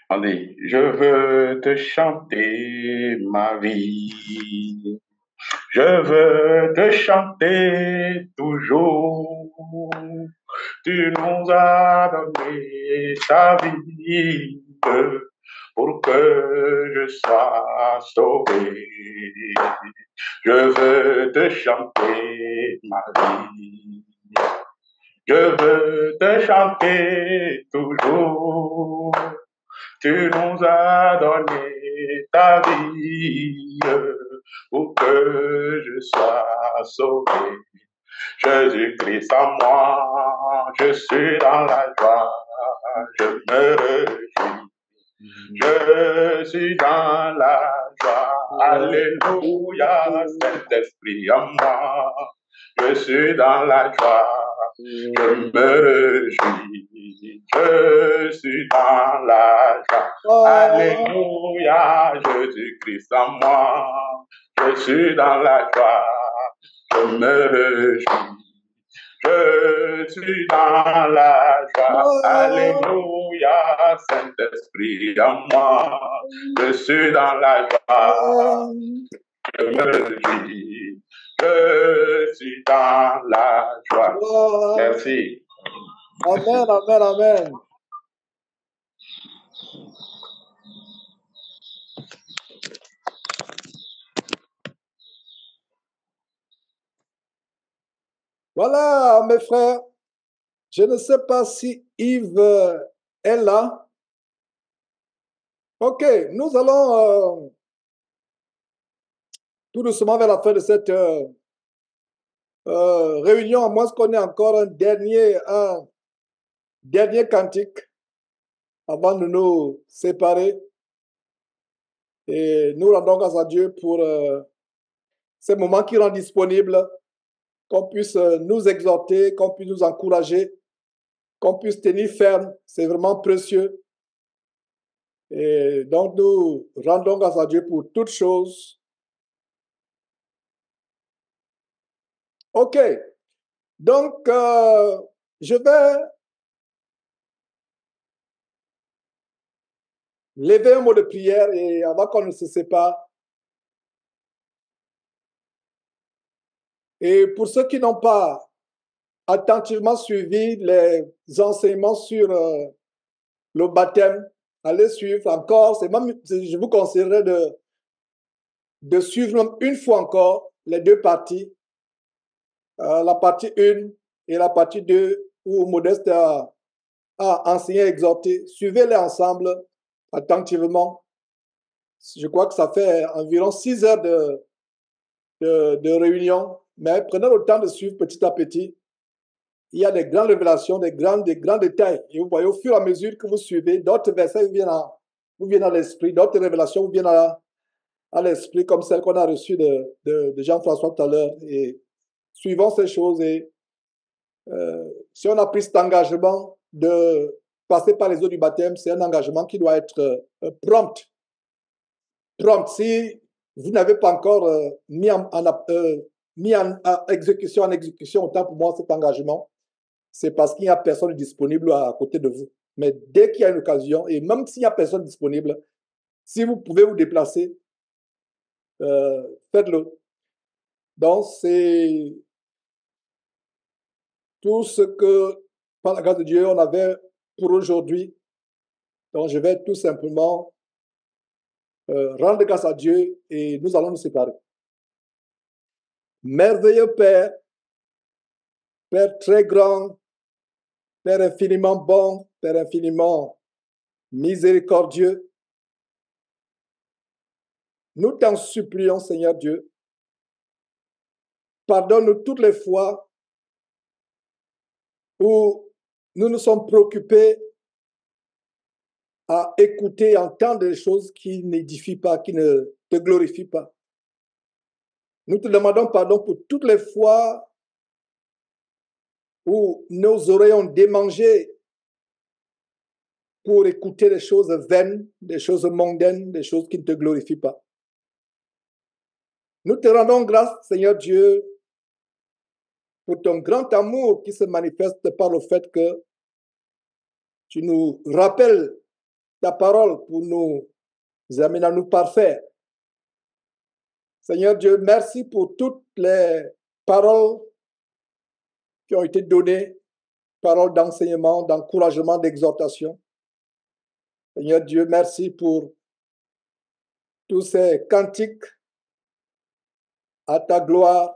On dit, je veux te chanter ma vie. Je veux te chanter toujours. Tu nous as donné ta vie pour que je sois sauvé. Je veux te chanter ma vie. Je veux te chanter toujours. Tu nous as donné ta vie pour que je sois sauvé. Jésus-Christ en moi, je suis dans la joie, je me réjouis. Je suis dans la joie, alléluia, Saint-Esprit en moi, je suis dans la joie, je me réjouis, je suis dans la joie, alléluia, Jésus-Christ en moi, je suis dans la joie, je me réjouis. Je suis dans la joie, alléluia, Saint-Esprit en moi, je suis dans la joie, je me réjouis, je suis dans la joie. Merci. Amen, amen, amen. Voilà, mes frères. Je ne sais pas si Yves est là. OK, nous allons tout doucement vers la fin de cette réunion, à moins qu'on ait encore un dernier cantique avant de nous séparer. Et nous rendons grâce à Dieu pour ces moments qui rend disponibles, qu'on puisse nous exhorter, qu'on puisse nous encourager, qu'on puisse tenir ferme. C'est vraiment précieux. Et donc, nous rendons grâce à Dieu pour toutes choses. OK. Donc, je vais lever un mot de prière et avant qu'on ne se sépare. Et pour ceux qui n'ont pas attentivement suivi les enseignements sur le baptême, allez suivre encore. Je vous conseillerais de suivre même une fois encore les deux parties. La partie 1 et la partie 2 où Modeste a enseigné et exhorté. Suivez-les ensemble attentivement. Je crois que ça fait environ 6 heures de réunion, mais prenez le temps de suivre petit à petit. Il y a des grandes révélations, des grands détails. Et vous voyez, au fur et à mesure que vous suivez, d'autres versets vous viennent à l'esprit, d'autres révélations vous viennent à l'esprit, comme celle qu'on a reçue de Jean-François tout à l'heure. Et suivons ces choses. Et si on a pris cet engagement de passer par les eaux du baptême, c'est un engagement qui doit être prompt. Prompt. Si vous n'avez pas encore mis en exécution, autant pour moi cet engagement, c'est parce qu'il n'y a personne disponible à côté de vous. Mais dès qu'il y a une occasion, et même s'il n'y a personne disponible, si vous pouvez vous déplacer, faites-le. Donc, c'est tout ce que par la grâce de Dieu, on avait pour aujourd'hui. Donc, je vais tout simplement rendre grâce à Dieu et nous allons nous séparer. Merveilleux Père, Père très grand, Père infiniment bon, Père infiniment miséricordieux, nous t'en supplions, Seigneur Dieu, pardonne-nous toutes les fois où nous nous sommes préoccupés à écouter, entendre des choses qui n'édifient pas, qui ne te glorifient pas. Nous te demandons pardon pour toutes les fois où nos oreilles ont démangé pour écouter des choses vaines, des choses mondaines, des choses qui ne te glorifient pas. Nous te rendons grâce, Seigneur Dieu, pour ton grand amour qui se manifeste par le fait que tu nous rappelles ta parole pour nous amener à nous parfaire. Seigneur Dieu, merci pour toutes les paroles qui ont été données, paroles d'enseignement, d'encouragement, d'exhortation. Seigneur Dieu, merci pour tous ces cantiques à ta gloire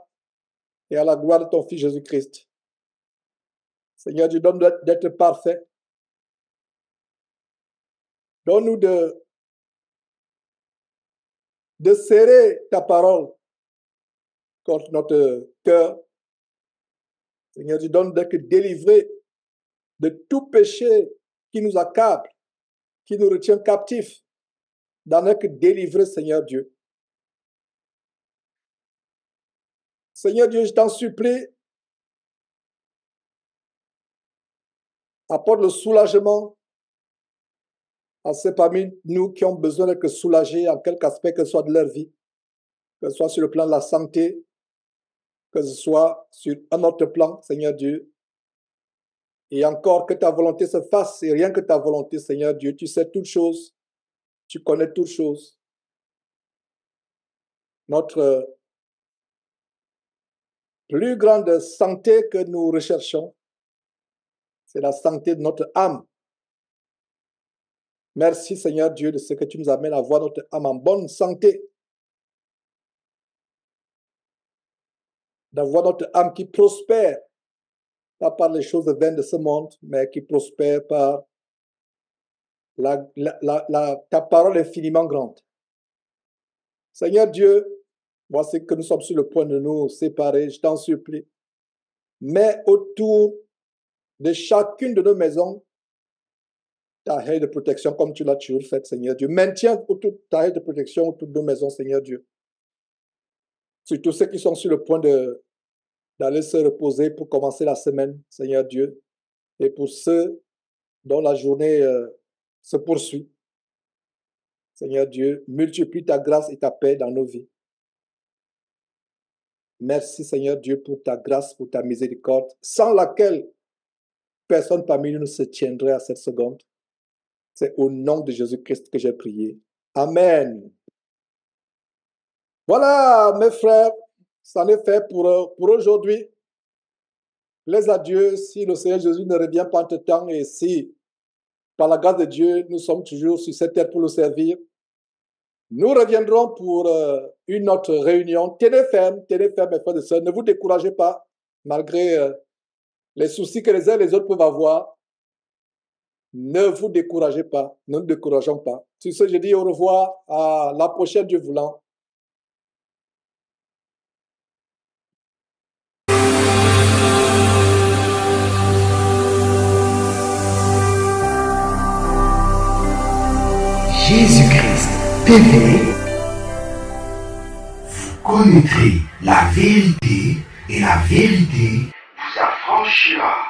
et à la gloire de ton Fils Jésus-Christ. Seigneur Dieu, donne-nous d'être parfait. Donne-nous de serrer ta parole contre notre cœur. Seigneur Dieu, donne-nous d'être délivrés de tout péché qui nous accable, qui nous retient captifs, d'en être délivrés, Seigneur Dieu. Seigneur Dieu, je t'en supplie, apporte le soulagement à ceux parmi nous qui ont besoin d'être soulagés en quelque aspect que ce soit de leur vie, que ce soit sur le plan de la santé, que ce soit sur un autre plan, Seigneur Dieu. Et encore que ta volonté se fasse, et rien que ta volonté, Seigneur Dieu, tu sais toutes choses, tu connais toutes choses. Notre plus grande santé que nous recherchons, c'est la santé de notre âme. Merci Seigneur Dieu de ce que tu nous amènes à voir notre âme en bonne santé. D'avoir notre âme qui prospère, pas par les choses vaines de ce monde, mais qui prospère par ta parole infiniment grande. Seigneur Dieu, voici que nous sommes sur le point de nous séparer, je t'en supplie. Mets autour de chacune de nos maisons ta haie de protection comme tu l'as toujours fait, Seigneur Dieu. Maintiens autour ta haie de protection autour de nos maisons, Seigneur Dieu. Surtout ceux qui sont sur le point d'aller se reposer pour commencer la semaine, Seigneur Dieu. Et pour ceux dont la journée se poursuit, Seigneur Dieu, multiplie ta grâce et ta paix dans nos vies. Merci, Seigneur Dieu, pour ta grâce, pour ta miséricorde, sans laquelle personne parmi nous ne se tiendrait à cette seconde. C'est au nom de Jésus-Christ que j'ai prié. Amen. Voilà, mes frères, c'en est fait pour aujourd'hui. Plaise à Dieu, si le Seigneur Jésus ne revient pas entre-temps et si, par la grâce de Dieu, nous sommes toujours sur cette terre pour le servir, nous reviendrons pour une autre réunion. Tenez ferme, mes frères et sœurs. Ne vous découragez pas, malgré les soucis que les uns et les autres peuvent avoir. Ne vous découragez pas, ne nous décourageons pas. Sur ce, je dis au revoir, à la prochaine, Dieu voulant. Jésus-Christ TV, vous connaîtrez la vérité et la vérité vous affranchira.